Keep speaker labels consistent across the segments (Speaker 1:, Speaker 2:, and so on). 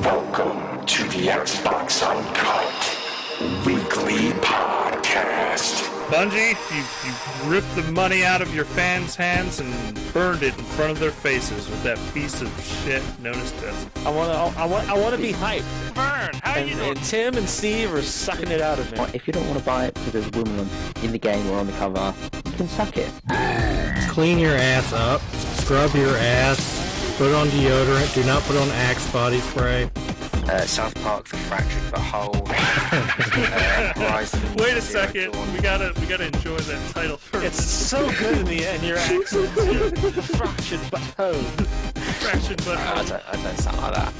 Speaker 1: Welcome to the Xbox Uncut weekly podcast.
Speaker 2: Bungie, you ripped the money out of your fans' hands and burned it in front of their faces with that piece of shit known as Dustin.
Speaker 3: I want to be hyped.
Speaker 2: Vern, how you doing?
Speaker 3: And Tim and Steve are sucking it out of me.
Speaker 4: If you don't want to buy it because there's a woman in the game or on the cover, you can suck it.
Speaker 5: Clean your ass up, scrub your ass, put on deodorant, do not put on Axe body spray.
Speaker 6: South Park, The Fractured But Whole.
Speaker 2: Wait a second, we gotta enjoy that title first.
Speaker 3: It's so good in the end, your accent. Fractured but whole.
Speaker 2: Fractured but whole.
Speaker 6: I don't sound like that.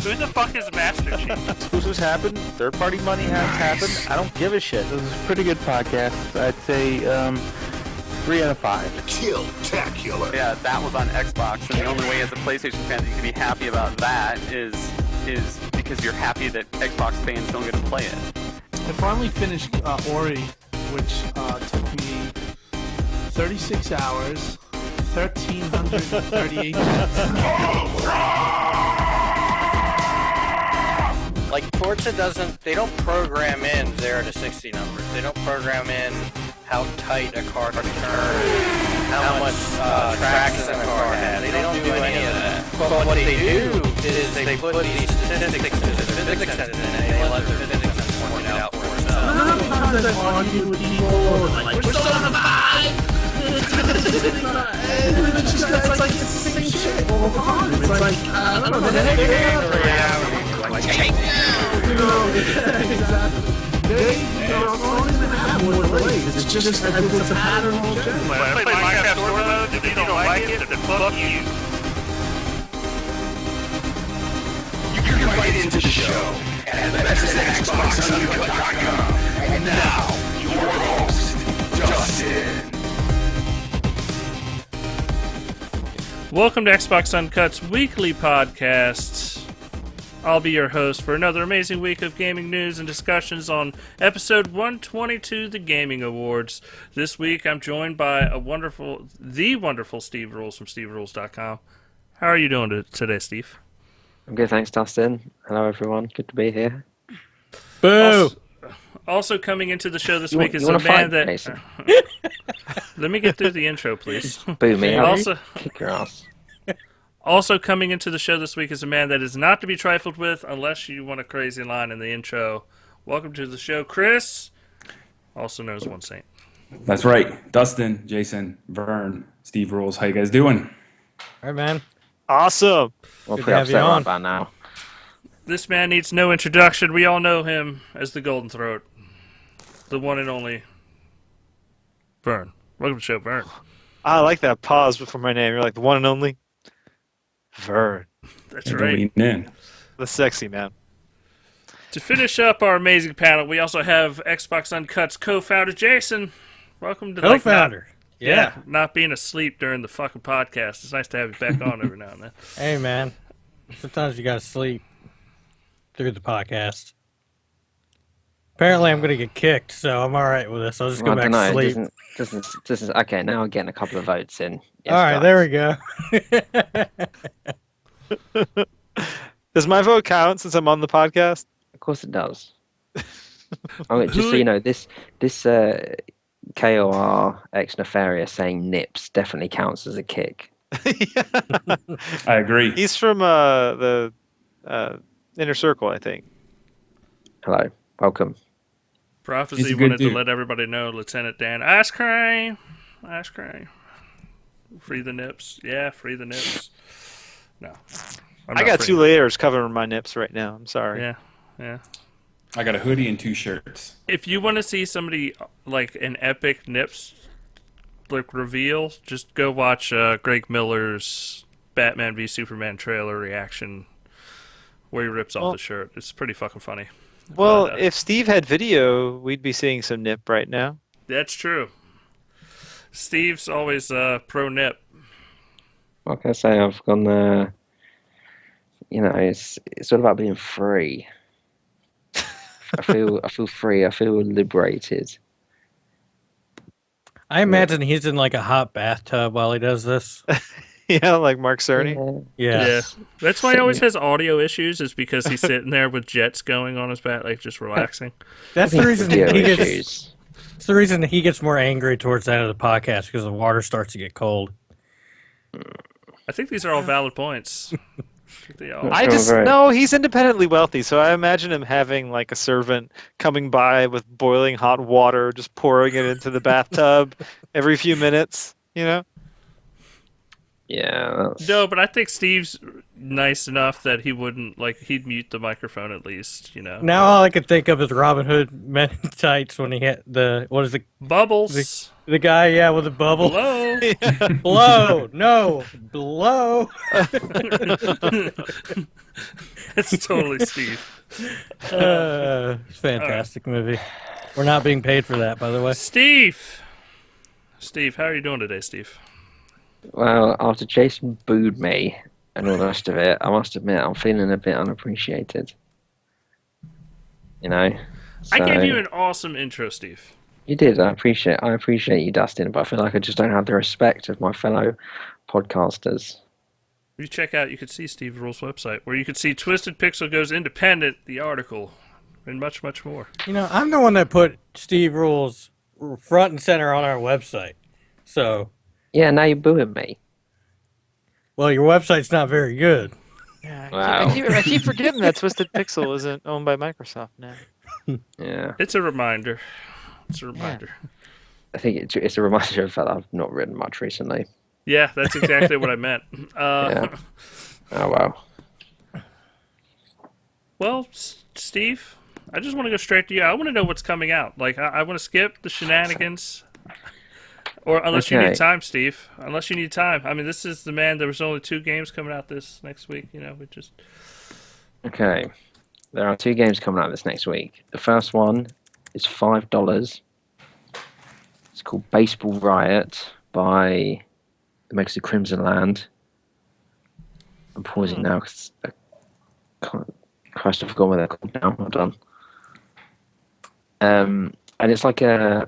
Speaker 2: Who the fuck is Master Chief?
Speaker 3: Exclusives happen, third-party money has happened. I don't give a shit.
Speaker 7: This is a pretty good podcast. I'd say 3 out of 5.
Speaker 1: Kill-tacular.
Speaker 8: Yeah, that was on Xbox, and the only way as a PlayStation fan that you can be happy about that is because you're happy that Xbox fans don't get to play it.
Speaker 9: I finally finished Ori, which took me 36 hours, 1,338 minutes.
Speaker 6: Like, Forza they don't program in 0 to 60 numbers. They don't program in how tight a car can turn, how much traction a car has. They don't do any of that. But what they do is they put these statistics into the physics engine and they let their physics point it out for themselves.
Speaker 9: Sometimes I argue with people, like, we're still on the vibe! It's just, it's like, it's the same shit all the time. It's like, I don't know, you know, exactly. They don't even have more delays. It's just it's a pattern all day.
Speaker 2: I played Minecraft Story Mode. If you don't like it, then fuck you.
Speaker 1: You get right into the show at XboxUncut.com. And now, your host, Dustin.
Speaker 2: Welcome to Xbox Uncut's weekly podcast. I'll be your host for another amazing week of gaming news and discussions on episode 122, the Gaming Awards. This week, I'm joined by the wonderful Steve Rules from SteveRules.com. How are you doing today, Steve?
Speaker 4: I'm good, thanks, Dustin. Hello, everyone. Good to be here.
Speaker 5: Boo!
Speaker 2: Also coming into the show this week is
Speaker 4: a man
Speaker 2: that... Let me get through the intro, please.
Speaker 4: Boo me.
Speaker 2: Also,
Speaker 4: kick your ass.
Speaker 2: Also coming into the show this week is a man that is not to be trifled with unless you want a crazy line in the intro. Welcome to the show, Kris, also known as One Saint.
Speaker 10: That's right. Dustin, Jason, Vern, Steve Rules. How you guys doing?
Speaker 5: All right, man.
Speaker 3: Awesome.
Speaker 4: Well, pretty upset right by now.
Speaker 2: This man needs no introduction. We all know him as the Golden Throat. The one and only Vern. Welcome to the show, Vern.
Speaker 3: I like that pause before my name. You're like the one and only Vern.
Speaker 2: That's right.
Speaker 3: The sexy man.
Speaker 2: To finish up our amazing panel, we also have Xbox Uncut's co-founder, Jason. Welcome to
Speaker 5: co-founder.
Speaker 2: Not being asleep during the fucking podcast. It's nice to have you back on every now and then.
Speaker 5: Hey, man. Sometimes you gotta sleep through the podcast. Apparently, I'm gonna get kicked, so I'm all right with this. I'll just go back to sleep.
Speaker 4: Okay, now I'm getting a couple of votes in. Yes,
Speaker 5: all right,
Speaker 4: guys.
Speaker 5: there we go.
Speaker 3: Does my vote count since I'm on the podcast?
Speaker 4: Of course it does. Just so you know, this KOR X Nefarious saying nips definitely counts as a kick.
Speaker 10: I agree.
Speaker 3: He's from the Inner Circle, I think.
Speaker 4: Hello, welcome.
Speaker 2: Prophecy wanted to let everybody know, Lieutenant Dan. Ice cream. Free the nips. Yeah, free the nips. No.
Speaker 3: I got 2 layers covering my nips right now. I'm sorry.
Speaker 2: Yeah.
Speaker 10: I got a hoodie and 2 shirts.
Speaker 2: If you want to see somebody like an epic nips reveal, just go watch Greg Miller's Batman v Superman trailer reaction where he rips off the shirt. It's pretty fucking funny.
Speaker 3: Well, if Steve had video, we'd be seeing some nip right now.
Speaker 2: That's true. Steve's always pro nip.
Speaker 4: What can I say? I've gone. It's all about being free. I feel free. I feel liberated.
Speaker 5: I imagine he's in like a hot bathtub while he does this.
Speaker 3: Yeah, like Mark Cerny.
Speaker 5: Yeah.
Speaker 2: Yeah. That's why he always has audio issues, is because he's sitting there with jets going on his back, like just relaxing.
Speaker 5: That's the reason
Speaker 4: Video
Speaker 5: he gets.
Speaker 4: issues.
Speaker 5: It's the reason he gets more angry towards the end of the podcast because the water starts to get cold.
Speaker 2: I think these are all valid points.
Speaker 3: No, he's independently wealthy, so I imagine him having like a servant coming by with boiling hot water, just pouring it into the bathtub every few minutes, you know?
Speaker 4: Yeah.
Speaker 2: No, but I think Steve's nice enough that he wouldn't, like, he'd mute the microphone at least, you know.
Speaker 5: Now all I can think of is Robin Hood Men in Tights when he hit
Speaker 2: Bubbles.
Speaker 5: The guy, yeah, with the bubble.
Speaker 2: Blow.
Speaker 5: Blow. No. Blow.
Speaker 2: It's totally Steve.
Speaker 5: It's a fantastic movie. We're not being paid for that, by the way.
Speaker 2: Steve, how are you doing today, Steve?
Speaker 4: Well, after Jason booed me and all the rest of it, I must admit I'm feeling a bit unappreciated. You know?
Speaker 2: I gave
Speaker 4: So-
Speaker 2: you an awesome intro, Steve.
Speaker 4: You did. I appreciate you, Dustin, but I feel like I just don't have the respect of my fellow podcasters.
Speaker 2: If you check out, you could see Steve Rule's website, where you could see Twisted Pixel Goes Independent, the article, and much, much more.
Speaker 5: You know, I'm the one that put Steve Rules front and center on our website. So,
Speaker 4: Yeah, now you're booing me.
Speaker 5: well, your website's not very good.
Speaker 3: Yeah,
Speaker 4: Wow.
Speaker 3: I keep forgetting that Twisted Pixel isn't owned by Microsoft now.
Speaker 4: Yeah.
Speaker 2: It's a reminder.
Speaker 4: I think it's a reminder of the fact that I've not written much recently.
Speaker 2: Yeah, that's exactly what I meant.
Speaker 4: Yeah. Oh, well.
Speaker 2: Well, Steve, I just want to go straight to you. I want to know what's coming out. Like, I want to skip the shenanigans. Or unless you
Speaker 4: Okay.
Speaker 2: need time, Steve. Unless you need time. I mean, this is the man. There was only 2 games coming out this next week. You know, we just...
Speaker 4: Okay. There are 2 games coming out this next week. The first one is $5. It's called Baseball Riot by the makers of Crimson Land. I'm pausing now because Christ, I forgot what they're called now. Hold on. And it's like a...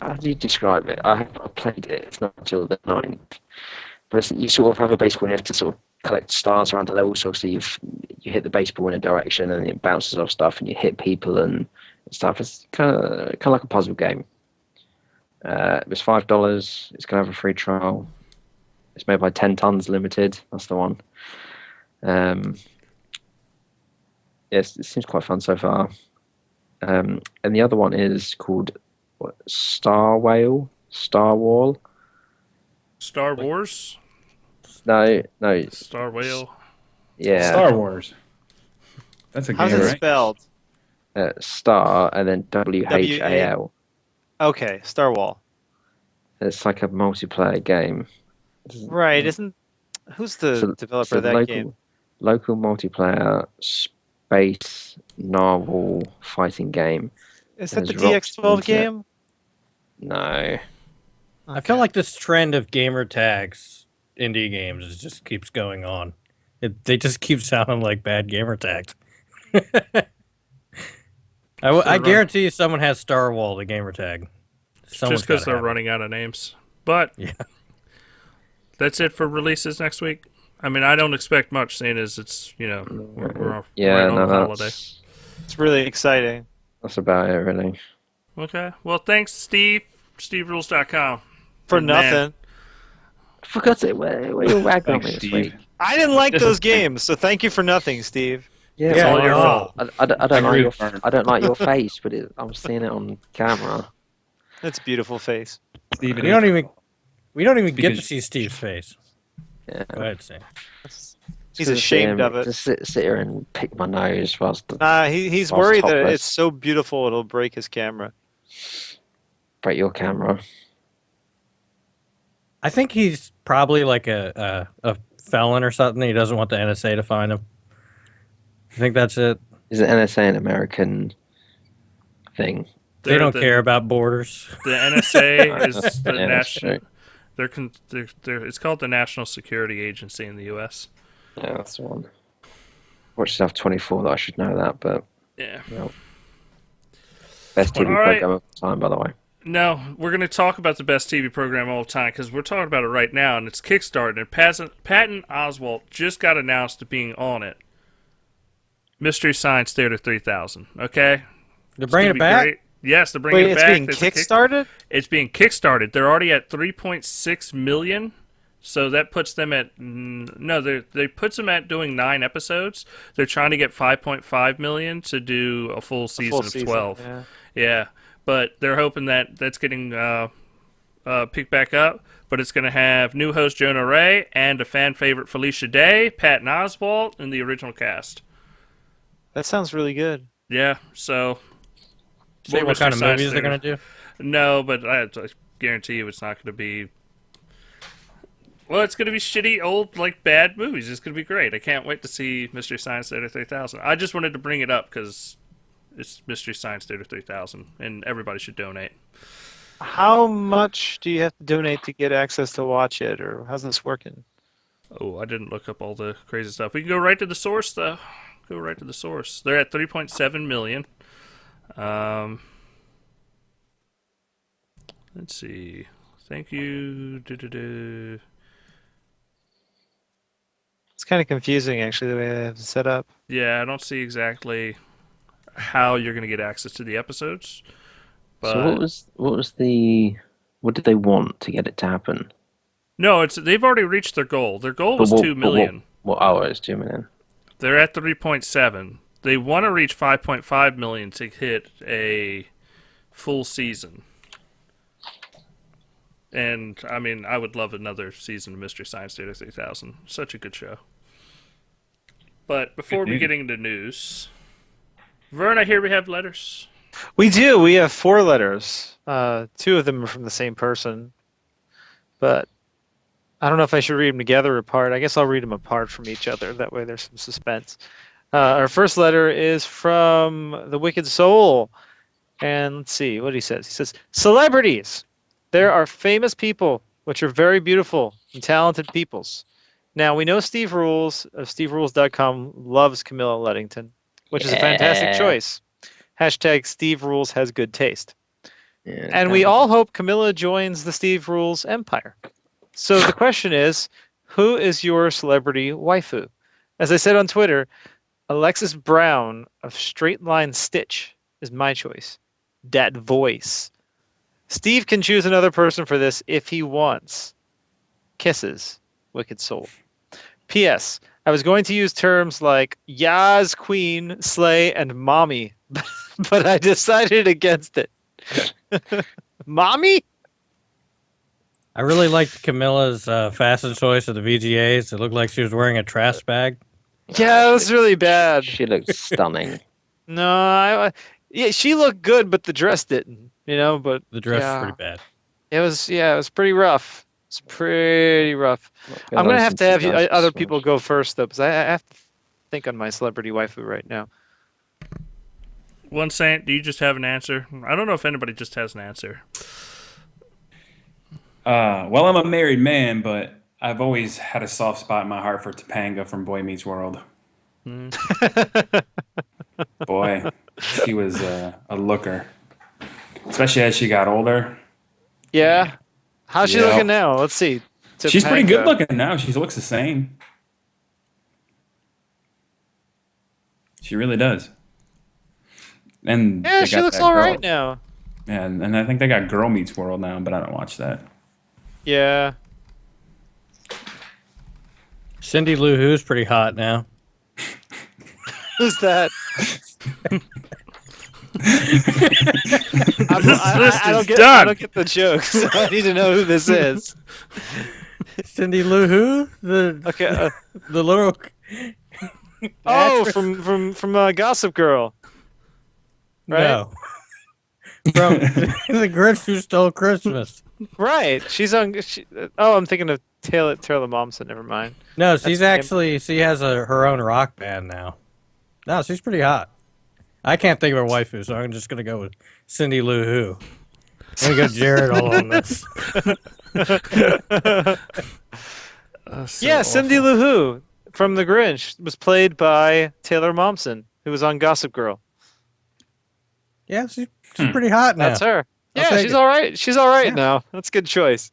Speaker 4: How do you describe it? I played it. It's not until the 9th. But you sort of have a baseball and you have to sort of collect stars around the level. So obviously you hit the baseball in a direction and it bounces off stuff and you hit people and stuff. It's kind of like a puzzle game. It was $5. It's going to have a free trial. It's made by 10 Tons Limited. That's the one. Yes, it seems quite fun so far. And the other one is called Star Wall.
Speaker 2: Star Wars?
Speaker 4: No.
Speaker 2: Star Whale?
Speaker 4: Yeah.
Speaker 10: Star Wars. That's a game,
Speaker 3: How's it
Speaker 10: right?
Speaker 3: spelled?
Speaker 4: Star and then WHAL.
Speaker 3: Okay, Star Wall.
Speaker 4: It's like a multiplayer game.
Speaker 3: Right, who's the developer of that
Speaker 4: local,
Speaker 3: game?
Speaker 4: Local multiplayer space narwhal fighting game.
Speaker 3: Is that the
Speaker 4: There's
Speaker 3: DX12
Speaker 4: Rocksmith.
Speaker 3: game?
Speaker 4: No.
Speaker 5: I feel like this trend of gamer tags indie games just keeps going on. They just keep sounding like bad gamer tags. I guarantee you someone has Star Wall, the gamer tag.
Speaker 2: Just because they're running out of names. But
Speaker 5: yeah,
Speaker 2: that's it for releases next week. I mean, I don't expect much, seeing as it's, you know, we're right on the holiday.
Speaker 3: It's really exciting.
Speaker 4: That's about it, really.
Speaker 2: Okay. Well, thanks, Steve. SteveRules.com.
Speaker 3: For
Speaker 2: Good
Speaker 3: nothing.
Speaker 2: man.
Speaker 4: For God's sake, where you ragging on me this
Speaker 10: Steve.
Speaker 4: week?
Speaker 3: I didn't like those games, so thank you for nothing, Steve.
Speaker 4: Yeah,
Speaker 2: It's all
Speaker 4: well,
Speaker 2: your fault.
Speaker 4: I don't
Speaker 10: I
Speaker 4: like
Speaker 10: agree
Speaker 4: your
Speaker 10: with Vern.
Speaker 4: I don't like your face, but I'm seeing it on camera.
Speaker 3: That's a beautiful face.
Speaker 10: Steve, it
Speaker 5: we
Speaker 10: is-
Speaker 5: don't even get to
Speaker 10: Because-
Speaker 5: see Steve's face.
Speaker 4: Yeah.
Speaker 5: Go ahead, Sam.
Speaker 3: He's
Speaker 4: Just
Speaker 3: ashamed
Speaker 4: sit
Speaker 3: of it.
Speaker 4: Just sit here and pick my nose whilst
Speaker 3: He's
Speaker 4: I was
Speaker 3: worried that
Speaker 4: topless.
Speaker 3: it's so beautiful it'll break his camera.
Speaker 4: break your camera.
Speaker 5: I think he's probably like a felon or something. He doesn't want the NSA to find him. I think that's it.
Speaker 4: Is the NSA an American thing?
Speaker 5: They don't care about borders.
Speaker 2: The NSA is the
Speaker 4: Yeah, that's
Speaker 2: national.
Speaker 4: true.
Speaker 2: It's called the National Security Agency in the U.S.
Speaker 4: Yeah, that's the one. Watch yourself 24 that I should know that, but
Speaker 2: Yeah.
Speaker 4: no. Best TV program of the time, by the way.
Speaker 2: No, we're going to talk about the best TV program of all time because we're talking about it right now, and it's Kickstarter. And Patton Oswalt just got announced to being on it. Mystery Science Theater 3000. Okay,
Speaker 5: they're bringing it back.
Speaker 2: Great. Yes, they're bringing it back.
Speaker 3: It's being kickstarted.
Speaker 2: It's being kickstarted. They're already at 3.6 million. So that puts them at they puts them at doing 9 episodes. They're trying to get 5.5 million to do a full season of 12. Yeah. But they're hoping that that's getting picked back up. But it's going to have new host Jonah Ray and a fan favorite Felicia Day, Patton Oswalt, and the original cast.
Speaker 3: That sounds really good.
Speaker 2: Yeah. So.
Speaker 5: Say what kind of movies they're going to do?
Speaker 2: No, but I guarantee you it's not going to be. Well, it's going to be shitty, old, bad movies. It's going to be great. I can't wait to see Mystery Science Theater 3000. I just wanted to bring it up because it's Mystery Science Theater 3000, and everybody should donate.
Speaker 3: How much do you have to donate to get access to watch it, or how's this working?
Speaker 2: Oh, I didn't look up all the crazy stuff. We can go right to the source, though. Go right to the source. They're at 3.7 million. Let's see. Thank you.
Speaker 3: It's kind of confusing, actually, the way they have it set up.
Speaker 2: Yeah, I don't see exactly how you're going to get access to the episodes. But...
Speaker 4: So what did they want to get it to happen?
Speaker 2: No, they've already reached their goal. Their goal was 2 million.
Speaker 4: It's 2 million.
Speaker 2: They're at 3.7. They want to reach 5.5 million to hit a full season. And, I mean, I would love another season of Mystery Science Theater 3000. Such a good show. But before we get into news, Vern, I hear we have letters.
Speaker 3: We do. We have 4 letters. 2 of them are from the same person. But I don't know if I should read them together or apart. I guess I'll read them apart from each other. That way there's some suspense. Our first letter is from the Wicked Soul. And let's see what he says. He says, celebrities. There are famous people, which are very beautiful and talented peoples. Now, we know Steve Rules of SteveRules.com loves Camilla Luddington, which is a fantastic choice. Hashtag Steve Rules has good taste. Yeah, and we all hope Camilla joins the Steve Rules empire. So the question is, who is your celebrity waifu? As I said on Twitter, Alexis Brown of Straight Line Stitch is my choice. Dat voice. Steve can choose another person for this if he wants. Kisses, Wicked Soul. P.S. I was going to use terms like Yaz, Queen, Slay, and Mommy, but I decided against it. Mommy?
Speaker 5: I really liked Camilla's fashion choice of the VGAs. It looked like she was wearing a trash bag.
Speaker 3: Yeah, it was really bad.
Speaker 4: She looked stunning.
Speaker 3: No, yeah, she looked good, but the dress didn't. But
Speaker 5: the dress was pretty bad.
Speaker 3: It was pretty rough. It's pretty rough. I'm gonna have to have other people go first though, because I have to think on my celebrity waifu right now.
Speaker 2: One Saint, do you just have an answer? I don't know if anybody just has an answer.
Speaker 10: Well, I'm a married man, but I've always had a soft spot in my heart for Topanga from Boy Meets World. Boy, she was a looker. Especially as she got older.
Speaker 3: Yeah. How's she looking now? Let's see.
Speaker 10: She's pretty good looking now. She looks the same. She really does. And
Speaker 3: yeah, she looks all right now.
Speaker 10: Yeah, and I think they got Girl Meets World now, but I don't watch that.
Speaker 3: Yeah.
Speaker 5: Cindy Lou Who's pretty hot now.
Speaker 3: Who's that? I don't get the jokes. I need to know who this is.
Speaker 5: Cindy Lou Who? The little.
Speaker 3: From Gossip Girl. Right?
Speaker 5: No. From The Grinch Who Stole Christmas.
Speaker 3: Right. She's on. I'm thinking of Taylor Momsen. Never mind.
Speaker 5: No, she has her own rock band now. No, she's pretty hot. I can't think of her waifu, so I'm just going to go with Cindy Lou Who. I'm going to go Jared all on this.
Speaker 3: Cindy Lou Who from The Grinch was played by Taylor Momsen, who was on Gossip Girl.
Speaker 5: Yeah, She's pretty hot now.
Speaker 3: That's her.
Speaker 5: I'll
Speaker 3: Yeah,
Speaker 5: take
Speaker 3: she's
Speaker 5: it.
Speaker 3: all right. She's all right now. That's a good choice.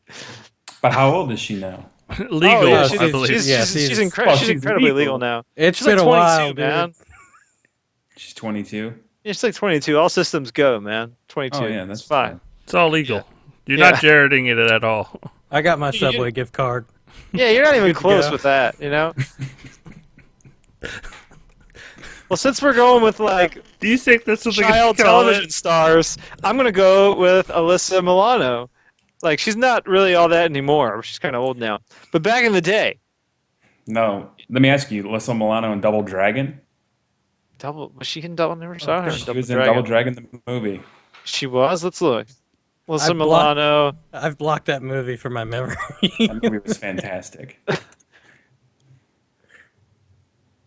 Speaker 10: But how old is she now?
Speaker 2: Legal,
Speaker 3: Oh, yeah,
Speaker 2: I believe.
Speaker 3: she's
Speaker 10: Well,
Speaker 3: incredibly
Speaker 10: she's
Speaker 3: legal
Speaker 10: legal.
Speaker 3: now.
Speaker 5: It's
Speaker 3: She's
Speaker 5: been
Speaker 3: like
Speaker 5: a
Speaker 3: 22,
Speaker 5: while,
Speaker 3: man.
Speaker 5: dude.
Speaker 10: She's 22.
Speaker 3: Yeah, she's like 22. All systems go, man. 22.
Speaker 10: Oh yeah, that's
Speaker 3: it's fine.
Speaker 2: It's all legal. You're
Speaker 3: Yeah.
Speaker 2: not Jareding it at all.
Speaker 5: I got my Subway gift card.
Speaker 3: Yeah, you're not even
Speaker 5: Good to
Speaker 3: close
Speaker 5: go.
Speaker 3: with that, you know? Well, since we're going with, like,
Speaker 2: Do you think this is
Speaker 3: child television stars, I'm going to go with Alyssa Milano. Like, she's not really all that anymore. She's kind of old now. But back in the day,
Speaker 10: No, let me ask you, Alyssa Milano in Double Dragon?
Speaker 3: was she in Double? Never saw her in
Speaker 10: She
Speaker 3: Double
Speaker 10: was in
Speaker 3: Dragon.
Speaker 10: Double Dragon the movie.
Speaker 3: She was? Let's look. Alyssa
Speaker 5: I've
Speaker 3: Milano.
Speaker 5: I've blocked that movie from my memory.
Speaker 10: That movie was fantastic.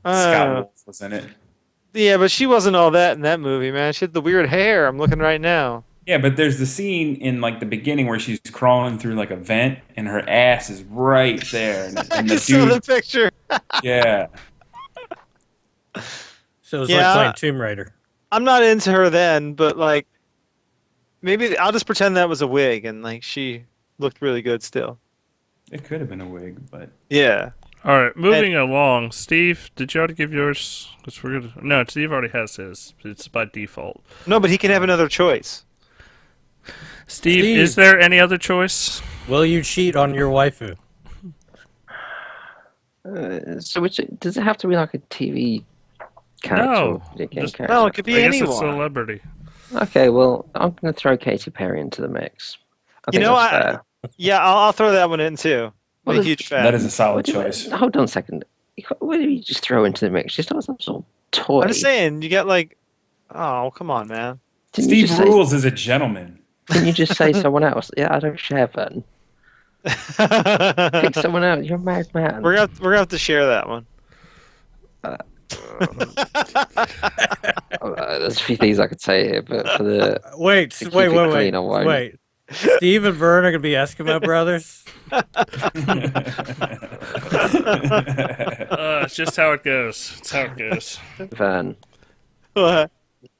Speaker 3: Uh,
Speaker 10: Scott Wolf was in it.
Speaker 3: Yeah, but she wasn't all that in that movie, man. She had the weird hair. I'm looking right now.
Speaker 10: Yeah, but there's the scene in like the beginning where she's crawling through like a vent and her ass is right there. And
Speaker 3: I
Speaker 10: the
Speaker 3: just saw the
Speaker 10: dude,
Speaker 3: picture.
Speaker 10: yeah.
Speaker 5: So it was
Speaker 3: Yeah.
Speaker 5: like playing Tomb Raider.
Speaker 3: I'm not into her then, but like, maybe I'll just pretend that was a wig and like she looked really good still.
Speaker 10: It could have been a wig, but
Speaker 3: Yeah.
Speaker 2: All right, moving along. Steve, did you already give yours? 'Cause we're gonna... No, Steve already has his. It's by default.
Speaker 3: No, but he can have another choice.
Speaker 2: Steve,
Speaker 5: Steve.
Speaker 2: is there any other choice?
Speaker 5: Will you cheat on your waifu?
Speaker 4: So does it have to be like a TV character?
Speaker 2: No,
Speaker 4: or video game
Speaker 2: just-
Speaker 4: character?
Speaker 3: No, it could be
Speaker 2: I guess it's
Speaker 3: anyone.
Speaker 2: celebrity.
Speaker 4: Okay, well, I'm going to throw Katy Perry into the mix. I
Speaker 3: You
Speaker 4: think
Speaker 3: know,
Speaker 4: that's fair.
Speaker 3: Yeah, I'll throw that one in too. I'm a
Speaker 4: Well,
Speaker 3: huge fan.
Speaker 10: that is a solid
Speaker 4: What do you-
Speaker 10: choice.
Speaker 4: Hold on a second. What do you just throw into the mix? She's not some sort of toy.
Speaker 3: I'm just saying, you get like, oh, come on, man.
Speaker 4: Didn't you
Speaker 10: Steve
Speaker 4: just say-
Speaker 10: Rules is a gentleman.
Speaker 4: Can you just say someone else? Yeah, I don't share Vern. Pick someone else. You're a married man.
Speaker 3: We're gonna have to share that one.
Speaker 4: There's a few things I could say here, but for the
Speaker 5: Wait,
Speaker 4: to keep
Speaker 5: wait,
Speaker 4: it
Speaker 5: wait,
Speaker 4: clean, I won't.
Speaker 5: wait. Steve and Vern are gonna be Eskimo brothers.
Speaker 2: It's just how it goes. It's how it goes.
Speaker 4: Vern,
Speaker 3: What?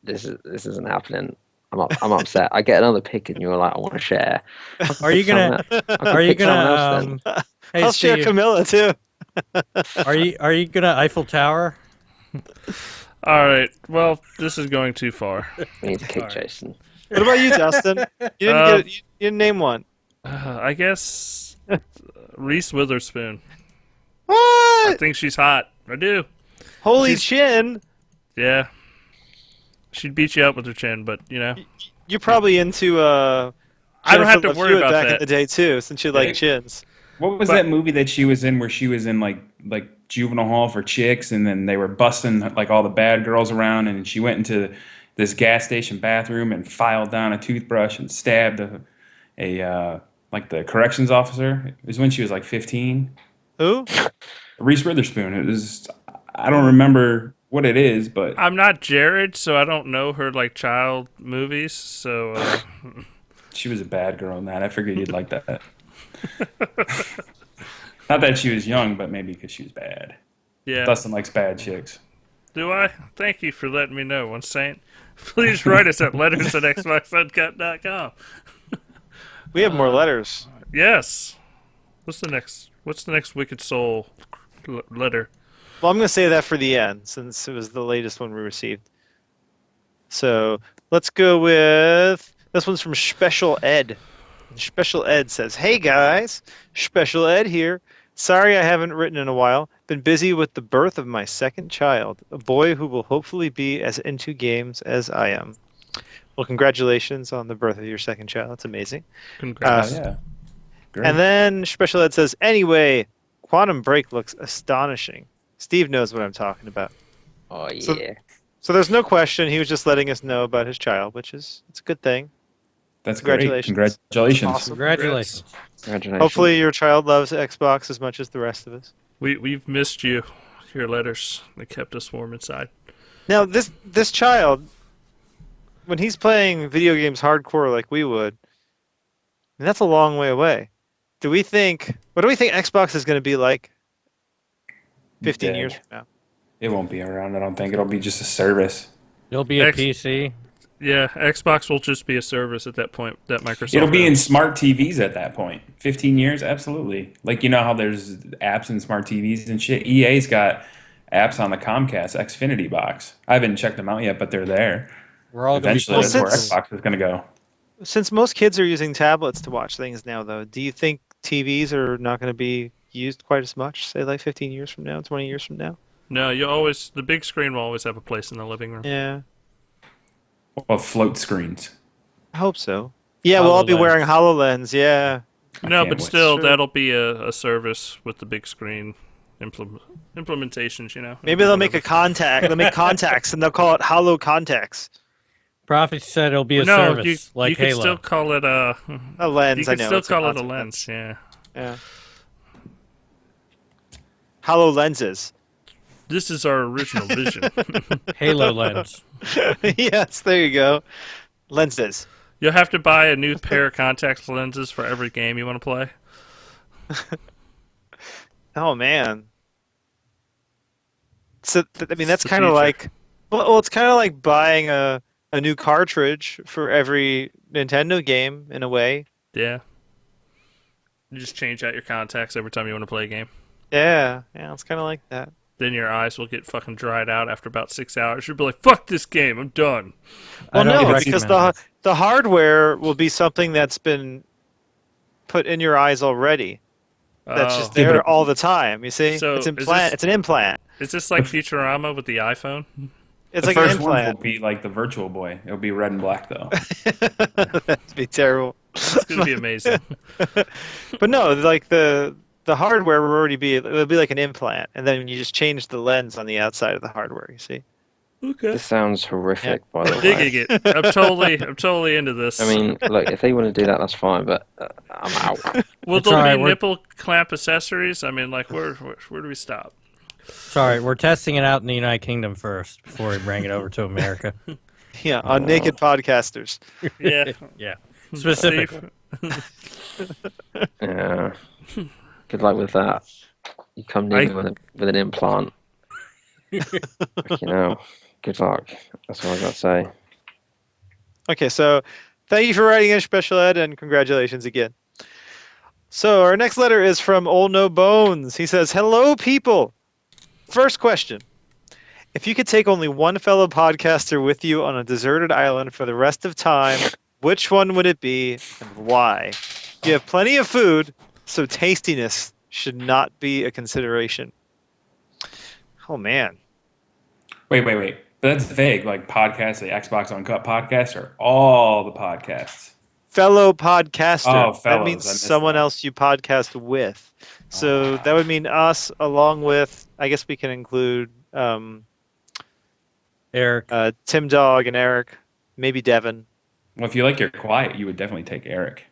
Speaker 4: this isn't happening. I'm upset. I get another pick, and you're like, I want to share.
Speaker 5: Are you gonna? Are you gonna? Hey,
Speaker 3: I'll share
Speaker 5: Steve,
Speaker 3: Camilla too.
Speaker 5: are you gonna Eiffel Tower?
Speaker 2: All right. Well, this is going too far.
Speaker 4: We need to kick
Speaker 5: Alright.
Speaker 4: Jason.
Speaker 3: What about you, Dustin? You didn't name one.
Speaker 2: I guess Reese Witherspoon. I
Speaker 3: What?
Speaker 2: think she's hot. I do.
Speaker 3: Holy
Speaker 2: she's-
Speaker 3: chin!
Speaker 2: Yeah. She'd beat you up with her chin, but you know.
Speaker 3: You're probably into
Speaker 2: I don't have to
Speaker 3: Jennifer Love
Speaker 2: worry
Speaker 3: Hewitt
Speaker 2: about
Speaker 3: back
Speaker 2: that.
Speaker 3: in the day too, since you like
Speaker 10: Hey.
Speaker 3: chins.
Speaker 10: What was
Speaker 2: But-
Speaker 10: that movie that she was in where she was in like juvenile hall for chicks and then they were busting like all the bad girls around and she went into this gas station bathroom and filed down a toothbrush and stabbed a like the corrections officer. It was when she was like 15.
Speaker 3: Who?
Speaker 10: Reese Witherspoon. It was I don't remember what it is, but
Speaker 2: I'm not Jared, so I don't know her like child movies. So
Speaker 10: she was a bad girl in that. I figured you'd like that. Not that she was young, but maybe because she was bad.
Speaker 2: yeah.
Speaker 10: Dustin likes bad chicks.
Speaker 2: Do I? Thank you for letting me know, one saint. Please write us at letters@xboxuncut.com.
Speaker 3: We have more letters.
Speaker 2: Yes. What's the next Wicked Soul letter?
Speaker 3: Well, I'm going to say that for the end, since it was the latest one we received. So let's go with this one's from Special Ed. Special Ed says, "Hey guys, Special Ed here. Sorry I haven't written in a while. Been busy with the birth of my second child, a boy who will hopefully be as into games as I am." Well, congratulations on the birth of your second child. That's amazing.
Speaker 2: Congrats.
Speaker 10: Yeah. Great.
Speaker 3: And then Special Ed says, "Anyway, Quantum Break looks astonishing." Steve knows what I'm talking about.
Speaker 4: Oh yeah.
Speaker 3: So- So there's no question. He was just letting us know about his child, which is it's a good thing.
Speaker 10: That's great.
Speaker 3: Congratulations.
Speaker 10: Congratulations.
Speaker 3: Awesome.
Speaker 5: Congratulations.
Speaker 4: Congratulations.
Speaker 3: Hopefully your child loves Xbox as much as the rest of us.
Speaker 2: We've missed you. Your letters. They kept us warm inside.
Speaker 3: Now this child, when he's playing video games hardcore like we would, and that's a long way away. What do we think Xbox is going to be like 15
Speaker 10: Dead.
Speaker 3: years from now?
Speaker 10: It won't be around. I don't think it'll be just a service.
Speaker 5: You'll be a
Speaker 2: X-
Speaker 5: PC.
Speaker 2: Yeah, Xbox will just be a service at that point that Microsoft.
Speaker 10: It'll be in
Speaker 2: owns.
Speaker 10: smart TVs at that point. 15 years, absolutely. Like, you know how there's apps in smart TVs and shit? EA's got apps on the Comcast Xfinity box. I haven't checked them out yet, but they're there.
Speaker 5: We're all
Speaker 10: Eventually,
Speaker 5: gonna
Speaker 10: that's
Speaker 5: be
Speaker 10: where Xbox is going to go.
Speaker 3: Since most kids are using tablets to watch things now, though, do you think TVs are not going to be used quite as much, say like 15 years from now, 20 years from now?
Speaker 2: No, the big screen will always have a place in the living room.
Speaker 3: Yeah.
Speaker 10: Well, float screens.
Speaker 3: I hope so. Yeah, we'll all be wearing HoloLens, yeah.
Speaker 2: No, but still,
Speaker 3: Sure.
Speaker 2: that'll be a service with the big screen implementations, you know.
Speaker 3: Maybe they'll make a contact. They'll make contacts, and they'll call it Holo Contacts.
Speaker 5: Prophet said it'll be a
Speaker 2: No,
Speaker 5: service like
Speaker 2: you
Speaker 5: Halo.
Speaker 2: can still call it a
Speaker 3: lens.
Speaker 2: You can
Speaker 3: I know.
Speaker 2: still
Speaker 3: it's
Speaker 2: call it a
Speaker 3: consequence.
Speaker 2: lens, yeah.
Speaker 3: Yeah. HoloLenses.
Speaker 2: This is our original vision.
Speaker 5: Halo lens.
Speaker 3: Yes, there you go. Lenses.
Speaker 2: You'll have to buy a new pair of contact lenses for every game you want to play.
Speaker 3: Oh man. So I mean, that's
Speaker 2: the
Speaker 3: kind of
Speaker 2: future.
Speaker 3: like, well, it's kind of like buying a new cartridge for every Nintendo game in a way.
Speaker 2: Yeah. You just change out your contacts every time you want to play a game.
Speaker 3: Yeah, it's kind of like that.
Speaker 2: Then your eyes will get fucking dried out after about 6 hours. You'll be like, fuck this game, I'm done.
Speaker 3: Well,
Speaker 5: I don't
Speaker 3: no,
Speaker 5: recommend
Speaker 3: because
Speaker 5: it.
Speaker 3: the hardware will be something that's been put in your eyes already. That's just
Speaker 10: Yeah,
Speaker 3: there
Speaker 10: but-
Speaker 3: all the time. You see,
Speaker 2: So,
Speaker 3: it's
Speaker 2: is
Speaker 3: implant.
Speaker 2: this-
Speaker 3: It's an implant.
Speaker 2: Is this like Futurama with the iPhone?
Speaker 3: It's
Speaker 10: The
Speaker 3: like an
Speaker 10: first ones
Speaker 3: implant.
Speaker 10: will be like the Virtual Boy. It'll be red and black, though.
Speaker 3: That'd be terrible.
Speaker 2: It's going to be amazing.
Speaker 3: But no, like the hardware will already be. It'll be like an implant, and then you just change the lens on the outside of the hardware. You see.
Speaker 2: Okay.
Speaker 4: This sounds horrific, by the way.
Speaker 2: Digging it. I'm totally into this.
Speaker 4: I mean, look, if they want to do that, that's fine, but I'm out.
Speaker 2: will
Speaker 5: It's
Speaker 2: there
Speaker 5: alright,
Speaker 2: be
Speaker 5: we're-
Speaker 2: nipple clamp accessories? I mean, like, where do we stop?
Speaker 5: Sorry, we're testing it out in the United Kingdom first before we bring it over to America.
Speaker 3: Yeah, on Naked Podcasters.
Speaker 2: Yeah.
Speaker 5: Yeah, specific.
Speaker 2: Steve?
Speaker 4: Yeah. Good luck with that. You come near me with an implant. You know, good luck. That's all I got to say.
Speaker 3: Okay, so thank you for writing in, Special Ed, and congratulations again. So our next letter is from Old No Bones. He says, "Hello, people. First question. If you could take only one fellow podcaster with you on a deserted island for the rest of time, which one would it be and why? You have plenty of food, so tastiness should not be a consideration." Oh, man.
Speaker 10: Wait. That's vague. Like podcasts, the Xbox Uncut podcast, or all the podcasts?
Speaker 3: Fellow podcaster.
Speaker 10: Oh,
Speaker 3: That
Speaker 10: fellows,
Speaker 3: means
Speaker 10: I missed
Speaker 3: someone
Speaker 10: that.
Speaker 3: else you podcast with. So that would mean us, along with, I guess we can include
Speaker 5: Eric.
Speaker 3: Tim Dog and Eric, maybe Devin.
Speaker 10: Well, if you like your quiet, you would definitely take Eric.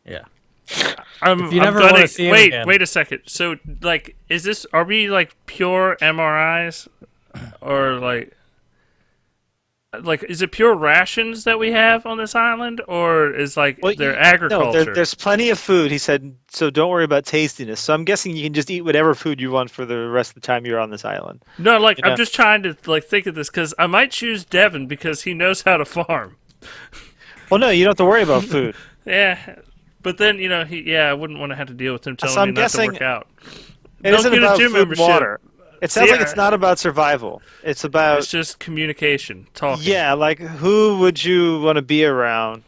Speaker 5: Yeah.
Speaker 2: If
Speaker 5: you never wanna see him again.
Speaker 2: Wait a second. So, like, are we like pure MRIs, or like, is it pure rations that we have on this island, or is like their agriculture?
Speaker 3: No, there's plenty of food. He said, so don't worry about tastiness. So I'm guessing you can just eat whatever food you want for the rest of the time you're on this island.
Speaker 2: No, like,
Speaker 3: You know?
Speaker 2: I'm just trying to like think of this because I might choose Devin because he knows how to farm.
Speaker 3: Well, no, you don't have to worry about food.
Speaker 2: Yeah, but then I wouldn't want to have to deal with him telling
Speaker 3: So I'm
Speaker 2: me not
Speaker 3: guessing
Speaker 2: to work out.
Speaker 3: It
Speaker 2: Don't
Speaker 3: isn't
Speaker 2: get a
Speaker 3: about
Speaker 2: gym
Speaker 3: food and
Speaker 2: membership.
Speaker 3: water. It sounds like
Speaker 2: See,
Speaker 3: it's not about survival. It's about
Speaker 2: It's just communication, talking.
Speaker 3: yeah, like who would you want to be around,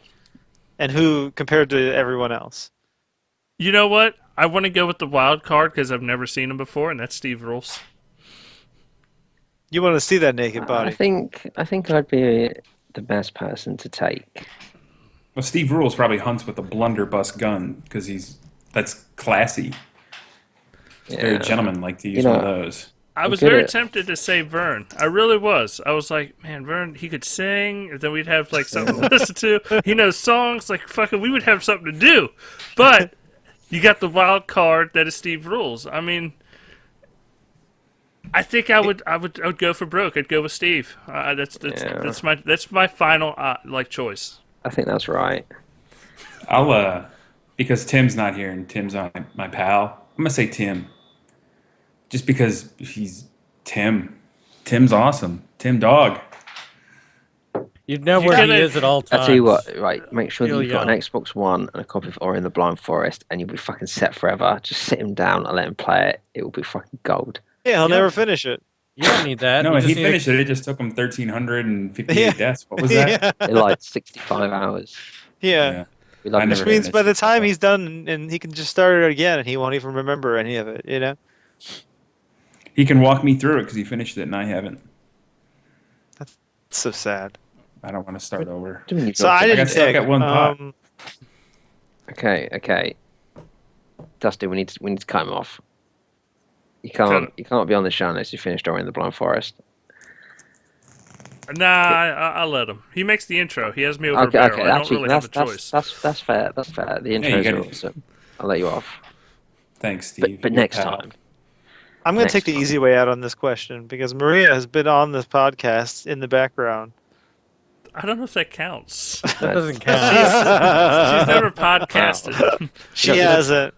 Speaker 3: and who compared to everyone else.
Speaker 2: You know what? I want to go with the wild card because I've never seen him before, and that's Steve Rules.
Speaker 3: You want to see that naked body.
Speaker 4: I think I'd be the best person to take.
Speaker 10: Well, Steve Rules probably hunts with a blunderbuss gun because that's classy. He's very gentleman-like to use one of those.
Speaker 2: I was
Speaker 4: good
Speaker 2: very
Speaker 4: at-
Speaker 2: tempted to say Vern. I really was. I was like, man, Vern, he could sing, and then we'd have like something to listen to. He knows songs, like fucking, we would have something to do. But you got the wild card that is Steve Rules. I mean, I think I would go for broke. I'd go with Steve. That's my final choice.
Speaker 4: I think that's right.
Speaker 10: I'll because Tim's not here and Tim's my pal. I'm gonna say Tim. Just because he's Tim. Tim's awesome. Tim Dog.
Speaker 5: You'd know
Speaker 2: You
Speaker 5: where he
Speaker 2: gotta-
Speaker 5: is at all times.
Speaker 4: I tell you what, right? Make sure that
Speaker 5: He'll
Speaker 4: you've got
Speaker 5: yell.
Speaker 4: an Xbox One and a copy of Ori and the Blind Forest, and you'll be fucking set forever. Just sit him down and let him play it. It will be fucking gold.
Speaker 3: Yeah, he'll
Speaker 5: Yeah.
Speaker 3: never finish it.
Speaker 5: You don't need that.
Speaker 10: No,
Speaker 5: you
Speaker 10: he
Speaker 5: just need to-
Speaker 10: finished it. It just took him 1,358
Speaker 3: Yeah.
Speaker 10: deaths. What was that?
Speaker 3: Yeah.
Speaker 4: In like 65 hours.
Speaker 3: Yeah.
Speaker 4: We love
Speaker 10: I
Speaker 4: it.
Speaker 10: never
Speaker 3: Which means
Speaker 10: finished
Speaker 3: by the
Speaker 10: it.
Speaker 3: time he's done and he can just start it again and he won't even remember any of it, you know?
Speaker 10: He can walk me through it because he finished it and I haven't.
Speaker 3: It's so sad.
Speaker 10: I don't want to start over.
Speaker 3: So I didn't
Speaker 10: got stuck
Speaker 3: pick.
Speaker 10: at one pot.
Speaker 4: Okay. Dustin, we need to cut him off. You can't be on the show unless you finished Ori and the Blind Forest.
Speaker 2: Nah, I'll let him. He makes the intro. He has me over a barrel. I don't really have a choice.
Speaker 4: That's fair. That's fair. The
Speaker 10: you
Speaker 4: intro is
Speaker 10: gotta-
Speaker 4: awesome. I'll let you off.
Speaker 10: Thanks, Steve.
Speaker 4: But
Speaker 10: Your
Speaker 4: next
Speaker 10: pal.
Speaker 4: time.
Speaker 3: I'm going to
Speaker 4: Next
Speaker 3: take the
Speaker 4: time.
Speaker 3: easy way out on this question because Maria has been on this podcast in the background.
Speaker 2: I don't know if that counts.
Speaker 5: That doesn't count.
Speaker 2: She's never podcasted.
Speaker 3: She hasn't.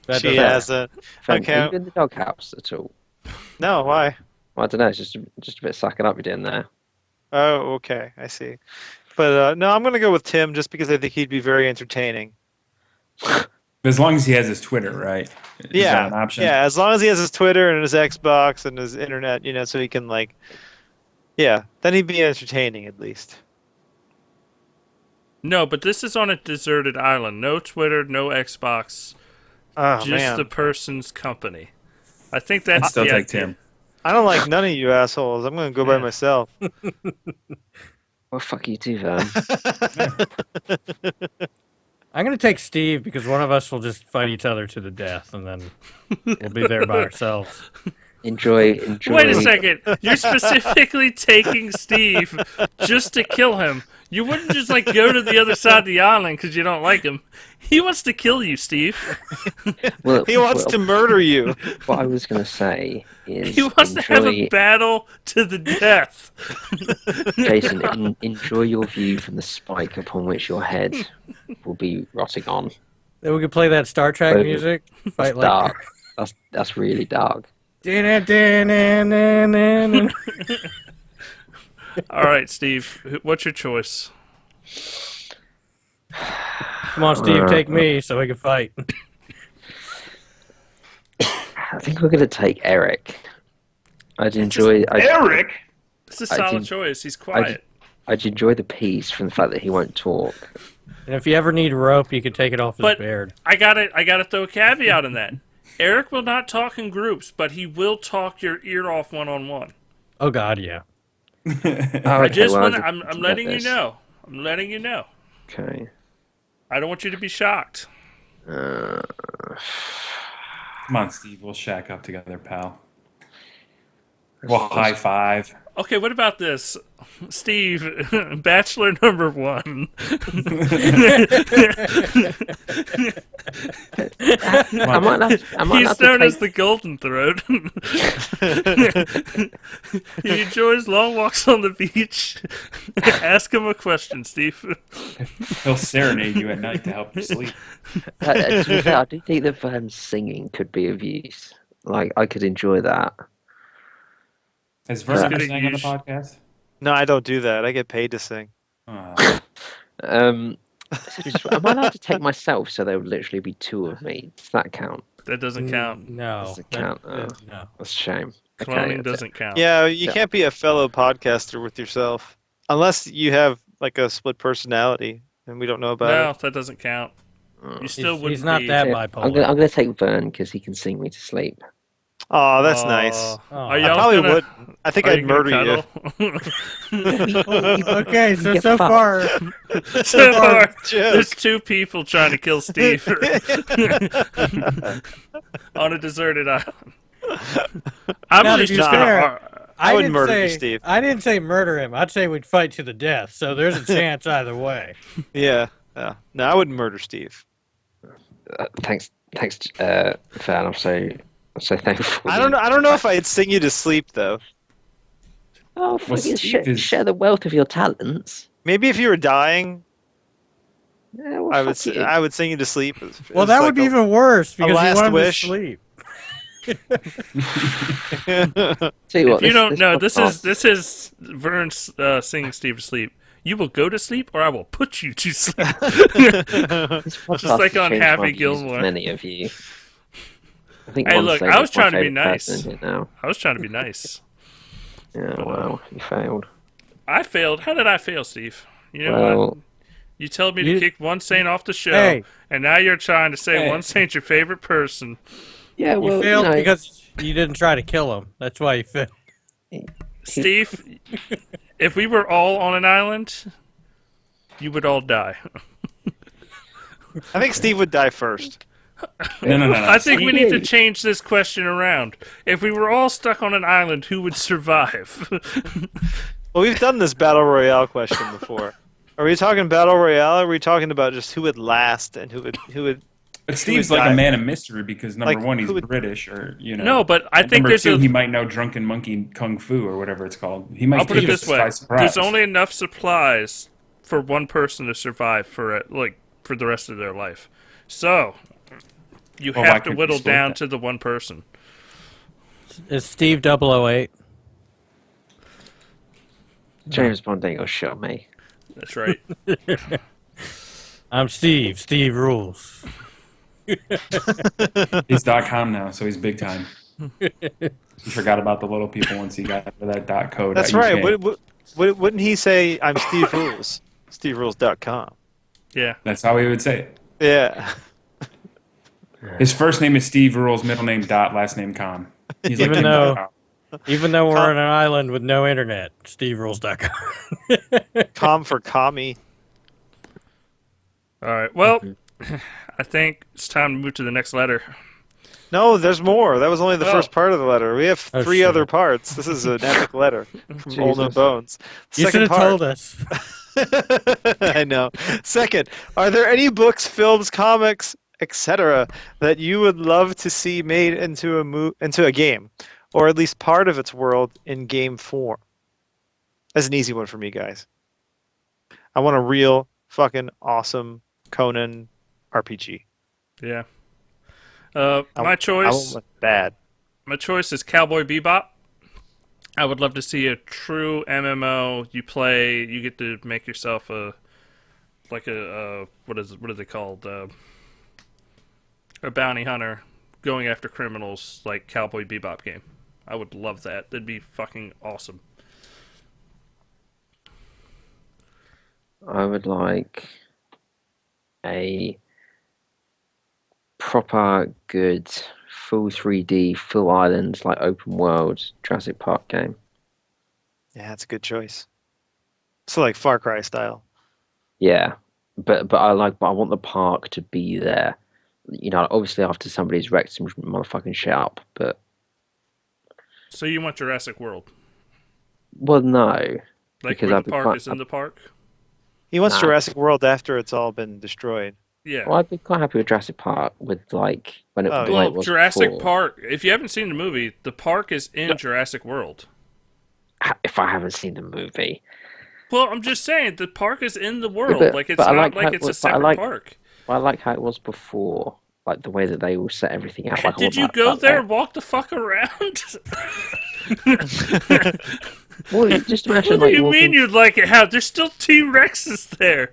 Speaker 5: That
Speaker 3: She
Speaker 5: doesn't-
Speaker 3: hasn't.
Speaker 4: Fran,
Speaker 3: Okay.
Speaker 4: Are you in the doghouse at all?
Speaker 3: No, why?
Speaker 4: Well, I don't know. It's just a bit sucking up you're doing there.
Speaker 3: Oh, okay. I see. But no, I'm going to go with Tim just because I think he'd be very entertaining.
Speaker 10: As long as he has his Twitter, right? Is
Speaker 3: Yeah.
Speaker 10: that an option?
Speaker 3: Yeah, as long as he has his Twitter and his Xbox and his internet, you know, so he can then he'd be entertaining at least.
Speaker 2: No, but this is on a deserted island. No Twitter, no Xbox.
Speaker 3: Oh,
Speaker 2: just
Speaker 3: man.
Speaker 2: the person's company. I think that's
Speaker 10: I'd still
Speaker 2: the
Speaker 10: take
Speaker 2: idea.
Speaker 10: Tim.
Speaker 3: I don't like none of you assholes. I'm going to go by myself.
Speaker 4: Well, fuck you too, Vern.
Speaker 5: I'm going to take Steve because one of us will just fight each other to the death, and then we'll be there by ourselves.
Speaker 4: Enjoy.
Speaker 2: Wait a second. You're specifically taking Steve just to kill him. You wouldn't just go to the other side of the island because you don't like him. He wants to kill you, Steve.
Speaker 4: Well,
Speaker 3: He wants to murder you.
Speaker 4: What I was going to say is
Speaker 2: He wants to have a battle to the death.
Speaker 4: Jason, enjoy your view from the spike upon which your head will be rotting on.
Speaker 5: Then we could play that Star Trek
Speaker 4: But
Speaker 5: music.
Speaker 4: That's
Speaker 5: Fight
Speaker 4: dark. That's really dark.
Speaker 2: All right, Steve. What's your choice?
Speaker 5: Come on, Steve, take me so we can fight.
Speaker 4: I think we're going to take Eric.
Speaker 1: Eric!
Speaker 2: It's a
Speaker 4: I
Speaker 2: solid
Speaker 4: didn't-
Speaker 2: choice. He's quiet.
Speaker 4: I'd enjoy the peace from the fact that he won't talk.
Speaker 5: And if you ever need rope, you can take it off his
Speaker 2: But
Speaker 5: beard.
Speaker 2: I gotta throw a caveat in that. Eric will not talk in groups, but he will talk your ear off one-on-one.
Speaker 5: Oh, God, yeah.
Speaker 2: I'm letting you know. I'm letting you know.
Speaker 4: Okay.
Speaker 2: I don't want you to be shocked.
Speaker 10: Come on, Steve. We'll shack up together, pal. We'll high five.
Speaker 2: Okay, what about this? Steve, Bachelor number 1.
Speaker 4: I might have
Speaker 2: He's
Speaker 4: to
Speaker 2: known as
Speaker 4: take-
Speaker 2: the Golden Throat. He enjoys long walks on the beach. Ask him a question, Steve.
Speaker 10: He'll serenade you at night to help you sleep.
Speaker 4: To be fair, I do think that Vern's singing could be of use. Like, I could enjoy that.
Speaker 10: Has Vern
Speaker 2: Good
Speaker 10: been saying on the
Speaker 2: use.
Speaker 10: podcast?
Speaker 3: No, I don't do that. I get paid to sing.
Speaker 10: Oh.
Speaker 4: Am I allowed to take myself so there would literally be 2 of me? Does that count?
Speaker 2: That doesn't count.
Speaker 5: No.
Speaker 4: Doesn't count.
Speaker 5: No.
Speaker 4: That's a shame.
Speaker 2: Cloning
Speaker 4: Okay,
Speaker 2: doesn't count.
Speaker 3: Yeah, you
Speaker 4: So-
Speaker 3: can't be a fellow podcaster with yourself. Unless you have a split personality and we don't know about
Speaker 2: No,
Speaker 3: it.
Speaker 2: that doesn't count. You still
Speaker 5: He's
Speaker 2: wouldn't
Speaker 5: not
Speaker 2: be...
Speaker 5: that
Speaker 4: I'm
Speaker 5: bipolar.
Speaker 4: going to take Vern because he can sing me to sleep.
Speaker 3: Oh, that's
Speaker 2: Aw.
Speaker 3: nice.
Speaker 5: Oh.
Speaker 2: Are
Speaker 3: I
Speaker 2: y'all
Speaker 3: probably
Speaker 2: gonna,
Speaker 3: would. I think
Speaker 2: are
Speaker 3: I'd
Speaker 2: you gonna
Speaker 3: murder you.
Speaker 2: cuddle?
Speaker 5: Okay, so
Speaker 4: Get
Speaker 5: so
Speaker 4: fucked.
Speaker 5: far,
Speaker 2: So far,
Speaker 3: Joke.
Speaker 2: there's 2 people trying to kill Steve on a deserted island. I'm
Speaker 5: Now, to
Speaker 2: just
Speaker 5: be
Speaker 2: gonna.
Speaker 5: fair,
Speaker 3: I would
Speaker 5: didn't
Speaker 3: murder
Speaker 5: say,
Speaker 3: you, Steve.
Speaker 5: I didn't say murder him. I'd say we'd fight to the death. So there's a chance either way.
Speaker 3: Yeah. No, I wouldn't murder Steve.
Speaker 4: Thanks, Vern. I'm so thankful.
Speaker 3: I don't know if I'd sing you to sleep though.
Speaker 4: Oh,
Speaker 10: Well,
Speaker 4: fucking
Speaker 10: Steve is-
Speaker 4: share the wealth of your talents.
Speaker 3: Maybe if you were dying,
Speaker 4: Yeah, well,
Speaker 3: I would
Speaker 4: fuck you.
Speaker 3: I would sing you to sleep.
Speaker 5: Well, that would be even worse because you
Speaker 3: last
Speaker 5: want him
Speaker 3: wish.
Speaker 5: to sleep.
Speaker 4: Tell you what,
Speaker 2: If you don't know,
Speaker 4: podcast-
Speaker 2: this is Vern singing Steve to sleep. You will go to sleep, or I will put you to sleep.
Speaker 4: Just
Speaker 2: like on Happy Gilmore.
Speaker 4: Many of you. I think
Speaker 2: Hey,
Speaker 4: one
Speaker 2: look,
Speaker 4: Slade
Speaker 2: I
Speaker 4: is
Speaker 2: was
Speaker 4: my
Speaker 2: trying to be
Speaker 4: favourite person
Speaker 2: nice.
Speaker 4: in here now.
Speaker 2: I was trying to be nice.
Speaker 4: Yeah, well, you failed.
Speaker 2: I failed. How did I fail, Steve? You know
Speaker 4: Well,
Speaker 2: what? You told me to kick one saint off the show,
Speaker 5: Hey.
Speaker 2: and now you're trying to say
Speaker 10: Hey.
Speaker 2: one saint's your favorite person.
Speaker 4: yeah, well,
Speaker 5: You failed
Speaker 4: you know,
Speaker 5: because you didn't try to kill him. That's why you failed.
Speaker 2: Steve, if we were all on an island, you would all die.
Speaker 3: I think Steve would die first.
Speaker 10: No.
Speaker 2: I think we need to
Speaker 4: Steve.
Speaker 2: change this question around. If we were all stuck on an island, who would survive?
Speaker 3: Well, we've done this battle royale question before. Are we talking battle royale? Or are we talking about just who would last and who would?
Speaker 10: But Steve's
Speaker 3: would
Speaker 10: like
Speaker 3: die?
Speaker 10: a man of mystery because number
Speaker 3: Like,
Speaker 10: one, he's
Speaker 3: who would-
Speaker 10: British, or
Speaker 2: No, but I think
Speaker 10: number
Speaker 2: there's
Speaker 10: two,
Speaker 2: a.
Speaker 10: he might know drunken monkey kung fu or whatever it's called. He might
Speaker 2: I'll put it
Speaker 10: take us
Speaker 2: this way:
Speaker 10: by surprise.
Speaker 2: there's only enough supplies for one person to survive for for the rest of their life. So you
Speaker 10: Well, why
Speaker 2: have to
Speaker 10: couldn't we
Speaker 2: whittle
Speaker 10: split
Speaker 2: down
Speaker 10: that?
Speaker 2: to the one person.
Speaker 5: Is Steve 008?
Speaker 4: James Bond ain't gonna shot me.
Speaker 2: That's right.
Speaker 5: I'm Steve. Steve rules.
Speaker 10: He's .com now, so he's big time. He forgot about the little people once he got to that .co.
Speaker 3: That's right. Wouldn't he say, "I'm Steve Rules"? SteveRules.com.
Speaker 2: Yeah.
Speaker 10: That's how he would say it.
Speaker 3: Yeah.
Speaker 10: His first name is Steve Rules, middle name dot, last name com. He's
Speaker 5: Even
Speaker 10: Tim
Speaker 5: though-
Speaker 10: .com.
Speaker 5: Even though we're on an island with no internet, SteveRules.com.
Speaker 3: Com for commie.
Speaker 2: All right. Well, I think it's time to move to the next letter.
Speaker 3: No, there's more. That was only the
Speaker 2: Oh.
Speaker 3: first part of the letter. We have
Speaker 5: Oh,
Speaker 3: three
Speaker 5: shit.
Speaker 3: other parts. This is an epic letter from Old No
Speaker 4: Jesus.
Speaker 3: Bones.
Speaker 5: You should
Speaker 3: Second
Speaker 5: have told
Speaker 3: part.
Speaker 5: us.
Speaker 3: I know. Second, are there any books, films, comics, etc., that you would love to see made into a game, or at least part of its world in game form? That's an easy one for me, guys. I want a real fucking awesome Conan RPG.
Speaker 2: Yeah. My
Speaker 3: I
Speaker 2: choice.
Speaker 3: want bad.
Speaker 2: My choice is Cowboy Bebop. I would love to see a true MMO. You play. You get to make yourself what are they called? A bounty hunter going after criminals, like Cowboy Bebop game. I would love that. That'd be fucking awesome.
Speaker 4: I would like a proper good full 3D, full island, like open world Jurassic Park game.
Speaker 3: Yeah, that's a good choice. So like Far Cry style.
Speaker 4: Yeah, but I want the park to be there. You know, obviously after somebody's wrecked some motherfucking shit up, but
Speaker 2: So you want Jurassic World?
Speaker 4: well, no,
Speaker 2: Like
Speaker 4: because
Speaker 2: where
Speaker 4: I'd
Speaker 2: the
Speaker 4: be
Speaker 2: park
Speaker 4: quite,
Speaker 2: is in the park?
Speaker 3: He wants
Speaker 4: Nah.
Speaker 3: Jurassic World after it's all been destroyed.
Speaker 2: Yeah.
Speaker 4: well, I'd be quite happy with Jurassic Park with like when it
Speaker 3: Oh,
Speaker 4: the way it
Speaker 2: Well,
Speaker 4: was
Speaker 2: Jurassic
Speaker 4: before.
Speaker 2: Park. If you haven't seen the movie, the park is in Jurassic World.
Speaker 4: If I haven't seen the movie,
Speaker 2: Well, I'm just saying the park is in the world.
Speaker 4: but-
Speaker 2: like it's
Speaker 4: but I
Speaker 2: not
Speaker 4: like how
Speaker 2: like
Speaker 4: it
Speaker 2: it's a
Speaker 4: was- but I
Speaker 2: separate
Speaker 4: like-
Speaker 2: park.
Speaker 4: I like how it was before, like the way that they all set everything out. Like, I
Speaker 2: Did
Speaker 4: want
Speaker 2: you
Speaker 4: that-
Speaker 2: go
Speaker 4: that
Speaker 2: there and walk the fuck around?
Speaker 4: Well, just imagine
Speaker 2: What
Speaker 4: like
Speaker 2: do you
Speaker 4: walking-
Speaker 2: mean you'd like it? How? There's still T-Rexes there.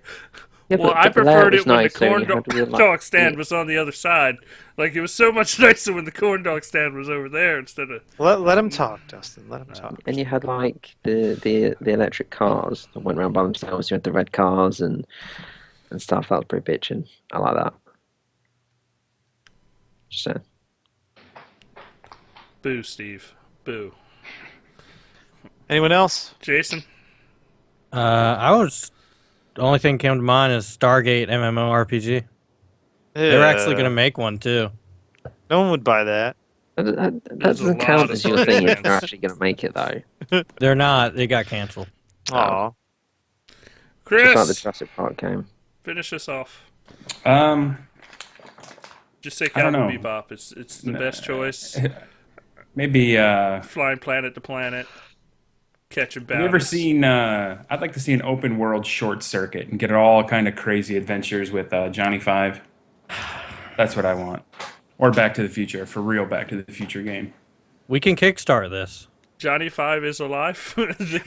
Speaker 4: Yeah,
Speaker 2: Well,
Speaker 4: but-
Speaker 2: I
Speaker 4: but the layout
Speaker 2: preferred
Speaker 4: was
Speaker 2: it when
Speaker 4: nice,
Speaker 2: the
Speaker 4: so you
Speaker 2: corn
Speaker 4: had
Speaker 2: dog,
Speaker 4: to be, like-
Speaker 2: dog stand
Speaker 4: yeah.
Speaker 2: was on the other side. Like, it was so much nicer when the corn dog stand was over there instead of...
Speaker 3: Let him talk, Dustin. Let him talk.
Speaker 4: And you had like the electric cars that went around by themselves. You had the red cars and stuff. That was pretty bitchin'. I like that. Just saying.
Speaker 2: Boo, Steve. Boo.
Speaker 3: Anyone else?
Speaker 2: Jason?
Speaker 5: The only thing came to mind is Stargate MMORPG. They're actually going to make one too.
Speaker 3: No one would buy that.
Speaker 4: That
Speaker 2: There's a
Speaker 4: doesn't
Speaker 2: lot
Speaker 4: count
Speaker 2: of
Speaker 4: as your thing if
Speaker 2: plans.
Speaker 4: they're actually going to make it though.
Speaker 5: They're not. They got canceled.
Speaker 3: Aw.
Speaker 2: Kris,
Speaker 4: Just like the Jurassic Park game.
Speaker 2: finish us off. Just say
Speaker 10: I don't
Speaker 2: Cowboy
Speaker 10: know.
Speaker 2: Bebop. It's the best choice.
Speaker 10: Maybe.
Speaker 2: Flying planet to planet. Catching
Speaker 10: Have you
Speaker 2: bounties.
Speaker 10: ever seen? I'd like to see an open world short circuit and get all kind of crazy adventures with Johnny Five. That's what I want. Or Back to the Future, for real Back to the Future game.
Speaker 5: We can kickstart this.
Speaker 2: Johnny Five is alive.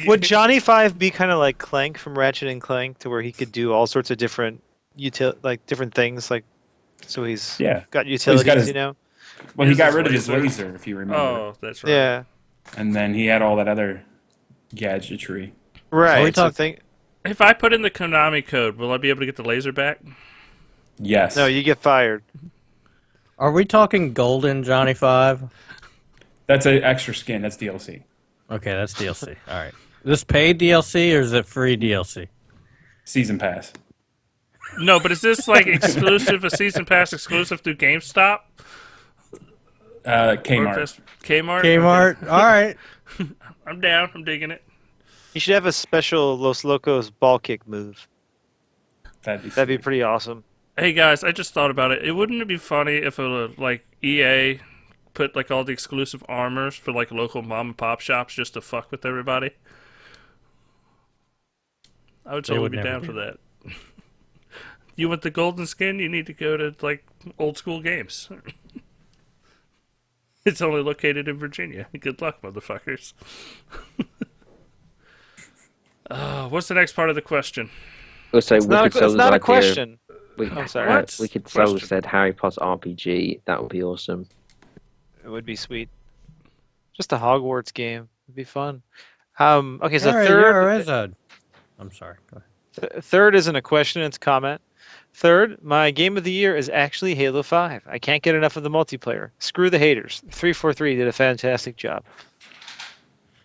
Speaker 3: Would Johnny Five be kind of like Clank from Ratchet and Clank, to where he could do all sorts of different different things, like so he's got utilities,
Speaker 10: Well, he got rid of his laser, if you remember.
Speaker 2: Oh, that's right.
Speaker 3: Yeah.
Speaker 10: And then he had all that other gadgetry.
Speaker 3: Right.
Speaker 2: If I put in the Konami code, will I be able to get the laser back?
Speaker 10: Yes.
Speaker 3: No, you get fired.
Speaker 5: Are we talking golden Johnny Five?
Speaker 10: That's an extra skin. That's DLC.
Speaker 5: Okay, that's DLC. All right. Is this paid DLC or is it free DLC?
Speaker 10: Season pass.
Speaker 2: No, but is this like exclusive, a season pass exclusive through GameStop?
Speaker 10: Kmart.
Speaker 2: Kmart?
Speaker 5: Kmart. Okay. All right.
Speaker 2: I'm down. I'm digging it.
Speaker 3: You should have a special Los Locos ball kick move.
Speaker 10: That'd
Speaker 3: be pretty awesome.
Speaker 2: Hey guys, I just thought about it. Wouldn't it be funny if EA put like all the exclusive armors for like local mom and pop shops just to fuck with everybody? I would totally be down for that. You want the golden skin? You need to go to like old school games. It's only located in Virginia. Good luck, motherfuckers. What's the next part of the question?
Speaker 4: Also,
Speaker 3: it's not a question.
Speaker 4: I'm sorry. Wicked Soul said Harry Potter RPG. That would be awesome.
Speaker 3: It would be sweet. Just a Hogwarts game. It'd be fun. Okay, so
Speaker 5: I'm sorry. Go
Speaker 3: ahead. Third isn't a question, it's a comment. Third, my game of the year is actually Halo 5. I can't get enough of the multiplayer. Screw the haters. 343 did a fantastic job.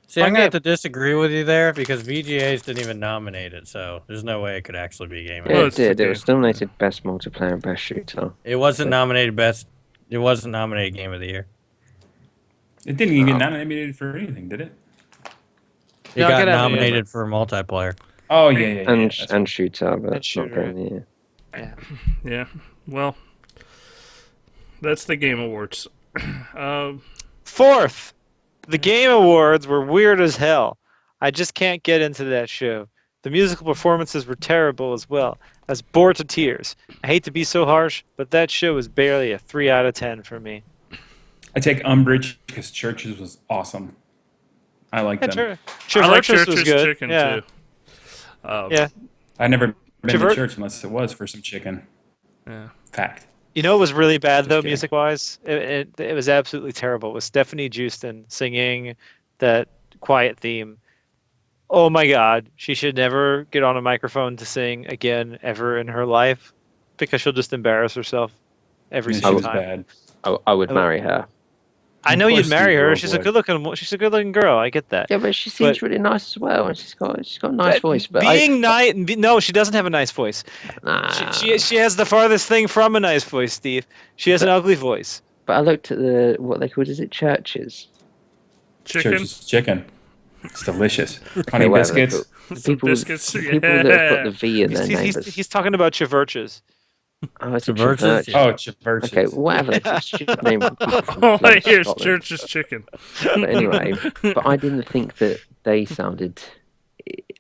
Speaker 5: See, I'm going to have to disagree with you there because VGAs didn't even nominate it, so there's no way it could actually be a game of the year.
Speaker 4: It did. It was nominated Best Multiplayer and Best Shooter.
Speaker 5: It wasn't nominated It wasn't nominated Game of the Year.
Speaker 10: It didn't even get nominated for anything, did it?
Speaker 5: It got nominated for multiplayer.
Speaker 10: Oh, yeah.
Speaker 4: And Shooter, but that's not Game of the Year.
Speaker 2: Yeah. Well, that's the Game Awards.
Speaker 3: Fourth, the Game Awards were weird as hell. I just can't get into that show. The musical performances were terrible as well. I was bored to tears. I hate to be so harsh, but that show was barely a 3 out of 10 for me.
Speaker 10: I take umbrage because Churches was awesome. I like them.
Speaker 2: I like Church's chicken too.
Speaker 3: Yeah.
Speaker 10: I never been to church unless it was for some chicken.
Speaker 2: Yeah.
Speaker 10: Fact.
Speaker 3: You know what was really bad though, music-wise? It was absolutely terrible. It was Stephanie Justin singing that quiet theme. Oh my God, she should never get on a microphone to sing again ever in her life because she'll just embarrass herself every single time.
Speaker 4: Bad. I would marry her.
Speaker 3: I know you'd marry her. She's a good-looking girl. I get that.
Speaker 4: Yeah, but she seems really nice as well, and she's got a nice voice. But
Speaker 3: no, she doesn't have a nice voice.
Speaker 4: Nah.
Speaker 3: She has the farthest thing from a nice voice, Steve. She has an ugly voice.
Speaker 4: But I looked at what they called. Is it Churches?
Speaker 10: Churches chicken. It's delicious. Honey biscuits.
Speaker 2: Biscuits.
Speaker 4: People that have got the V in their name.
Speaker 3: He's talking about Chiverches.
Speaker 4: Oh, it's
Speaker 10: Chiverches. Oh, Chiverches.
Speaker 4: Okay, whatever. Name
Speaker 2: all I hear is Church's chicken.
Speaker 4: But anyway, but I didn't think that they sounded.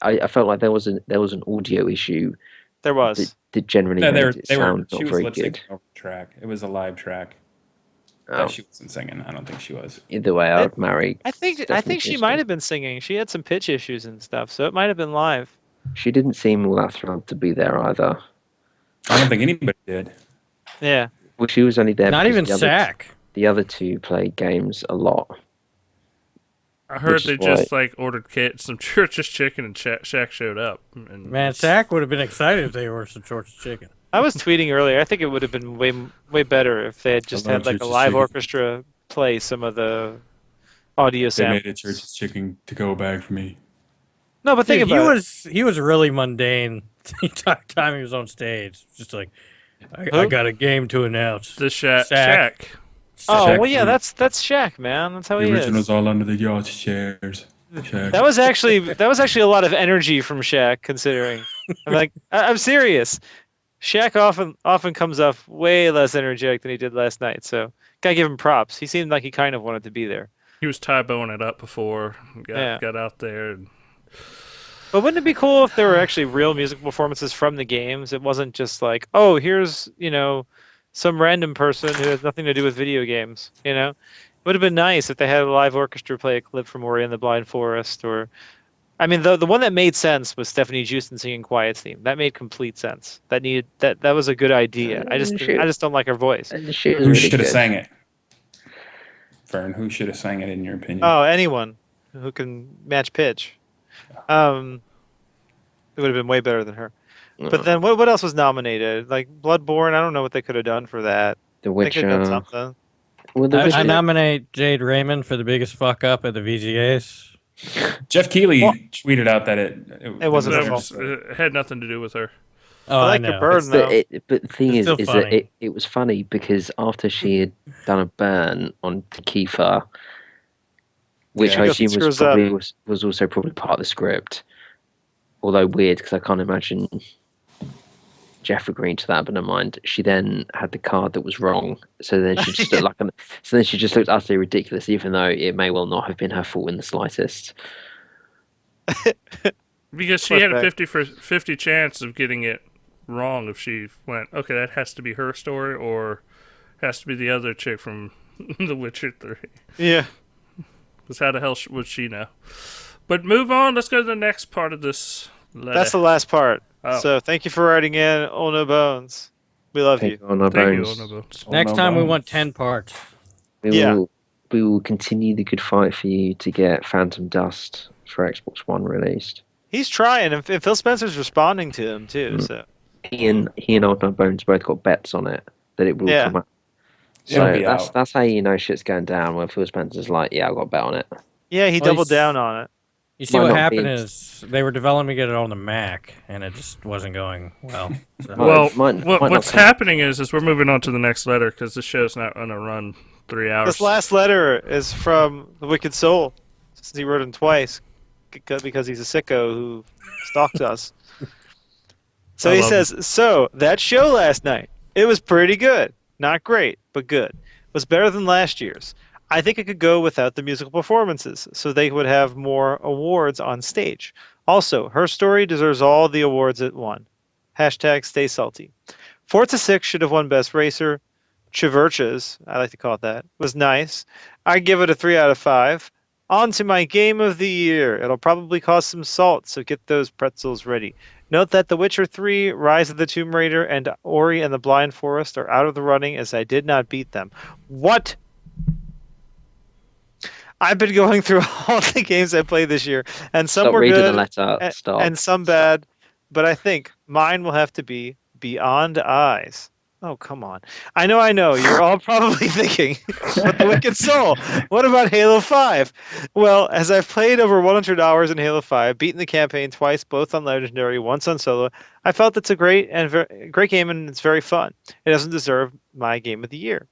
Speaker 4: I felt like there was an audio issue.
Speaker 3: There was.
Speaker 4: That generally made it sound not very good.
Speaker 10: She was lip-syncing over the track. It was a live track.
Speaker 4: Oh.
Speaker 10: She wasn't singing. I don't think she was.
Speaker 4: Either way, I would marry.
Speaker 3: I think she might have been singing. She had some pitch issues and stuff, so it might have been live.
Speaker 4: She didn't seem all that thrilled to be there either.
Speaker 10: I don't think anybody did.
Speaker 3: Yeah.
Speaker 4: Well, she was only there.
Speaker 5: Not even Zach.
Speaker 4: The other two played games a lot.
Speaker 2: I heard they just ordered some Church's chicken and Shaq showed up. And
Speaker 5: man, Zach would have been excited if they ordered some Church's chicken.
Speaker 3: I was tweeting earlier. I think it would have been way better if they had just had like a live orchestra play some of the audio samples.
Speaker 10: They made a Church's chicken to go bag for me.
Speaker 3: No, but think about it.
Speaker 5: He was really mundane. Time he was on stage, just like I got a game to announce.
Speaker 2: The Shaq.
Speaker 3: Oh
Speaker 10: Shaq
Speaker 3: well, yeah, that's Shaq, man. That's how he is.
Speaker 10: The original's all under the yacht chairs. Shaq.
Speaker 3: That was actually a lot of energy from Shaq, considering. I'm serious. Shaq often comes off way less energetic than he did last night, so gotta give him props. He seemed like he kind of wanted to be there.
Speaker 2: He was Tyboing it up before, got out there.
Speaker 3: But wouldn't it be cool if there were actually real musical performances from the games? It wasn't just like, oh, here's some random person who has nothing to do with video games. Would have been nice if they had a live orchestra play a clip from Ori and the Blind Forest, or, I mean, the one that made sense was Stephanie Houston singing Quiet's theme. That made complete sense. That was a good idea. I just don't like her voice.
Speaker 4: Who
Speaker 10: Who should have sang it? Vern, who should have sang it in your opinion?
Speaker 3: Oh, anyone who can match pitch. It would have been way better than her. But then what else was nominated? Like Bloodborne, I don't know what they could have done for that.
Speaker 4: The Witcher.
Speaker 3: They could have done something.
Speaker 4: Well,
Speaker 5: I nominate Jade Raymond for the biggest fuck up at the VGAs.
Speaker 10: Jeff Keighley tweeted out that it
Speaker 3: wasn't
Speaker 2: It
Speaker 3: her fault.
Speaker 2: it had nothing to do with her.
Speaker 5: Oh,
Speaker 3: I like
Speaker 5: know.
Speaker 3: the burn though.
Speaker 4: But the thing
Speaker 5: It's
Speaker 4: is
Speaker 5: still
Speaker 4: that
Speaker 5: funny.
Speaker 4: it was funny because after she had done a burn on Kiefer, which
Speaker 3: Yeah.
Speaker 4: I assume
Speaker 3: Screws
Speaker 4: was also probably part of the script, although weird because I can't imagine Jeff agreeing to that. But never mind. She then had the card that was wrong, so then she just looked utterly ridiculous, even though it may well not have been her fault in the slightest.
Speaker 2: Because she had a 50 chance of getting it wrong if she went, okay, that has to be her story, or has to be the other chick from The Witcher 3.
Speaker 3: Yeah.
Speaker 2: Because how the hell would she know? But move on. Let's go to the next part of this letter.
Speaker 3: That's the last part.
Speaker 2: Oh.
Speaker 3: So thank you for writing in, Oh No Bones. We love you.
Speaker 4: On our
Speaker 2: Thank you,
Speaker 4: bones.
Speaker 2: Ono Bones.
Speaker 5: Next time we want 10 parts.
Speaker 4: We will continue the good fight for you to get Phantom Dust for Xbox One released.
Speaker 3: He's trying, and Phil Spencer's responding to him too. So
Speaker 4: He and Old No Bones both got bets on it that it will come out. So
Speaker 10: It'll be out.
Speaker 4: that's how you know shit's going down when Phil Spencer's like, yeah, I got a bet on it.
Speaker 3: yeah, he doubled down on it.
Speaker 5: You see
Speaker 4: Might
Speaker 5: what
Speaker 4: not
Speaker 5: happened
Speaker 4: be-
Speaker 5: is they were developing it on the Mac, and it just wasn't going well. So.
Speaker 2: Well,
Speaker 4: Might not
Speaker 2: what's
Speaker 4: be.
Speaker 2: happening is we're moving on to the next letter because this show's not going to run 3 hours.
Speaker 3: This last letter is from the Wicked Soul, since he wrote him twice, because he's a sicko who stalks us. So
Speaker 2: I
Speaker 3: he
Speaker 2: love
Speaker 3: says, so, that show last night, it was pretty good. Not great, but good. Was better than last year's. I think it could go without the musical performances, so they would have more awards on stage. Also, her story deserves all the awards it won. Hashtag stay salty. Forza 6 should have won Best Racer. Chiverches, I like to call it that, was nice. I give it a 3 out of 5. On to my game of the year. It'll probably cost some salt, so get those pretzels ready. Note that The Witcher 3, Rise of the Tomb Raider, and Ori and the Blind Forest are out of the running as I did not beat them. What? I've been going through all the games I played this year, and some
Speaker 4: Stop
Speaker 3: were
Speaker 4: reading
Speaker 3: good
Speaker 4: the letter. Stop.
Speaker 3: and some bad, but I think mine will have to be Beyond Eyes. Oh, come on. I know. You're all probably thinking, but the Wicked Soul, what about Halo 5? Well, as I've played over 100 hours in Halo 5, beaten the campaign twice, both on Legendary, once on Solo, I felt it's a great game and it's very fun. It doesn't deserve my Game of the Year.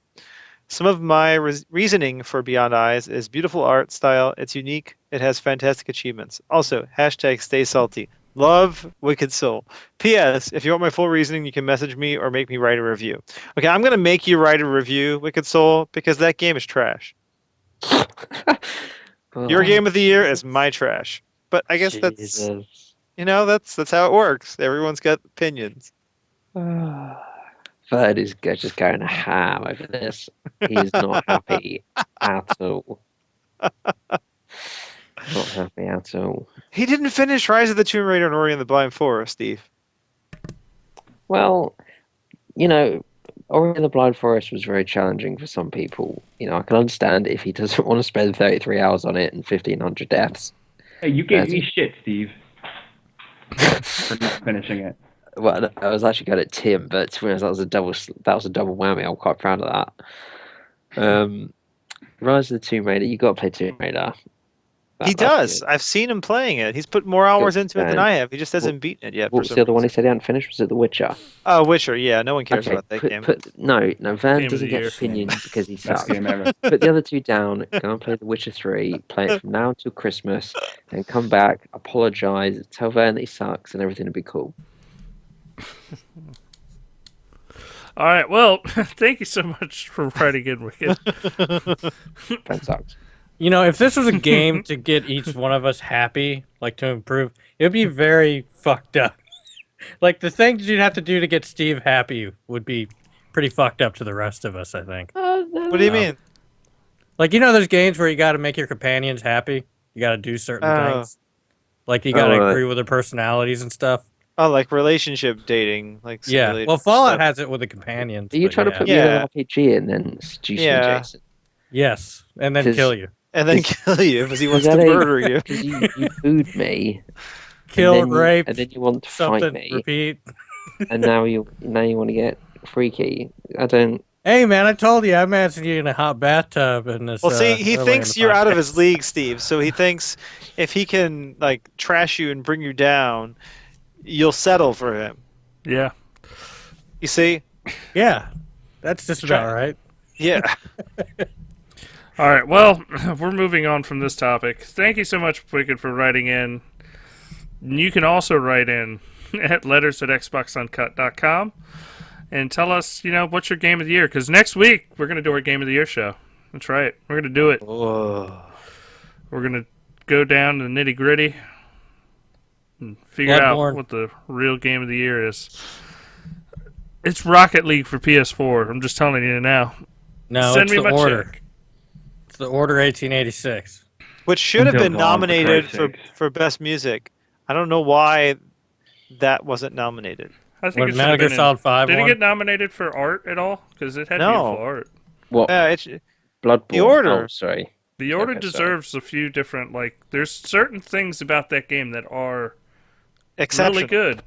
Speaker 3: Some of my reasoning for Beyond Eyes is beautiful art style. It's unique. It has fantastic achievements. Also, hashtag stay salty. Love, Wicked Soul. P.S. If you want my full reasoning, you can message me or make me write a review. Okay, I'm going to make you write a review, Wicked Soul, because that game is trash. Your Game of the Year is my trash. But I guess that's how it works. Everyone's got opinions.
Speaker 4: Vern is just going ham over this. He is not happy at all. Not happy at all.
Speaker 3: He didn't finish Rise of the Tomb Raider and Ori and the Blind Forest, Steve.
Speaker 4: Well, Ori and the Blind Forest was very challenging for some people. I can understand if he doesn't want to spend 33 hours on it and 1,500 deaths.
Speaker 10: Hey, you gave me shit, Steve, for not finishing it.
Speaker 4: Well, I was actually going at Tim, but to be honest, that was a double whammy. I'm quite proud of that. Rise of the Tomb Raider, you got to play Tomb Raider.
Speaker 3: He does. I've seen him playing it. He's put more hours into it than I have. He just hasn't beaten it yet.
Speaker 4: What was the other one he said he hadn't finished? Was it The Witcher?
Speaker 3: Oh, Witcher. Yeah, no one cares about that game.
Speaker 4: No, Vern
Speaker 2: Game of
Speaker 4: doesn't
Speaker 2: the
Speaker 4: get
Speaker 2: year.
Speaker 4: opinions because he
Speaker 10: Best
Speaker 4: sucks.
Speaker 10: game ever.
Speaker 4: Put the other two down, go and play The Witcher 3, play it from now until Christmas, and come back, apologise, tell Vern that he sucks, and everything will be cool.
Speaker 2: All right, well, thank you so much for writing in, Wicked.
Speaker 4: Vern sucks.
Speaker 5: If this was a game to get each one of us happy, like to improve, it would be very fucked up. Like, the things you'd have to do to get Steve happy would be pretty fucked up to the rest of us, I think.
Speaker 3: What do you mean?
Speaker 5: Like, there's games where you got to make your companions happy. You got to do certain things. Like, you got to agree with their personalities and stuff.
Speaker 3: Oh, like relationship dating, like simulated.
Speaker 5: Yeah. Well, Fallout has it with the companions.
Speaker 4: Are you trying to put me in an RPG and then seduce me, Jason?
Speaker 5: Yes, and then kill you.
Speaker 3: And then kill you because he wants to murder you.
Speaker 4: Because you booed me.
Speaker 5: Kill, rape,
Speaker 4: and then you want to fight me.
Speaker 5: Repeat.
Speaker 4: And now you want to get freaky. I don't.
Speaker 5: Hey man, I told you I imagined you in a hot bathtub in this.
Speaker 3: Well, see, he thinks you're out of his league, Steve. So he thinks if he can like trash you and bring you down, you'll settle for him.
Speaker 2: Yeah.
Speaker 3: You see?
Speaker 5: Yeah, that's just about right.
Speaker 3: Yeah.
Speaker 2: All right. Well, we're moving on from this topic. Thank you so much, Wicked, for writing in. You can also write in at letters@xboxuncut.com and tell us, what's your game of the year? Because next week we're going to do our game of the year show. That's right. We're going to do it.
Speaker 3: Whoa.
Speaker 2: We're going to go down to the nitty gritty and figure out what the real game of the year is. It's Rocket League for PS4. I'm just telling you now.
Speaker 5: No,
Speaker 2: Send me
Speaker 5: the
Speaker 2: my
Speaker 5: order.
Speaker 2: check.
Speaker 5: It's the Order 1886.
Speaker 3: Which should have been nominated for Best Music. I don't know why that wasn't nominated.
Speaker 2: I think
Speaker 5: Metal Gear Solid 5
Speaker 2: Did it get nominated for art at all? Because it had beautiful art.
Speaker 4: What? Bloodborne.
Speaker 3: The Order.
Speaker 4: Oh, sorry.
Speaker 2: The Order deserves a few different, there's certain things about that game that are really good.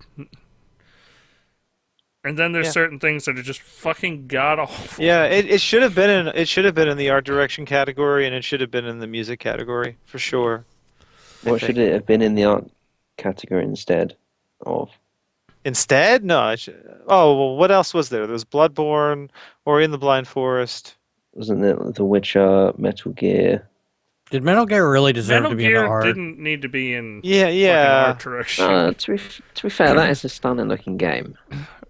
Speaker 2: And then there's certain things that are just fucking god awful.
Speaker 3: Yeah, it should have been in the art direction category, and it should have been in the music category for sure.
Speaker 4: What should it have been in the art category instead of?
Speaker 3: Instead? No. Well, what else was there? There was Bloodborne, Ori and the Blind Forest.
Speaker 4: Wasn't it The Witcher, Metal Gear?
Speaker 5: Did Metal Gear really deserve to be in the art?
Speaker 2: Metal Gear didn't need to be in
Speaker 3: art
Speaker 2: direction.
Speaker 4: To be fair, that is a stunning looking game.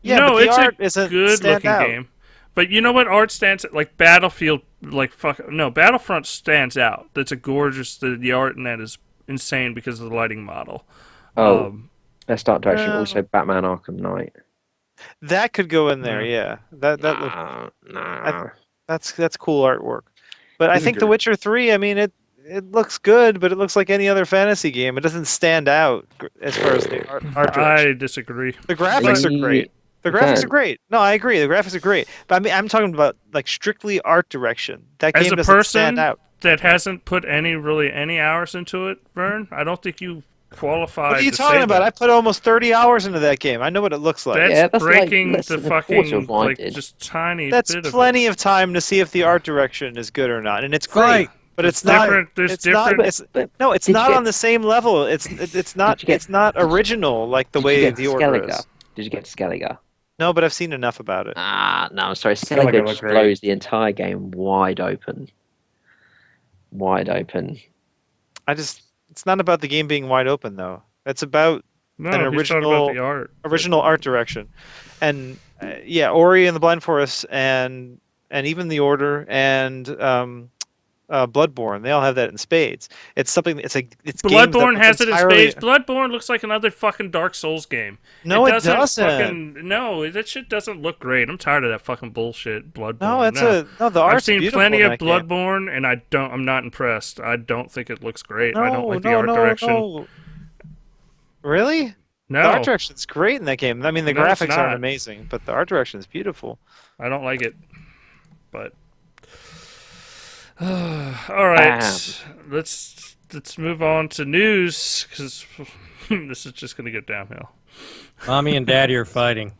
Speaker 3: Yeah,
Speaker 2: no,
Speaker 3: but the
Speaker 2: it's
Speaker 3: art
Speaker 2: a good looking game. But you know what art stands out? Like Battlefield, Battlefront stands out. That's a gorgeous, the art in that is insane because of the lighting model.
Speaker 4: Best art direction, also Batman Arkham Knight.
Speaker 3: That could go in there, yeah. That's cool artwork. But I think The Witcher 3, I mean, it looks good, but it looks like any other fantasy game. It doesn't stand out as far as the art direction.
Speaker 2: I disagree.
Speaker 3: The graphics are great. The graphics are great. No, I agree. The graphics are great. But I mean, I'm talking about strictly art direction. That game doesn't stand out.
Speaker 2: That hasn't put any hours into it, Vern, I don't think you qualify.
Speaker 3: What are you talking about? I put almost 30 hours into that game. I know what it looks like.
Speaker 2: That's breaking the fucking just tiny.
Speaker 3: That's plenty of time to see if the art direction is good or not, and it's great. But it's not. It's not on the same level. It's not. It's not original like the way the Order is.
Speaker 4: Did you get Skellige?
Speaker 3: No, but I've seen enough about it.
Speaker 4: No, I'm sorry. Skellige just blows the entire game wide open. Wide open.
Speaker 3: It's not about the game being wide open though. It's about an original art direction, and Ori and the Blind Forest, and even the Order and Bloodborne. They all have that in spades. It's something. It's
Speaker 2: Bloodborne has it in spades. Bloodborne looks like another fucking Dark Souls game.
Speaker 3: No, it doesn't.
Speaker 2: That shit doesn't look great. I'm tired of that fucking bullshit. Bloodborne.
Speaker 3: The art's
Speaker 2: I've seen
Speaker 3: beautiful
Speaker 2: plenty of
Speaker 3: game.
Speaker 2: Bloodborne, and I'm not impressed. I don't think it looks great. I don't like the art direction.
Speaker 3: No. Really?
Speaker 2: No.
Speaker 3: The art direction's great in that game. I mean, the graphics aren't amazing, but the art direction is beautiful.
Speaker 2: I don't like it, but. All right, let's move on to news because this is just going to get downhill.
Speaker 5: Mommy and Daddy are fighting.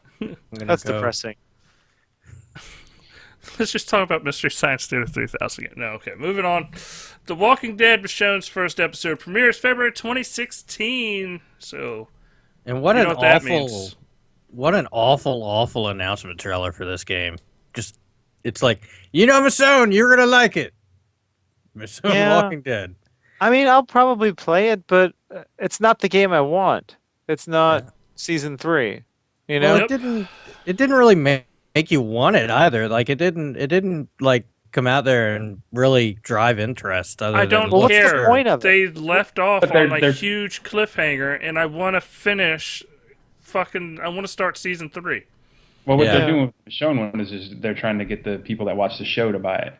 Speaker 3: That's depressing.
Speaker 2: Let's just talk about Mystery Science Theater 3000 again. No, okay, moving on. The Walking Dead Minchonne's first episode premieres February 2016. So,
Speaker 5: and what an awful announcement trailer for this game. Just, it's like, Michonne, you're gonna like it. Michonne Walking Dead.
Speaker 3: I mean, I'll probably play it, but it's not the game I want. It's not season 3.
Speaker 5: Well, it didn't really make you want it either. Like it didn't like come out there and really drive interest.
Speaker 2: I don't care. What's the point of it? They left off on a huge cliffhanger, and I want to finish. I want to start season 3.
Speaker 10: Well, what they're doing with the Michonne one is they're trying to get the people that watch the show to buy it.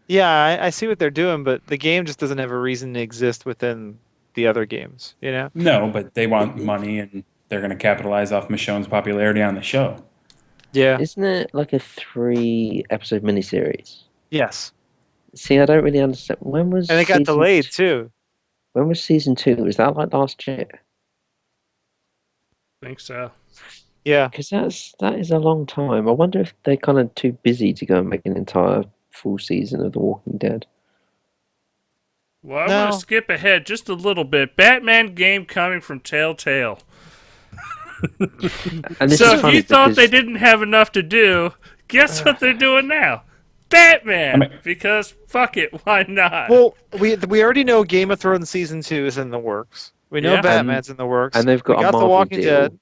Speaker 3: Yeah, I see what they're doing, but the game just doesn't have a reason to exist within the other games, you know?
Speaker 10: No, but they want money, and they're going to capitalize off Michonne's popularity on the show.
Speaker 3: Yeah.
Speaker 4: Isn't it like a 3-episode miniseries?
Speaker 3: Yes.
Speaker 4: See, I don't really understand. When was
Speaker 3: And it got delayed too.
Speaker 4: When was season 2? Was that like last year?
Speaker 2: I think so.
Speaker 3: Yeah.
Speaker 4: Because that is a long time. I wonder if they're kind of too busy to go and make an entire full season of The Walking Dead.
Speaker 2: Well, I want to skip ahead just a little bit. Batman game coming from Telltale. So if you thought they didn't have enough to do, guess what they're doing now? Batman! Because fuck it, why not?
Speaker 3: Well, we already know Game of Thrones season 2 is in the works. We know Batman's in the works.
Speaker 4: And they've got a Marvel
Speaker 3: The Walking
Speaker 4: deal.
Speaker 3: Dead.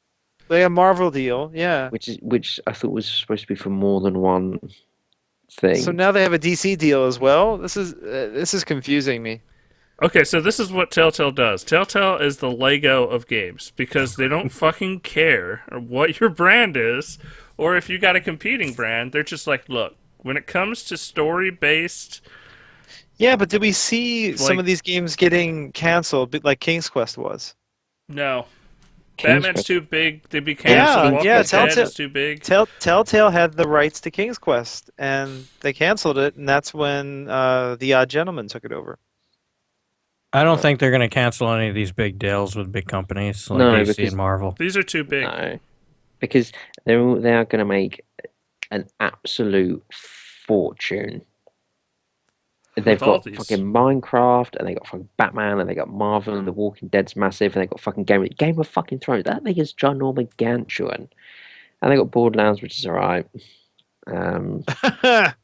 Speaker 3: They have a Marvel deal, yeah.
Speaker 4: Which I thought was supposed to be for more than one thing.
Speaker 3: So now they have a DC deal as well. This is confusing me.
Speaker 2: Okay, so this is what Telltale does. Telltale is the Lego of games because they don't fucking care what your brand is or if you got a competing brand. They're just like, look, when it comes to story-based...
Speaker 3: Yeah, but did we see some of these games getting canceled like King's Quest was?
Speaker 2: No. Batman's too big to be canceled. Walking Dead is too big.
Speaker 3: Telltale had the rights to King's Quest, and they canceled it, and that's when The Odd Gentleman took it over.
Speaker 5: I don't think they're going to cancel any of these big deals with big companies like DC and Marvel.
Speaker 2: These are too big.
Speaker 4: No, because they are going to make an absolute fortune. They've got fucking Minecraft, and they got fucking Batman, and they got Marvel, and The Walking Dead's massive, and they got fucking Game of fucking Thrones. That thing is ginormous, and they got Borderlands, which is alright.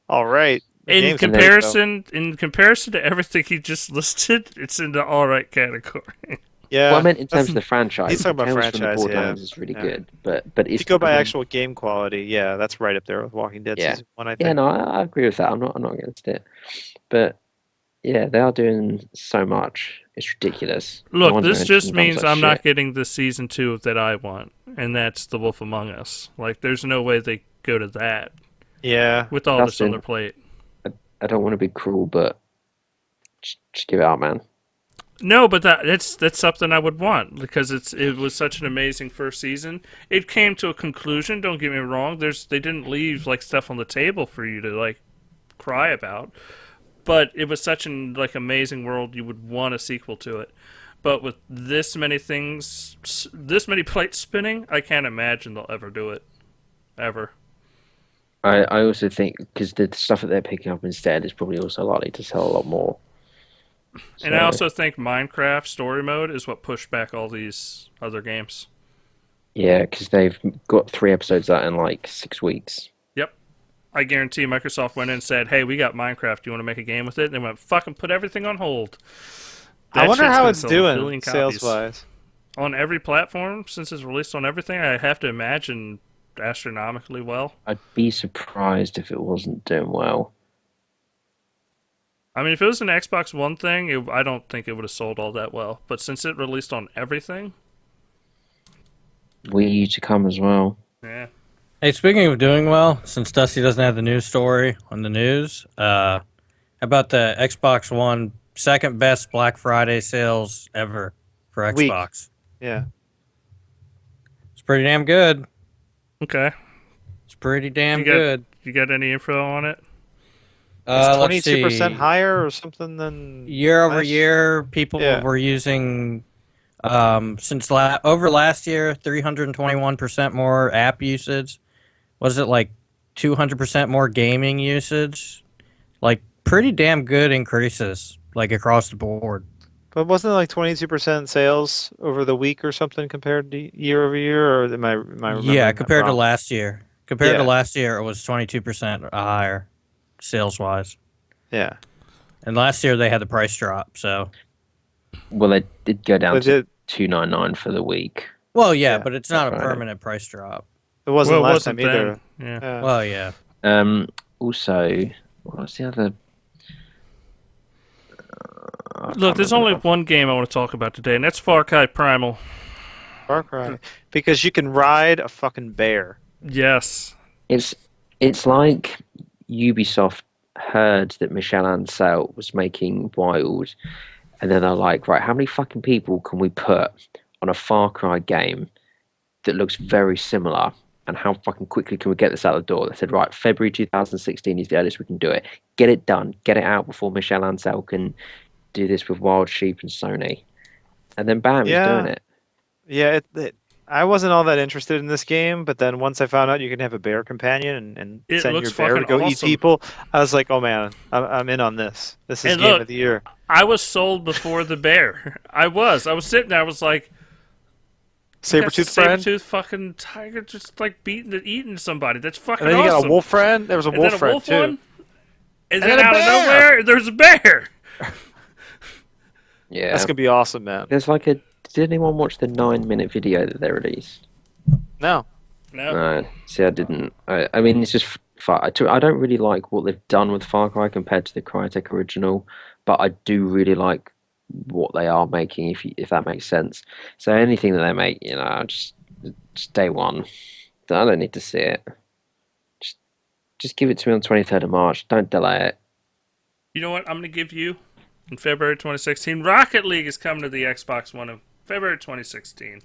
Speaker 3: All right.
Speaker 2: In comparison to everything he just listed, it's in the alright category.
Speaker 3: Yeah.
Speaker 4: Well, I meant in terms of the franchise.
Speaker 3: He's talking about
Speaker 4: Tales from the
Speaker 3: franchise,
Speaker 4: Borderlands is really good, but
Speaker 3: if you go by actual game quality, yeah, that's right up there with Walking Dead season 1. I think.
Speaker 4: Yeah, no, I agree with that. I'm not against it, but yeah, they are doing so much. It's ridiculous.
Speaker 2: Look, this just means I'm not getting the season 2 that I want, and that's The Wolf Among Us. Like, there's no way they go to that.
Speaker 3: Yeah.
Speaker 2: With all this on their plate.
Speaker 4: I don't want to be cruel, but just give it out, man.
Speaker 2: No, but that's something I would want because it was such an amazing first season. It came to a conclusion. Don't get me wrong. They didn't leave like stuff on the table for you to like cry about, but it was such an like amazing world. You would want a sequel to it. But with this many things, this many plates spinning, I can't imagine they'll ever do it, ever.
Speaker 4: I also think because the stuff that they're picking up instead is probably also likely to sell a lot more.
Speaker 2: And I also think Minecraft story mode is what pushed back all these other games.
Speaker 4: Yeah, because they've got 3 episodes out in like 6 weeks.
Speaker 2: Yep. I guarantee Microsoft went in and said, hey, we got Minecraft. Do you want to make a game with it? And they went, fucking put everything on hold.
Speaker 3: I wonder how it's doing sales-wise.
Speaker 2: On every platform, since it's released on everything, I have to imagine astronomically well.
Speaker 4: I'd be surprised if it wasn't doing well.
Speaker 2: I mean, if it was an Xbox One thing, I don't think it would have sold all that well. But since it released on everything...
Speaker 4: Wii U to come as well.
Speaker 2: Yeah.
Speaker 5: Hey, speaking of doing well, since Dusty doesn't have the news story on the news, how about the Xbox One second best Black Friday sales ever for Xbox?
Speaker 3: Yeah.
Speaker 5: It's pretty damn good.
Speaker 2: Okay.
Speaker 5: It's pretty damn good.
Speaker 2: You got any info on it?
Speaker 3: It's 22% higher or something than
Speaker 5: year over year. People were using since over last year 321% more app usage. Was it like 200% more gaming usage? Like pretty damn good increases like across the board.
Speaker 3: But wasn't it like 22% sales over the week or something compared to year over year? Or am I remembering
Speaker 5: Yeah, compared
Speaker 3: to
Speaker 5: last year. Compared to last year, it was 22% higher. Sales-wise.
Speaker 3: Yeah.
Speaker 5: And last year they had the price drop, so...
Speaker 4: Well, they did go down to $2.99 for the week.
Speaker 5: Well, yeah, but it's not a permanent price drop.
Speaker 3: It wasn't last time either.
Speaker 2: Yeah.
Speaker 5: Well, yeah.
Speaker 4: Also, what was the other...
Speaker 2: Look, there's only one game I want to talk about today, and that's Far Cry Primal.
Speaker 3: Far Cry. Because you can ride a fucking bear.
Speaker 2: Yes.
Speaker 4: It's like Ubisoft heard that Michel Ancel was making Wild, and then they're like, right, how many fucking people can we put on a Far Cry game that looks very similar, and how fucking quickly can we get this out the door? They said, right, February 2016 is the earliest we can do it. Get it done. Get it out before Michel Ancel can do this with Wild Sheep and Sony. And then bam, he's doing it.
Speaker 3: Yeah, I wasn't all that interested in this game, but then once I found out you can have a bear companion and send your bear to go eat people, I was like, oh man, I'm in on this. This is game of the year.
Speaker 2: I was sold before the bear. I was sitting there. I was like,
Speaker 3: Saber-tooth friend?
Speaker 2: Saber-tooth fucking tiger just like eating somebody. That's fucking
Speaker 3: awesome. And then you
Speaker 2: awesome.
Speaker 3: got a wolf friend. There was a wolf friend too.
Speaker 2: One, and then out of nowhere, there's a bear.
Speaker 4: Yeah,
Speaker 3: that's gonna be awesome, man.
Speaker 4: There's like did anyone watch the 9-minute video that they released?
Speaker 3: No.
Speaker 4: See, I didn't. I mean, it's just far. I don't really like what they've done with Far Cry compared to the Crytek original, but I do really like what they are making, if that makes sense. So anything that they make, just day one. I don't need to see it. Just give it to me on 23rd of March. Don't delay it.
Speaker 2: You know what? I'm gonna give you in February 2016. Rocket League is coming to the Xbox One in February 2016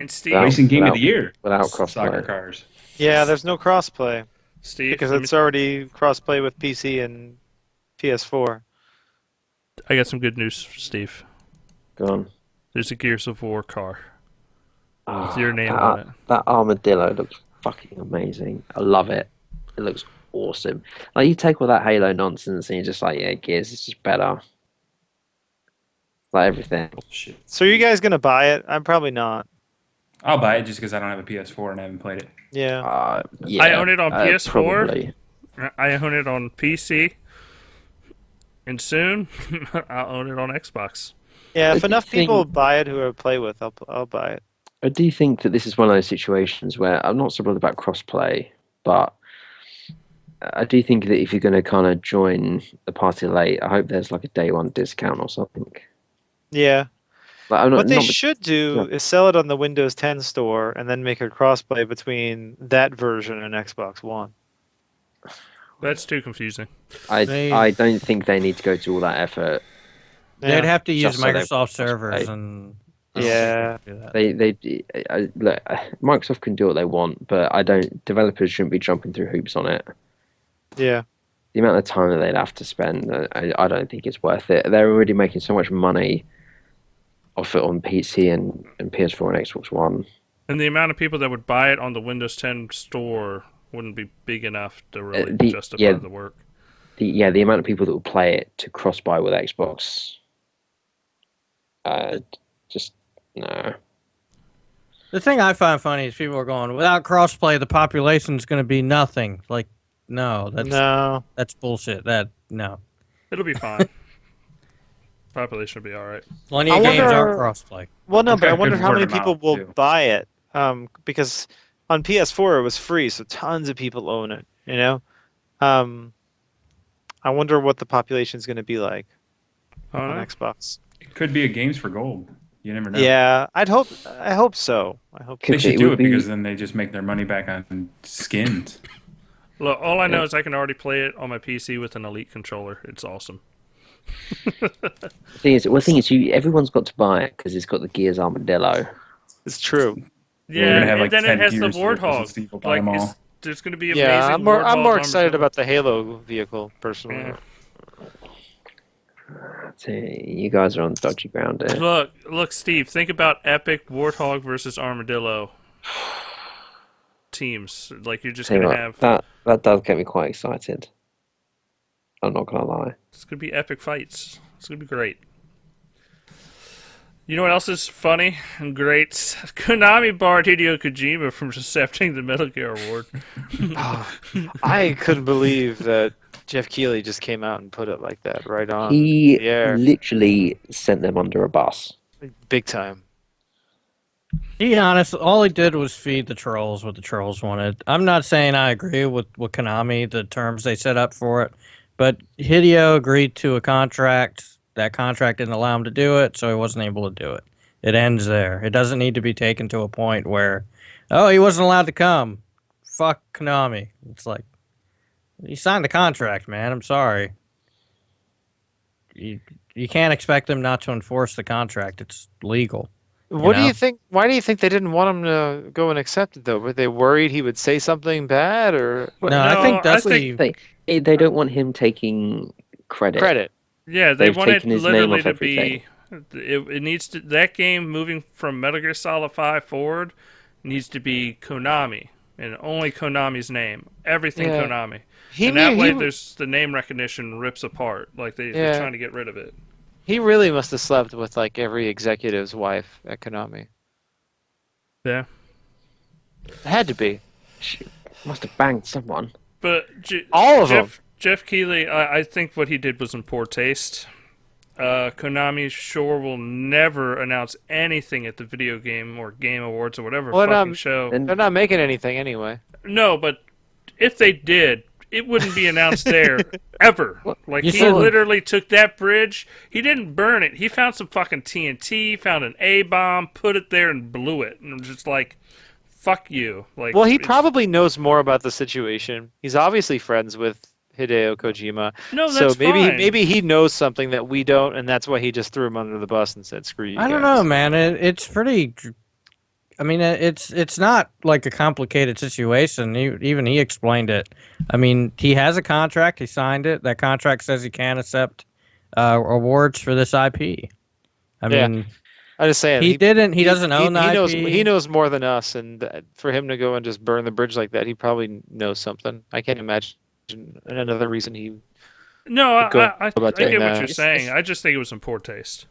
Speaker 2: And Steve,
Speaker 10: racing game of the year
Speaker 4: without crossplay.
Speaker 10: Soccer cars.
Speaker 3: Yeah, there's no crossplay.
Speaker 2: Steve,
Speaker 3: because it's already crossplay with PC and PS4.
Speaker 2: I got some good news, Steve.
Speaker 4: Go on.
Speaker 2: There's a Gears of War car with your name
Speaker 4: that,
Speaker 2: on it.
Speaker 4: That armadillo looks fucking amazing. I love it. It looks awesome. Like, you take all that Halo nonsense and you're just like, yeah, Gears is just better. Like everything.
Speaker 10: Shit.
Speaker 3: So are you guys gonna buy it? I'm probably not.
Speaker 10: I'll buy it just because I don't have a PS4 and I haven't played it.
Speaker 3: Yeah.
Speaker 4: Yeah.
Speaker 2: I own it on PS4.
Speaker 4: Probably.
Speaker 2: I own it on PC. And soon, I'll own it on Xbox.
Speaker 3: Yeah, if enough people buy it who I play with, I'll buy it.
Speaker 4: I do think that this is one of those situations where I'm not so bothered about crossplay, but I do think that if you're going to kind of join the party late, I hope there's like a day one discount or something.
Speaker 3: Yeah.
Speaker 4: Like,
Speaker 3: what they should do is sell it on the Windows 10 store and then make a crossplay between that version and Xbox One.
Speaker 2: That's too confusing.
Speaker 4: I don't think they need to go to all that effort.
Speaker 5: They'd have to use
Speaker 4: Just so
Speaker 5: Microsoft servers and
Speaker 3: yeah.
Speaker 4: Look, Microsoft can do what they want, but developers shouldn't be jumping through hoops on it.
Speaker 3: Yeah.
Speaker 4: The amount of time that they'd have to spend, I don't think it's worth it. They're already making so much money off it on PC and PS4 and Xbox One.
Speaker 2: And the amount of people that would buy it on the Windows 10 store wouldn't be big enough to really justify the work.
Speaker 4: The amount of people that will play it to cross-buy with Xbox, just no.
Speaker 5: The thing I find funny is people are going, without crossplay, the population's going to be nothing. Like, no, that's bullshit. No.
Speaker 2: It'll be fine. Population will be all right.
Speaker 5: Plenty of games are crossplay.
Speaker 3: Well, no, but I wonder how many people will buy it. Because on PS4 it was free, so tons of people own it. You know, I wonder what the population is going to be like on Xbox.
Speaker 10: It could be a Games for Gold. You never know.
Speaker 3: Yeah, I hope so.
Speaker 10: They should do it because then they just make their money back on skins.
Speaker 2: Look, all I know is I can already play it on my PC with an Elite controller. It's awesome.
Speaker 4: The thing is, everyone's got to buy it because it's got the Gears Armadillo.
Speaker 3: It's true.
Speaker 2: Yeah, and then it has the Warthog. Like, there's going to be amazing.
Speaker 3: Yeah, I'm more excited about the Halo vehicle personally.
Speaker 2: Yeah.
Speaker 4: You guys are on dodgy ground there.
Speaker 2: Look, Steve. Think about epic Warthog versus Armadillo teams. Like, you're just going to have
Speaker 4: that does get me quite excited. I'm not gonna lie.
Speaker 2: It's gonna be epic fights. It's gonna be great. You know what else is funny and great? Konami barred Hideo Kojima from accepting the Metal Gear Award.
Speaker 3: I couldn't believe that Jeff Keighley just came out and put it like that right on
Speaker 4: the
Speaker 3: air.
Speaker 4: Literally sent them under a bus.
Speaker 3: Big time.
Speaker 5: Be honest, all he did was feed the trolls what the trolls wanted. I'm not saying I agree with Konami, the terms they set up for it. But Hideo agreed to a contract. That contract didn't allow him to do it, so he wasn't able to do it. It ends there. It doesn't need to be taken to a point where, he wasn't allowed to come. Fuck Konami. It's like, You signed the contract, man. I'm sorry. You can't expect them not to enforce the contract. It's legal.
Speaker 3: What do you think? Why do you think they didn't want him to go and accept it, though? Were they worried he would say something bad, or?
Speaker 5: No, I think Dudley...
Speaker 4: They don't want him taking credit.
Speaker 2: Yeah, they want it literally to be... It needs to... That game, moving from Metal Gear Solid 5 forward, needs to be Konami. And only Konami's name. Everything Konami. There's the name recognition rips apart. Like they're trying to get rid of it.
Speaker 3: He really must have slept with like every executive's wife at Konami.
Speaker 2: Yeah.
Speaker 3: It had to be.
Speaker 4: She must have banged someone.
Speaker 2: But
Speaker 3: all of them.
Speaker 2: Jeff Keighley, I think what he did was in poor taste. Konami sure will never announce anything at the Video Game or Game Awards or whatever show.
Speaker 3: They're not making anything anyway.
Speaker 2: No, but if they did, it wouldn't be announced there ever. Like, he literally took that bridge. He didn't burn it. He found some fucking TNT, found an A-bomb, put it there, and blew it. And I'm just like, fuck you. Like,
Speaker 3: well, he probably knows more about the situation. He's obviously friends with Hideo Kojima.
Speaker 2: No, that's
Speaker 3: fine. Maybe he knows something that we don't, and that's why he just threw him under the bus and said, "Screw you."
Speaker 5: I don't know, man. It's pretty. I mean, it's not like a complicated situation. Even he explained it. I mean, he has a contract. He signed it. That contract says he can't accept awards for this IP. I mean,
Speaker 3: I'm just saying
Speaker 5: he doesn't own the IP.
Speaker 3: He knows more than us, and for him to go and just burn the bridge like that, he probably knows something. I can't imagine another reason he.
Speaker 2: No, I get what you're saying. I just think it was in poor taste.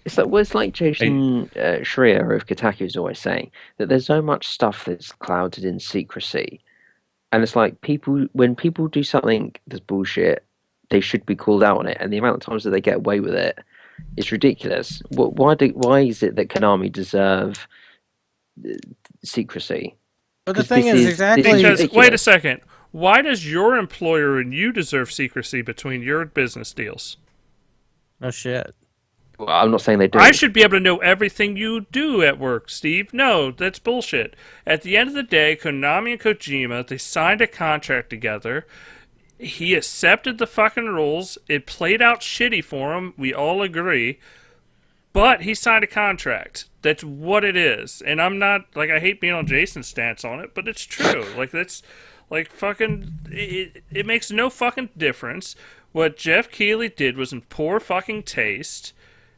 Speaker 4: It's like Jason Schreier of Kotaku is always saying, that there's so much stuff that's clouded in secrecy. And it's like when people do something that's bullshit, they should be called out on it. And the amount of times that they get away with it is ridiculous. Why is it that Konami deserve secrecy?
Speaker 5: But the thing is exactly...
Speaker 2: Because, wait a second. Why does your employer and you deserve secrecy between your business deals?
Speaker 5: No shit.
Speaker 4: Well, I'm not saying they do.
Speaker 2: I should be able to know everything you do at work, Steve. No, that's bullshit. At the end of the day, Konami and Kojima, they signed a contract together. He accepted the fucking rules. It played out shitty for him. We all agree. But he signed a contract. That's what it is. And I'm not, like, I hate being on Jason's stance on it, but it's true. Like, that's, like, fucking, it makes no fucking difference. What Jeff Keighley did was in poor fucking taste.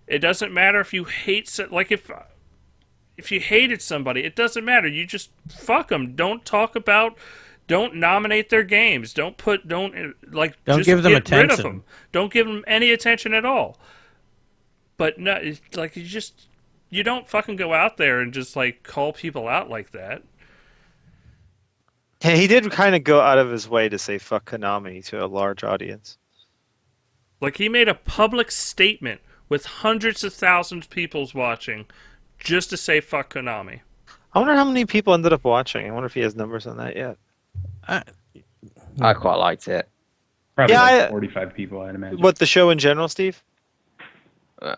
Speaker 2: It doesn't matter if you hate, like, if you hated somebody, it doesn't matter. You just fuck them. Don't talk about, don't nominate their games. Don't just
Speaker 5: give them
Speaker 2: get
Speaker 5: attention.
Speaker 2: rid of them. Don't give them any attention at all. But no, like, you don't fucking go out there and just, like, call people out like that.
Speaker 3: Yeah, he did kind of go out of his way to say fuck Konami to a large audience.
Speaker 2: Like, he made a public statement with hundreds of thousands of people watching just to say fuck Konami.
Speaker 3: I wonder how many people ended up watching. I wonder if he has numbers on that yet.
Speaker 4: I quite liked it.
Speaker 10: Probably like 45 people, I'd imagine.
Speaker 3: What, the show in general, Steve?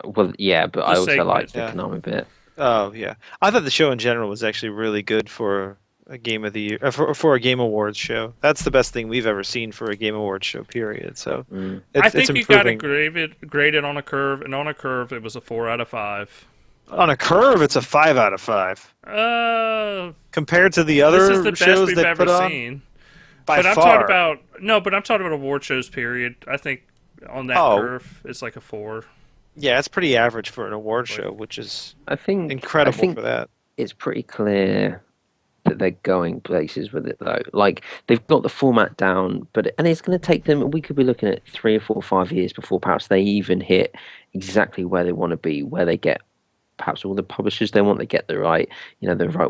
Speaker 4: Well, yeah, but I also liked the Konami bit.
Speaker 3: Oh, yeah. I thought the show in general was actually really good for a Game of the Year, for a Game Awards show. That's the best thing we've ever seen for a Game Awards show, period. So
Speaker 2: I think you got it graded on a curve, and on a curve it was a 4 out of 5.
Speaker 3: On a curve, it's a 5 out of 5. Compared to the other
Speaker 2: this is the
Speaker 3: shows
Speaker 2: best we've
Speaker 3: they
Speaker 2: ever
Speaker 3: put on,
Speaker 2: seen.
Speaker 3: by
Speaker 2: but
Speaker 3: far.
Speaker 2: I'm talking about award shows, period. I think on that curve, it's like a 4.
Speaker 3: Yeah, it's pretty average for an award show, which is incredible for that.
Speaker 4: It's pretty clear that they're going places with it, though. Like, they've got the format down, and it's going to take them, we could be looking at 3 or 4 or 5 years before perhaps they even hit exactly where they want to be, where they get perhaps all the publishers they want, they get the right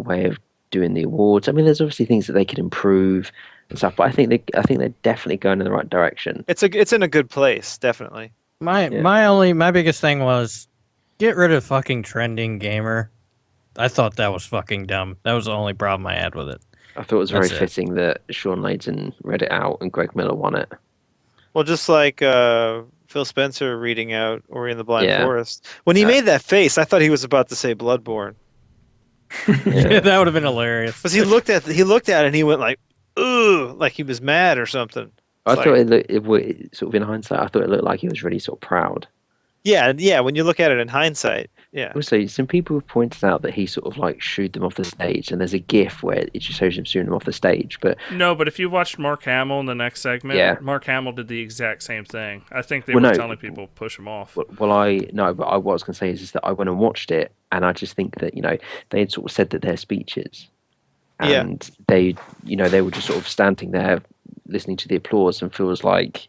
Speaker 4: way of doing the awards. I mean, there's obviously things that they could improve and stuff, but I think they're definitely going in the right direction.
Speaker 3: It's in a good place, definitely.
Speaker 5: My biggest thing was get rid of fucking Trending Gamer. I thought that was fucking dumb. That was the only problem I had with it.
Speaker 4: I thought it was very fitting that Sean Layton read it out and Greg Miller won it.
Speaker 3: Well, just like Phil Spencer reading out Ori and the Blind Forest. When he made that face, I thought he was about to say Bloodborne.
Speaker 5: Yeah, that would have been hilarious.
Speaker 3: Because he looked at it and he went like, "Ooh," like he was mad or something.
Speaker 4: I thought sort of in hindsight, I thought it looked like he was really sort of proud.
Speaker 3: Yeah. When you look at it in hindsight, yeah.
Speaker 4: Also, some people have pointed out that he sort of like shooed them off the stage, and there's a GIF where it just shows him shooting them off the stage. But
Speaker 2: no, if you watched Mark Hamill in the next segment, Mark Hamill did the exact same thing. I think they were telling people push him off.
Speaker 4: But what I was going to say is that I went and watched it, and I just think that they had sort of said that their speeches, and they were just sort of standing there listening to the applause and feels like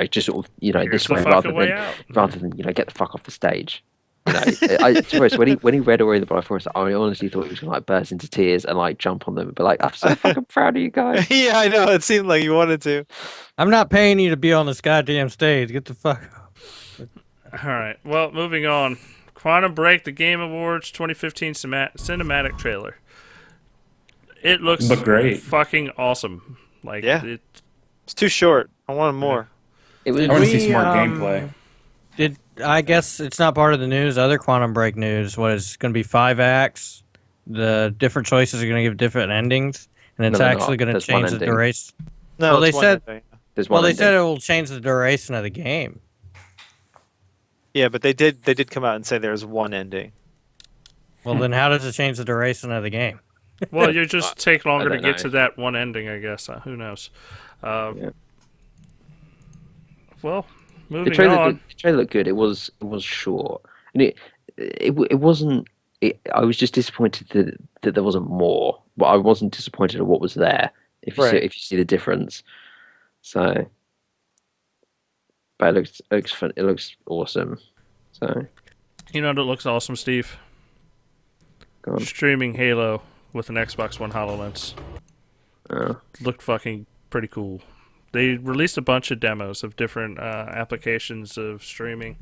Speaker 4: just sort of this way rather than get the fuck off the stage. When he read Ori the Blind Forest, I honestly thought he was going to like burst into tears and like jump on them and be like, "I'm so fucking proud of you guys."
Speaker 3: Yeah, I know. It seemed like he wanted to.
Speaker 5: I'm not paying you to be on this goddamn stage. Get the fuck up.
Speaker 2: All right. Well, moving on. Quantum Break, the Game Awards 2015 cinematic trailer. It looks
Speaker 10: great.
Speaker 2: Fucking awesome. Like,
Speaker 3: it's too short. I wanted more.
Speaker 10: I want to see some more gameplay.
Speaker 5: I guess it's not part of the news. Other Quantum Break news was going to be 5 acts. The different choices are going to give different endings, and it's actually going to change the duration.
Speaker 3: No,
Speaker 5: well, they said.
Speaker 4: They
Speaker 5: said it will change the duration of the game.
Speaker 3: Yeah, but they did come out and say there's one ending.
Speaker 5: Well, then how does it change the duration of the game?
Speaker 2: Well, you just take longer to get to that one ending, I guess. Who knows? Well, moving on.
Speaker 4: The trailer looked good. It was short, and it wasn't. I was just disappointed that there wasn't more, but I wasn't disappointed at what was there. If you see the difference, so. But it looks fun. It looks awesome. So.
Speaker 2: You know what looks awesome, Steve?
Speaker 4: Go on.
Speaker 2: Streaming Halo with an Xbox One HoloLens. Looked fucking pretty cool. They released a bunch of demos of different applications of streaming.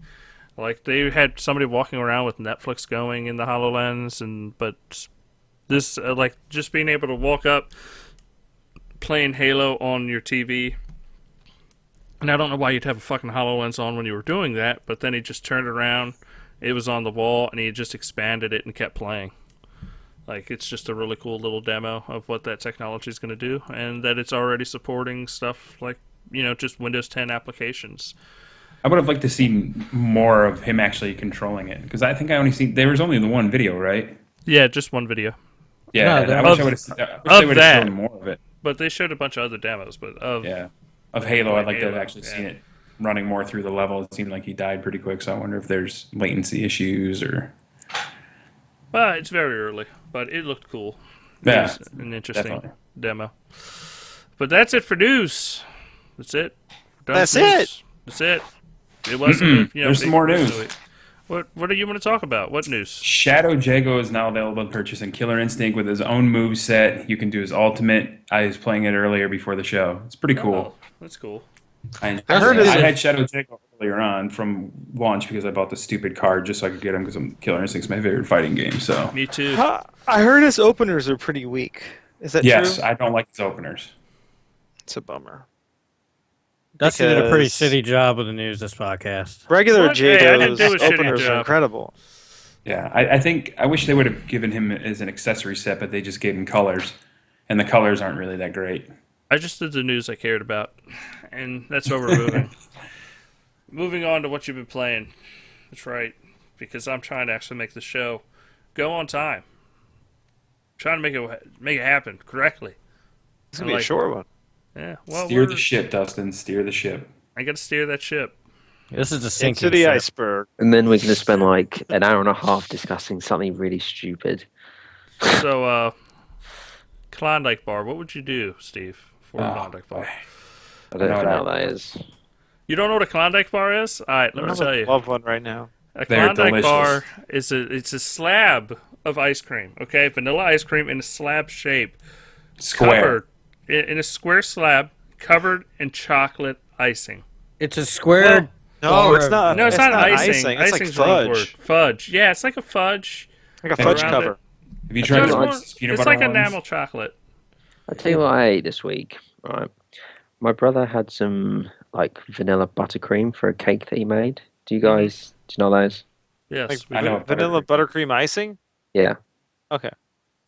Speaker 2: Like, they had somebody walking around with Netflix going in the HoloLens, but this, like, just being able to walk up, playing Halo on your TV. And I don't know why you'd have a fucking HoloLens on when you were doing that, but then he just turned around, it was on the wall, and he just expanded it and kept playing. Like, it's just a really cool little demo of what that technology is going to do, and that it's already supporting stuff like, just Windows 10 applications.
Speaker 10: I would have liked to see more of him actually controlling it, because I think there was only the one video, right?
Speaker 2: Yeah, just one video.
Speaker 10: Yeah, I wish they would have shown more of it.
Speaker 2: But they showed a bunch of other demos,
Speaker 10: of Halo. I'd like to have actually seen it running more through the level. It seemed like he died pretty quick, so I wonder if there's latency issues or...
Speaker 2: Well, it's very early, but it looked cool.
Speaker 10: Yeah,
Speaker 2: it was an interesting demo. But that's it for news. That's it.
Speaker 3: That's it.
Speaker 2: It wasn't.
Speaker 10: There's some more news.
Speaker 2: What do you want to talk about? What news?
Speaker 10: Shadow Jago is now available to purchase in Killer Instinct with his own move set. You can do his ultimate. I was playing it earlier before the show. It's pretty cool.
Speaker 2: That's cool.
Speaker 10: I had Shadow Jago earlier on from launch because I bought the stupid card just so I could get him because Killer Instinct's my favorite fighting game. So
Speaker 2: me too.
Speaker 3: I heard his openers are pretty weak. Is that true?
Speaker 10: Yes, I don't like his openers.
Speaker 3: It's a bummer.
Speaker 5: Dustin did a pretty shitty job with the news this podcast.
Speaker 3: Regular Jago's openers are incredible.
Speaker 10: Yeah, I think I wish they would have given him as an accessory set, but they just gave him colors, and the colors aren't really that great.
Speaker 2: I just did the news I cared about, and that's where we're moving. Moving on to what you've been playing. That's right, because I'm trying to actually make the show go on time. I'm trying to make it happen correctly.
Speaker 3: It's gonna be a short one.
Speaker 2: Yeah, well,
Speaker 10: steer the ship, Dustin. Steer the ship.
Speaker 2: I got to steer that ship.
Speaker 5: This is a sinking
Speaker 3: into the
Speaker 5: ship.
Speaker 3: iceberg.
Speaker 4: And then we're going to spend like an hour and a half discussing something really stupid.
Speaker 2: So, Klondike Bar. What would you do, Steve, for a Klondike Bar?
Speaker 4: I don't know what that is.
Speaker 2: You don't know what a Klondike Bar is? All right, let me tell you.
Speaker 3: I love one right now.
Speaker 2: A Klondike Bar is it's a slab of ice cream. Okay, vanilla ice cream in a slab shape,
Speaker 10: square.
Speaker 2: In a square slab covered in chocolate icing.
Speaker 5: It's a square.
Speaker 3: No, it's not.
Speaker 2: No, it's not icing.
Speaker 3: It's like fudge.
Speaker 2: Fudge. Yeah, it's like a fudge.
Speaker 3: Like a fudge cover.
Speaker 10: Have you tried
Speaker 2: peanut
Speaker 10: butter
Speaker 2: It's like
Speaker 10: ones?
Speaker 2: enamel chocolate.
Speaker 4: I'll tell you what I ate this week. Right, my brother had some like vanilla buttercream for a cake that he made. Do you know those?
Speaker 2: Yes,
Speaker 3: like, I know vanilla buttercream icing.
Speaker 4: Yeah.
Speaker 3: Okay.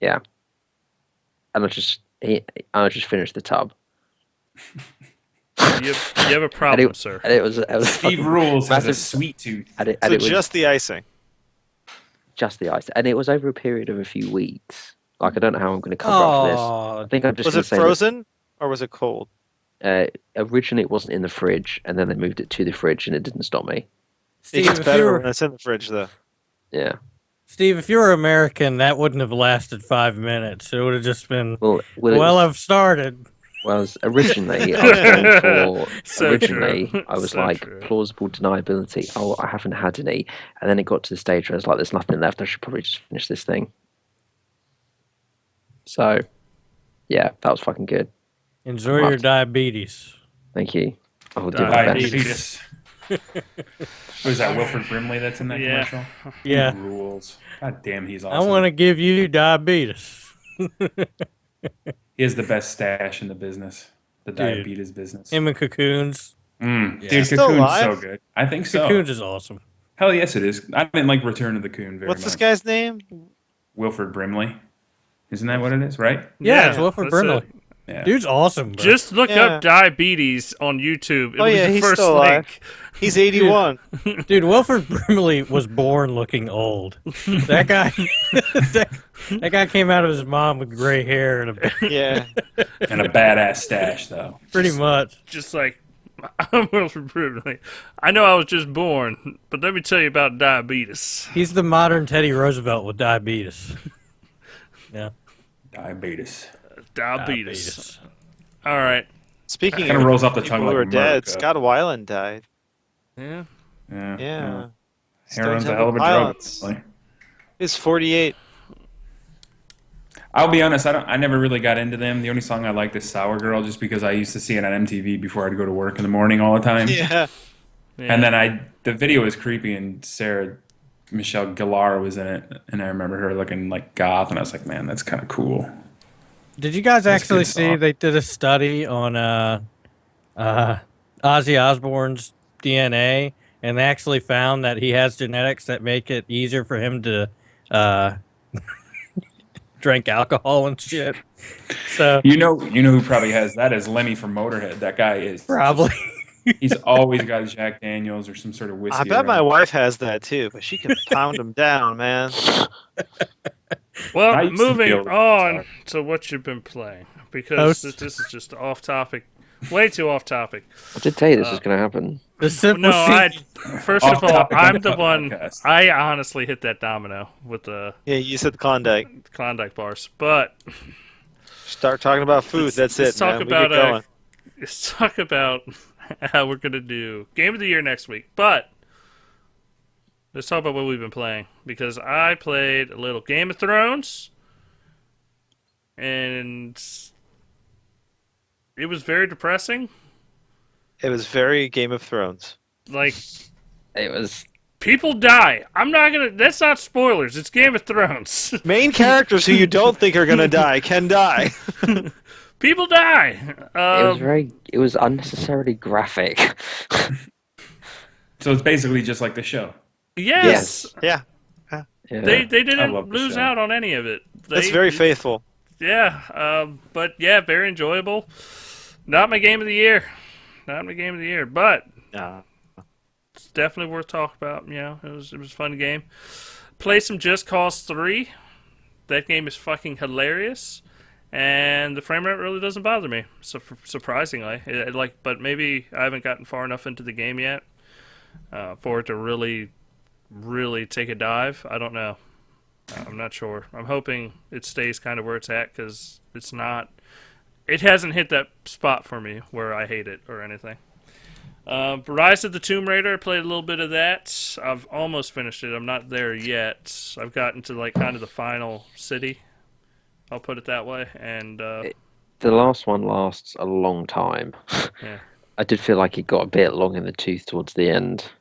Speaker 4: Yeah. And I just finished the tub.
Speaker 2: You have a problem, sir.
Speaker 4: And it was
Speaker 10: Steve Rules has a
Speaker 4: massive.
Speaker 10: sweet tooth.
Speaker 4: And it
Speaker 3: So
Speaker 4: was
Speaker 3: just the icing.
Speaker 4: just the ice, and it was over a period of a few weeks. Like I don't know how I'm going to cover up for this. I think I'm just
Speaker 3: Was
Speaker 4: going
Speaker 3: it
Speaker 4: to say that,
Speaker 3: frozen or was it cold?
Speaker 4: originally it wasn't in the fridge, and then they moved it to the fridge, and it didn't stop me.
Speaker 3: It gets better when it's in the fridge, though.
Speaker 4: Yeah.
Speaker 5: Steve, if you were American, that wouldn't have lasted 5 minutes. It would have just been, I've started.
Speaker 4: Well, originally, I was going for,
Speaker 2: So
Speaker 4: originally,
Speaker 2: true.
Speaker 4: I was
Speaker 2: So
Speaker 4: like,
Speaker 2: true.
Speaker 4: plausible deniability. Oh, I haven't had any. And then it got to the stage where I was like, there's nothing left. I should probably just finish this thing. So, yeah, that was fucking good.
Speaker 5: Enjoy your diabetes.
Speaker 4: Thank you. I will do my best.
Speaker 10: Diabetes. Was that Wilford Brimley that's in that commercial?
Speaker 5: Yeah.
Speaker 10: He rules. God damn, he's
Speaker 5: I
Speaker 10: awesome.
Speaker 5: want to give you diabetes.
Speaker 10: He has the best stash in the business. The diabetes business.
Speaker 5: Him and Cocoons.
Speaker 10: Dude,
Speaker 3: He's still
Speaker 10: Cocoon's
Speaker 3: alive?
Speaker 10: so good. I think so.
Speaker 5: Cocoons is awesome.
Speaker 10: Hell yes, it is. I didn't like Return of the Coon very
Speaker 3: What's
Speaker 10: much.
Speaker 3: this guy's name?
Speaker 10: Wilford Brimley. Isn't that what it is, right?
Speaker 5: Yeah, it's Wilford
Speaker 2: that's
Speaker 5: Brimley.
Speaker 2: it.
Speaker 10: Yeah.
Speaker 5: Dude's awesome, bro.
Speaker 2: Just look up diabetes on YouTube. It'll
Speaker 3: Oh,
Speaker 2: be
Speaker 3: yeah,
Speaker 2: the
Speaker 3: he's
Speaker 2: first
Speaker 3: still alive.
Speaker 2: link.
Speaker 3: He's 81.
Speaker 5: Dude, Wilford Brimley was born looking old. That guy, that guy came out of his mom with gray hair and
Speaker 3: Yeah.
Speaker 10: And a badass stash, though.
Speaker 5: pretty much.
Speaker 2: Just like, I'm Wilford Brimley. I know I was just born, but let me tell you about diabetes.
Speaker 5: He's the modern Teddy Roosevelt with diabetes. Yeah.
Speaker 10: Diabetes.
Speaker 2: Diabetes. All right.
Speaker 3: Speaking
Speaker 10: Kinda
Speaker 3: of
Speaker 10: rolls off the
Speaker 3: people
Speaker 10: tongue
Speaker 3: who
Speaker 10: like
Speaker 3: are dead,
Speaker 10: America.
Speaker 3: Scott Weiland died.
Speaker 2: Yeah.
Speaker 10: Yeah.
Speaker 3: Stone
Speaker 10: Heroin's a
Speaker 3: Temple
Speaker 10: hell of a
Speaker 3: Pilots.
Speaker 10: drug.
Speaker 3: He's 48.
Speaker 10: I'll be honest, I never really got into them. The only song I liked is Sour Girl, just because I used to see it on MTV before I'd go to work in the morning all the time.
Speaker 3: Yeah.
Speaker 10: And then the video was creepy, and Sarah Michelle Gellar was in it, and I remember her looking like goth, and I was like, man, that's kind of cool.
Speaker 5: Did you guys
Speaker 10: That's
Speaker 5: actually
Speaker 10: good
Speaker 5: see
Speaker 10: song.
Speaker 5: they did a study on Ozzy Osbourne's DNA, and they actually found that he has genetics that make it easier for him to drink alcohol and shit. So
Speaker 10: You know who probably has that is Lemmy from Motorhead. That guy is
Speaker 5: probably.
Speaker 10: He's always got Jack Daniels or some sort of whiskey.
Speaker 3: I bet my
Speaker 10: around.
Speaker 3: wife has that too, but she can pound him down, man.
Speaker 10: I
Speaker 2: Well,
Speaker 10: used to be
Speaker 2: moving
Speaker 10: able to-
Speaker 2: on to what you've been playing, because
Speaker 5: Host.
Speaker 2: this is just off topic, way too off topic.
Speaker 4: I did tell you this was going to happen.
Speaker 5: The simple
Speaker 2: No,
Speaker 5: secret.
Speaker 2: first of all,
Speaker 10: Off-topic
Speaker 2: I'm
Speaker 10: on
Speaker 2: the
Speaker 10: the
Speaker 2: one.
Speaker 10: podcast.
Speaker 2: I honestly hit that domino with the
Speaker 3: Yeah, you said Klondike.
Speaker 2: Klondike bars, but
Speaker 3: Start talking about food. That's
Speaker 2: let's
Speaker 3: it,
Speaker 2: talk
Speaker 3: man.
Speaker 2: about
Speaker 3: we get going.
Speaker 2: let's talk about how we're gonna do Game of the Year next week. But let's talk about what we've been playing, because I played a little Game of Thrones, and it was very depressing.
Speaker 3: It was very Game of Thrones.
Speaker 2: Like,
Speaker 4: It was.
Speaker 2: people die. I'm not gonna. That's not spoilers. It's Game of Thrones.
Speaker 3: Main characters who you don't think are gonna die can die.
Speaker 2: People die.
Speaker 4: It was unnecessarily graphic.
Speaker 10: So it's basically just like the show.
Speaker 2: Yes.
Speaker 3: Yeah,
Speaker 4: Yeah.
Speaker 2: They
Speaker 10: I
Speaker 2: didn't
Speaker 10: love the
Speaker 2: lose
Speaker 10: show.
Speaker 2: out on any of it.
Speaker 3: that's very faithful.
Speaker 2: Yeah, but yeah, very enjoyable. Not my game of the year. But it's definitely worth talking about. You know, it was a fun game. Play some Just Cause 3. That game is fucking hilarious, and the frame rate really doesn't bother me. So surprisingly, but maybe I haven't gotten far enough into the game yet for it to really take a dive. I don't know. I'm not sure. I'm hoping it stays kind of where it's at, because it's not. It hasn't hit that spot for me where I hate it or anything. Rise of the Tomb Raider, I played a little bit of that. I've almost finished it. I'm not there yet. I've gotten to like kind of the final city. I'll put it that way. And
Speaker 4: The last one lasts a long time.
Speaker 2: yeah.
Speaker 4: I did feel like it got a bit long in the tooth towards the end.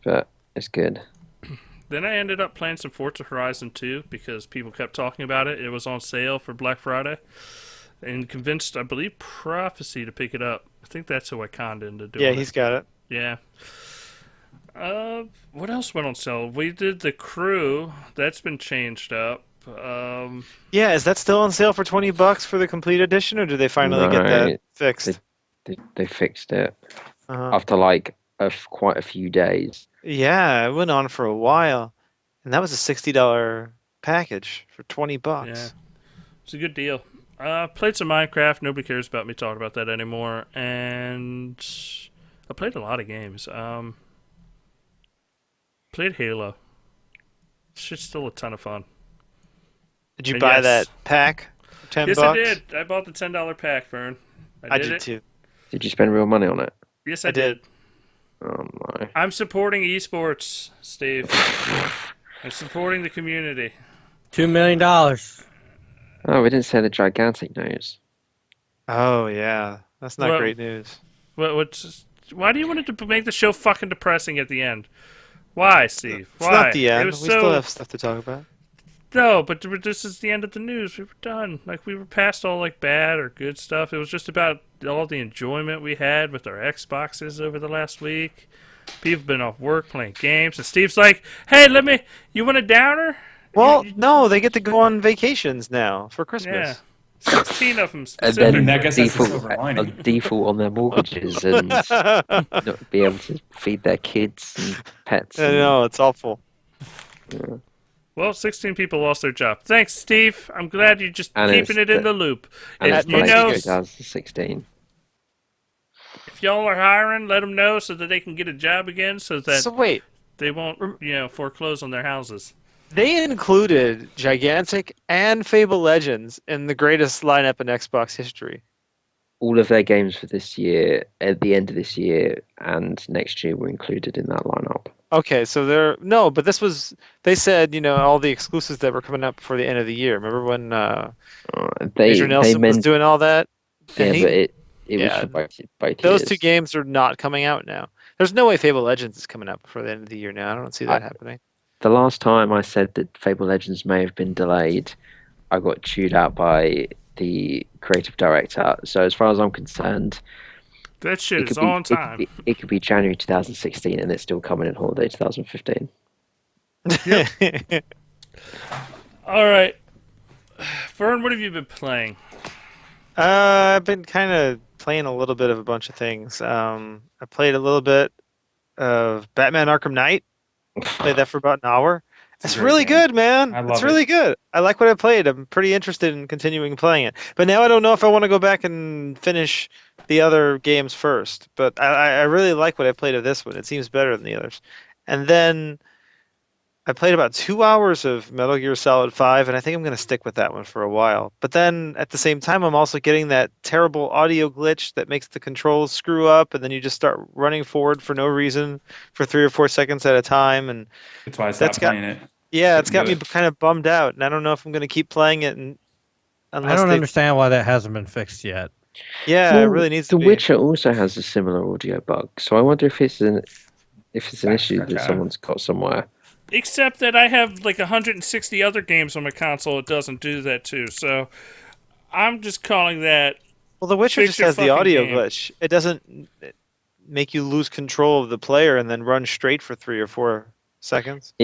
Speaker 4: But it's good.
Speaker 2: Then I ended up playing some Forza Horizon 2 because people kept talking about it. It was on sale for Black Friday. And convinced, I believe, Prophecy to pick it up. I think that's who I conned into doing it.
Speaker 3: Yeah, he's got it.
Speaker 2: Yeah. What else went on sale? We did The Crew. That's been changed up.
Speaker 3: Yeah, is that still on sale for $20 for the complete edition, or do they finally get that fixed?
Speaker 4: They fixed it
Speaker 3: Uh-huh.
Speaker 4: after like quite a few days.
Speaker 3: Yeah, it went on for a while, and that was a $60 package for $20.
Speaker 2: Yeah, it's a good deal. Played some Minecraft. Nobody cares about me talking about that anymore. And I played a lot of games. Played Halo. Shit's still a ton of fun.
Speaker 3: Did you buy that pack for $10?
Speaker 2: Yes, I did. I bought the $10 pack, Vern.
Speaker 3: I did too.
Speaker 4: Did you spend real money on it?
Speaker 2: Yes, I did.
Speaker 4: Oh my!
Speaker 2: I'm supporting esports, Steve. I'm supporting the community.
Speaker 5: $2 million.
Speaker 4: Oh, we didn't say the gigantic news.
Speaker 3: Oh yeah, that's not great news.
Speaker 2: Why do you want it to make the show fucking depressing at the end? Why, Steve?
Speaker 3: It's not the end. We still have stuff to talk about.
Speaker 2: No, but this is the end of the news. We were done. Like, we were past all, like, bad or good stuff. It was just about all the enjoyment we had with our Xboxes over the last week. People have been off work playing games. And Steve's like, hey, you want a downer?
Speaker 3: Well, no, they get to go on vacations now for Christmas.
Speaker 2: Yeah. 16 of them
Speaker 10: And
Speaker 2: specifically.
Speaker 10: then I guess that's the silver lining.
Speaker 4: Default on their mortgages and not be able to feed their kids and pets.
Speaker 3: I know, it's awful.
Speaker 4: Yeah.
Speaker 2: Well, 16 people lost their job. Thanks, Steve. I'm glad you're just keeping it in the loop.
Speaker 4: And
Speaker 2: if
Speaker 4: it's
Speaker 2: you know,
Speaker 4: 2016.
Speaker 2: if y'all are hiring, let them know so that they can get a job again, so that they won't, foreclose on their houses.
Speaker 3: They included Gigantic and Fable Legends in the greatest lineup in Xbox history.
Speaker 4: All of their games for this year, at the end of this year and next year, were included in that lineup.
Speaker 3: Okay, so but this was, they said, all the exclusives that were coming up before the end of the year. Remember when Major Nelson was doing all that?
Speaker 4: Yeah, but it was for both
Speaker 3: those
Speaker 4: years.
Speaker 3: two games are not coming out now. There's no way Fable Legends is coming out before the end of the year now. I don't see that happening.
Speaker 4: The last time I said that Fable Legends may have been delayed, I got chewed out by the creative director. So as far as I'm concerned,
Speaker 2: that shit is on time.
Speaker 4: It could be January 2016 and it's still coming in holiday 2015.
Speaker 2: Yep. All right. Vern, what have you been playing?
Speaker 3: I've been kind of playing a little bit of a bunch of things. I played a little bit of Batman Arkham Knight. Played that for about an hour. It's really good, man. It's really good. I like what I played. I'm pretty interested in continuing playing it. But now I don't know if I want to go back and finish the other games first. But I really like what I played of this one. It seems better than the others. And then I played about 2 hours of Metal Gear Solid 5, and I think I'm going to stick with that one for a while. But then at the same time, I'm also getting that terrible audio glitch that makes the controls screw up, and then you just start running forward for no reason for 3 or 4 seconds at a time. And
Speaker 10: that's why I stopped playing it.
Speaker 3: Yeah, it's got me kind of bummed out, and I don't know if I'm going to keep playing it.
Speaker 5: I don't understand why that hasn't been fixed yet.
Speaker 3: Yeah, it really needs to be.
Speaker 4: The Witcher also has a similar audio bug, so I wonder if it's an issue that someone's got somewhere.
Speaker 2: Except that I have like 160 other games on my console it doesn't do that too, so I'm just calling that.
Speaker 3: Well, The Witcher just has the audio glitch. It doesn't make you lose control of the player and then run straight for 3 or 4 seconds.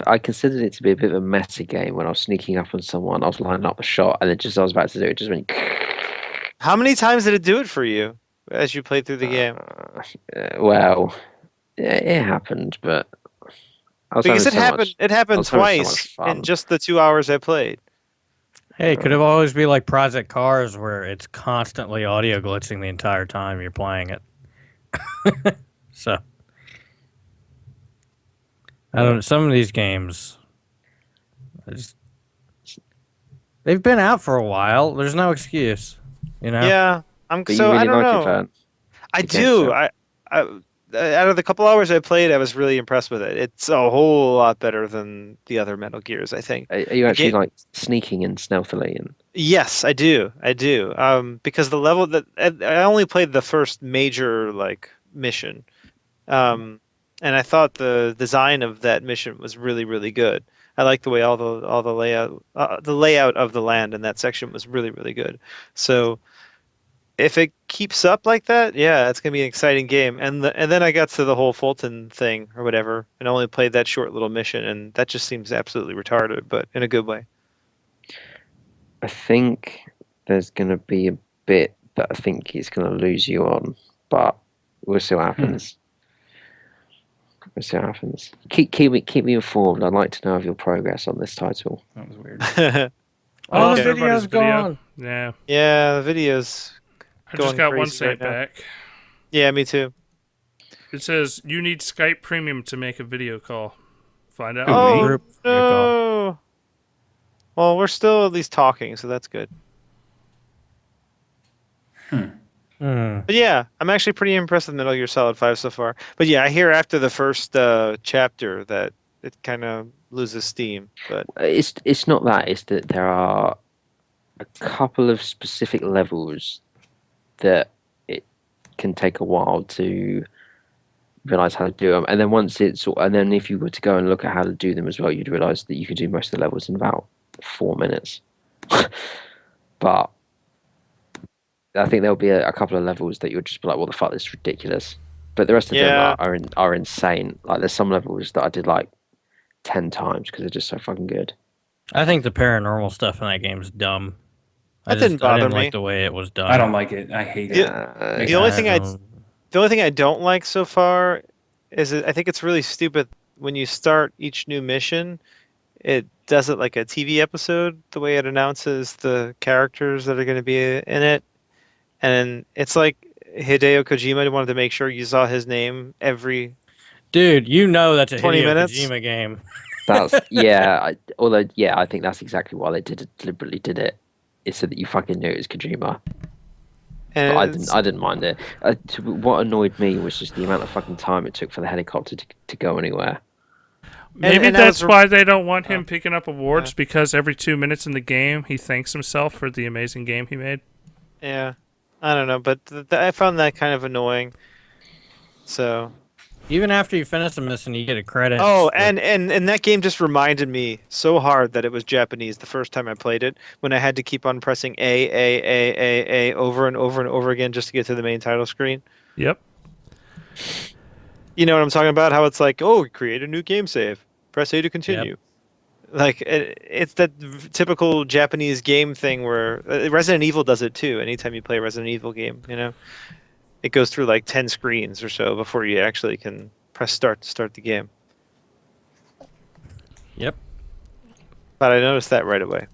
Speaker 4: I considered it to be a bit of a meta game when I was sneaking up on someone. I was lining up a shot, and then just as I was about to do it, just went.
Speaker 3: How many times did it do it for you as you played through the game?
Speaker 4: Well, it happened, but.
Speaker 3: Because it happened twice in just the 2 hours I played.
Speaker 5: Hey, could it always be like Project Cars where it's constantly audio glitching the entire time you're playing it? So, I don't know. Some of these games, they've been out for a while. There's no excuse,
Speaker 3: Yeah, I don't know. I do. Out of the couple hours I played, I was really impressed with it. It's a whole lot better than the other Metal Gears, I think.
Speaker 4: Are you actually like sneaking and stealthily?
Speaker 3: Yes, I do. Because the level that I only played the first major mission, and I thought the design of that mission was really, really good. I like the way all the layout of the land in that section was really, really good. So. If it keeps up like that, yeah, it's gonna be an exciting game. And then I got to the whole Fulton thing or whatever, and only played that short little mission, and that just seems absolutely retarded, but in a good way.
Speaker 4: I think there's going to be a bit that I think he's going to lose you on, but we'll see what happens. We'll see what happens. Keep me informed. I'd like to know of your progress on this title.
Speaker 10: That was weird.
Speaker 5: Oh, the
Speaker 2: everybody's
Speaker 5: video's gone.
Speaker 2: Yeah.
Speaker 3: Yeah, the video's
Speaker 2: I
Speaker 3: going
Speaker 2: just got one
Speaker 3: crazy
Speaker 2: save
Speaker 3: right now.
Speaker 2: back.
Speaker 3: Yeah, me too.
Speaker 2: It says you need Skype Premium to make a video call. Find out.
Speaker 3: Oh,
Speaker 5: Group
Speaker 3: no. Well, we're still at least talking, so that's good. But yeah, I'm actually pretty impressed with Metal Gear Solid 5 so far. But yeah, I hear after the first chapter that it kind of loses steam. But
Speaker 4: It's not that. It's that there are a couple of specific levels that it can take a while to realize how to do them, and then and then if you were to go and look at how to do them as well, you'd realize that you can do most of the levels in about 4 minutes. But I think there'll be a couple of levels that you'll just be like, "What the fuck? This is ridiculous." But the rest of them are insane. Like there's some levels that I did like 10 times because they're just so fucking good.
Speaker 5: I think the paranormal stuff in that game is dumb.
Speaker 3: That didn't bother
Speaker 5: I didn't
Speaker 3: me.
Speaker 5: like the way it was done.
Speaker 10: I don't like it. I hate it.
Speaker 3: The only thing I don't like so far is I think it's really stupid when you start each new mission. It does it like a TV episode, the way it announces the characters that are going to be in it. And it's like Hideo Kojima wanted to make sure you saw his name every...
Speaker 5: Dude, you know that's a
Speaker 3: 20
Speaker 5: Hideo
Speaker 3: minutes?
Speaker 5: Kojima game.
Speaker 4: That's I think that's exactly why they deliberately did it. It's so that you fucking knew it was Kojima.
Speaker 3: And
Speaker 4: But I didn't mind it. What annoyed me was just the amount of fucking time it took for the helicopter to go anywhere.
Speaker 2: Maybe
Speaker 3: and
Speaker 2: that's
Speaker 3: that was-
Speaker 2: why they don't want him picking up awards, because every 2 minutes in the game, he thanks himself for the amazing game he made.
Speaker 3: Yeah, I don't know, but I found that kind of annoying. So...
Speaker 5: Even after you finish the mission, you get a credit.
Speaker 3: Oh, and that game just reminded me so hard that it was Japanese the first time I played it, when I had to keep on pressing A over and over and over again just to get to the main title screen.
Speaker 2: Yep.
Speaker 3: You know what I'm talking about? How it's like, oh, create a new game save. Press A to continue. Like, it's that typical Japanese game thing where Resident Evil does it too. Anytime you play a Resident Evil game, you know? It goes through like 10 screens or so before you actually can press start to start the game.
Speaker 5: Yep.
Speaker 3: But I noticed that right away.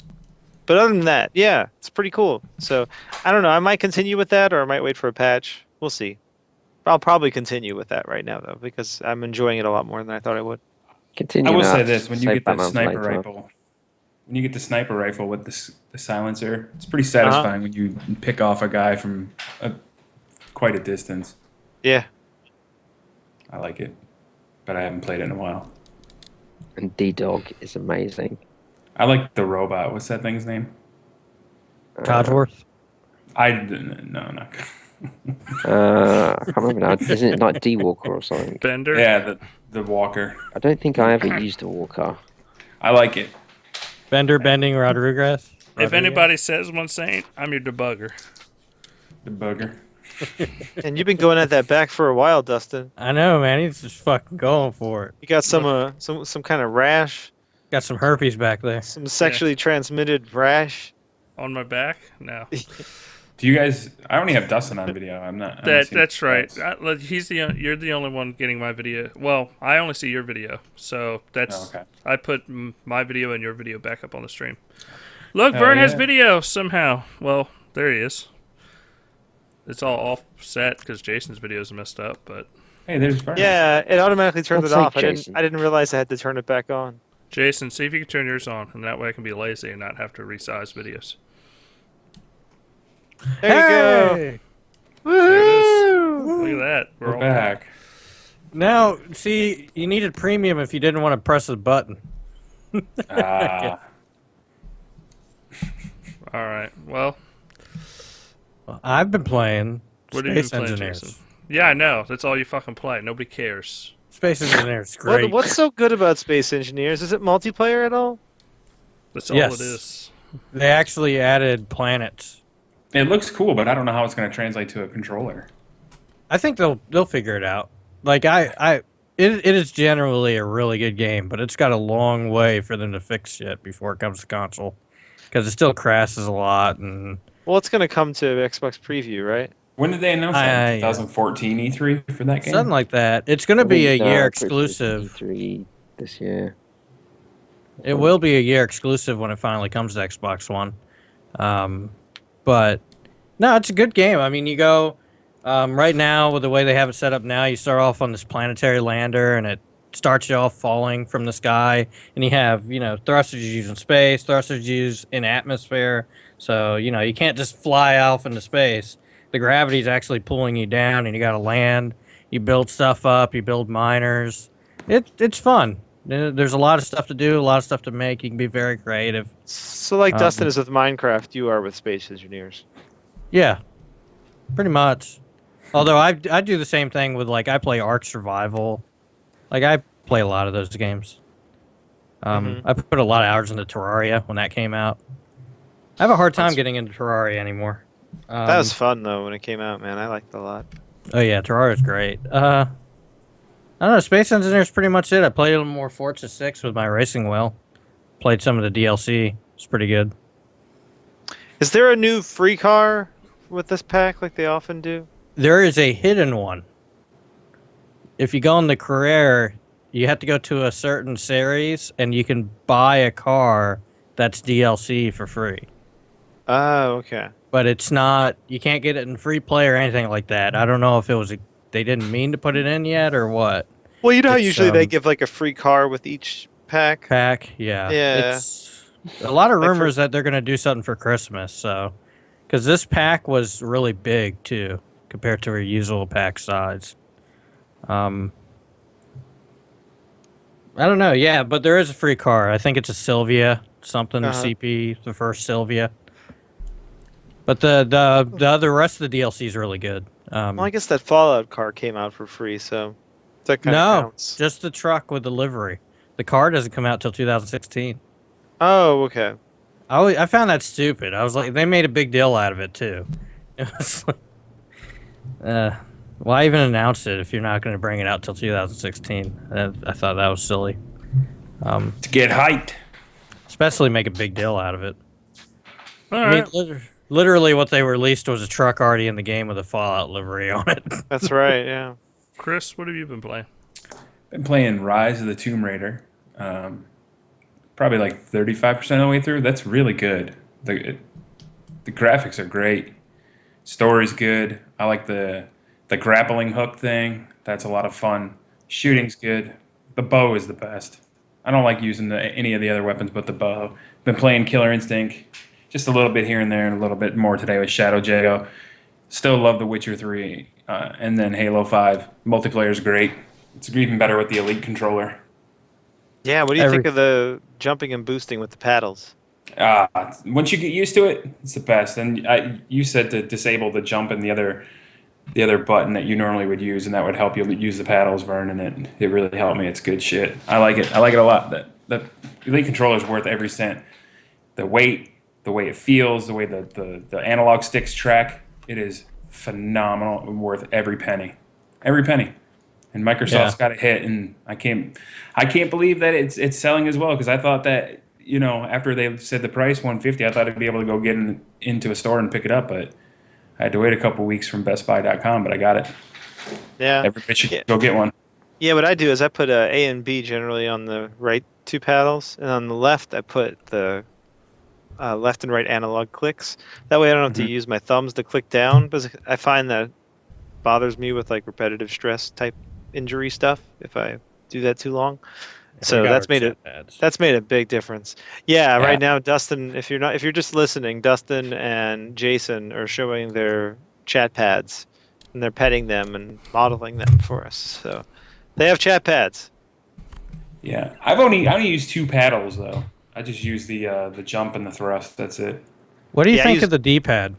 Speaker 3: But other than that, yeah, it's pretty cool. So, I don't know. I might continue with that, or I might wait for a patch. We'll see. I'll probably continue with that right now, though, because I'm enjoying it a lot more than I thought I would.
Speaker 4: Continue.
Speaker 10: I will
Speaker 4: now.
Speaker 10: say this: when you
Speaker 4: Save
Speaker 10: get the
Speaker 4: Batman
Speaker 10: sniper
Speaker 4: later.
Speaker 10: rifle, with the silencer, it's pretty satisfying when you pick off a guy from quite a distance.
Speaker 3: Yeah.
Speaker 10: I like it, but I haven't played it in a while.
Speaker 4: And D-Dog is amazing.
Speaker 10: I like the robot. What's that thing's name?
Speaker 5: Codsworth?
Speaker 10: No, not.
Speaker 4: I can't remember now. Isn't it like D-Walker or something?
Speaker 2: Bender?
Speaker 10: Yeah, the walker.
Speaker 4: I don't think I ever used a walker.
Speaker 10: I like it.
Speaker 5: Bender Bending Rodriguez?
Speaker 2: If anybody says one saying, I'm your debugger.
Speaker 10: The bugger.
Speaker 3: And you've been going at that back for a while, Dustin.
Speaker 5: I know, man. He's just fucking going for it.
Speaker 3: You got some kind of rash,
Speaker 5: Got some herpes back there.
Speaker 3: some sexually transmitted rash.
Speaker 2: On my back? No.
Speaker 10: Do you guys? I only have Dustin on video. I'm not.
Speaker 2: That's right. You're the only one getting my video. Well, I only see your video, so that's.
Speaker 10: Oh, okay.
Speaker 2: I put my video and your video back up on the stream. Look, Vern has video somehow. Well, there he is. It's all offset because Jason's video is messed up, but.
Speaker 10: Hey, there's Vern.
Speaker 3: Yeah, it automatically turned
Speaker 4: Let's
Speaker 3: it off.
Speaker 4: take Jason.
Speaker 3: I didn't realize I had to turn it back on.
Speaker 2: Jason, see if you can turn yours on, and that way I can be lazy and not have to resize videos.
Speaker 3: There you go. Woo!
Speaker 2: Look at that.
Speaker 10: We're back.
Speaker 5: Now, see, you needed premium if you didn't want to press the button.
Speaker 10: Ah.
Speaker 2: All right. Well,
Speaker 5: I've been playing
Speaker 2: what have you been
Speaker 5: Space
Speaker 2: playing,
Speaker 5: Engineers.
Speaker 2: Jason? Yeah, I know. That's all you fucking play. Nobody cares.
Speaker 5: Space Engineers, great.
Speaker 3: What's so good about Space Engineers? Is it multiplayer at all?
Speaker 2: That's all
Speaker 5: Yes.
Speaker 2: it is.
Speaker 5: They actually added planets.
Speaker 10: It looks cool, but I don't know how it's going to translate to a controller.
Speaker 5: I think they'll figure it out. Like it is generally a really good game, but it's got a long way for them to fix shit before it comes to console. because it still crashes a lot. And
Speaker 3: well, it's going to come to Xbox Preview, right?
Speaker 10: When did they announce that? 2014 E3 for that game?
Speaker 5: Something like that. It's going to be a year exclusive.
Speaker 4: E3 this year.
Speaker 5: It will be a year exclusive when it finally comes to Xbox One. But no, it's a good game. I mean, you go right now with the way they have it set up now. You start off on this planetary lander, and it starts you off falling from the sky, and you have thrusters you use in space, thrusters you use in atmosphere. So you can't just fly off into space. The gravity's actually pulling you down, and you got to land. You build stuff up. You build miners. It's fun. There's a lot of stuff to do, a lot of stuff to make. You can be very creative.
Speaker 3: So like Dustin is with Minecraft, you are with Space Engineers.
Speaker 5: Yeah, pretty much. Although I do the same thing with I play Ark Survival. I play a lot of those games. I put a lot of hours into Terraria when that came out. I have a hard time getting into Terraria anymore.
Speaker 3: That was fun though when it came out, man. I liked it a lot.
Speaker 5: Oh yeah, Terraria's great. I don't know. Space Engineer's pretty much it. I played a little more Forza 6 with my racing wheel. Played some of the DLC. It's pretty good.
Speaker 3: Is there a new free car with this pack like they often do?
Speaker 5: There is a hidden one. If you go on the career, you have to go to a certain series, and you can buy a car that's DLC for free.
Speaker 3: Oh, okay.
Speaker 5: But it's not. You can't get it in free play or anything like that. I don't know if it was they didn't mean to put it in yet or what.
Speaker 3: Well, you know how usually they give a free car with each pack?
Speaker 5: Yeah.
Speaker 3: Yeah.
Speaker 5: It's a lot of rumors that they're going to do something for Christmas. So, because this pack was really big too compared to a usual pack size. I don't know. Yeah, but there is a free car. I think it's a Sylvia something CP, the first Sylvia. But the rest of the DLC is really good.
Speaker 3: Well, I guess that Fallout car came out for free, so that kind of counts.
Speaker 5: Just the truck with the livery. The car doesn't come out till 2016.
Speaker 3: Oh, okay.
Speaker 5: I found that stupid. I was like, they made a big deal out of it too. It was like, why even announce it if you're not going to bring it out till 2016? I thought that was silly.
Speaker 10: To get hyped.
Speaker 5: Especially make a big deal out of it.
Speaker 2: All right.
Speaker 5: Literally what they released was a truck already in the game with a Fallout livery on it.
Speaker 3: That's right, yeah.
Speaker 2: Kris, what have you been playing?
Speaker 10: Been playing Rise of the Tomb Raider. Probably 35% of the way through. That's really good. The graphics are great. Story's good. I like the grappling hook thing. That's a lot of fun. Shooting's good. The bow is the best. I don't like using any of the other weapons but the bow. Been playing Killer Instinct. Just a little bit here and there, and a little bit more today with Shadow Jago. Still love The Witcher 3, and then Halo 5. Multiplayer's great. It's even better with the Elite controller.
Speaker 3: Yeah, what do you think of the jumping and boosting with the paddles?
Speaker 10: Once you get used to it, it's the best. And you said to disable the jump and the other button that you normally would use, and that would help you use the paddles, Vern, and it really helped me. It's good shit. I like it. I like it a lot. The Elite controller is worth every cent. The weight, the way it feels, the way the analog sticks track, it is phenomenal and worth every penny. Every penny. And Microsoft's got a hit, and I can't believe that it's selling as well, because I thought that, after they said the price $150, I thought I'd be able to go get into a store and pick it up, but I had to wait a couple weeks from BestBuy.com, but I got it.
Speaker 3: Yeah.
Speaker 10: Everybody should go get one.
Speaker 3: Yeah, what I do is I put A and B generally on the right two paddles, and on the left I put the left and right analog clicks. That way I don't have to use my thumbs to click down, because I find that bothers me with repetitive stress type injury stuff if I do that too long. So that's made a big difference. Yeah, right now Dustin, if you're just listening, Dustin and Jason are showing their chat pads, and they're petting them and modeling them for us. So they have chat pads.
Speaker 10: Yeah, I only use two paddles though. I just use the jump and the thrust. That's it.
Speaker 5: What do you think of the D-pad?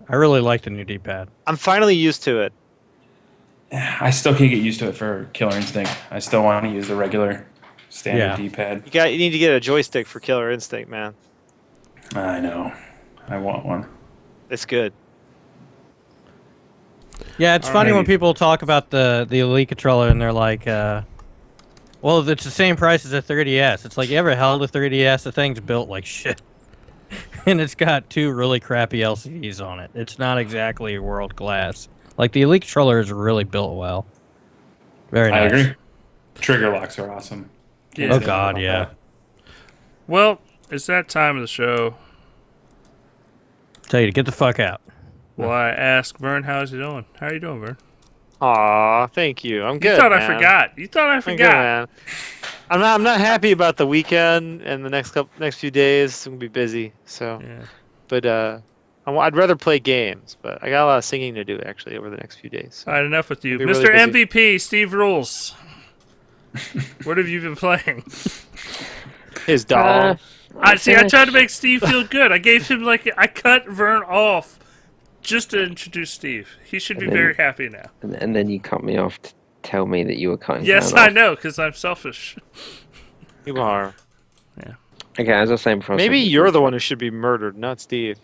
Speaker 5: I really like the new D-pad.
Speaker 3: I'm finally used to it.
Speaker 10: I still can't get used to it for Killer Instinct. I still want to use the regular standard D-pad.
Speaker 3: You need to get a joystick for Killer Instinct, man.
Speaker 10: I know. I want one.
Speaker 3: It's good.
Speaker 5: Yeah, it's funny when people talk about the Elite controller and they're like, well, it's the same price as a 3DS. It's like, you ever held a 3DS? The thing's built like shit. and it's got 2 really crappy LCDs on it. It's not exactly world class. Like the Elite controller is really built well. Very nice.
Speaker 10: I agree. Trigger locks are awesome.
Speaker 2: Yeah.
Speaker 5: Oh God, yeah.
Speaker 10: That.
Speaker 2: Well, it's that time of the show.
Speaker 5: Tell you to get the fuck out.
Speaker 2: Well, I ask Vern, how's he doing? How are you doing, Vern?
Speaker 3: Aw, thank you. I'm good.
Speaker 2: You thought
Speaker 3: man.
Speaker 2: I forgot. You thought I
Speaker 3: I'm good,
Speaker 2: forgot.
Speaker 3: man. I'm not happy about the weekend and the next few days. I'm gonna be busy. So,
Speaker 2: Yeah.
Speaker 3: but I'd rather play games. But I got a lot of singing to do actually over the next few days. So.
Speaker 2: All right, enough with you,
Speaker 3: I'll be
Speaker 2: Mr.
Speaker 3: really busy.
Speaker 2: MVP, Steve Rules. What have you been playing?
Speaker 3: His dog.
Speaker 2: I tried to make Steve feel good. I gave him I cut Vern off just to introduce Steve. He should be very happy now.
Speaker 4: And then you cut me off to tell me that you were cutting.
Speaker 2: Yes,
Speaker 4: Vern
Speaker 2: I
Speaker 4: off.
Speaker 2: know, because I'm selfish.
Speaker 3: You are.
Speaker 4: Okay, as I was saying before.
Speaker 3: Maybe you're the one who should be murdered, not Steve.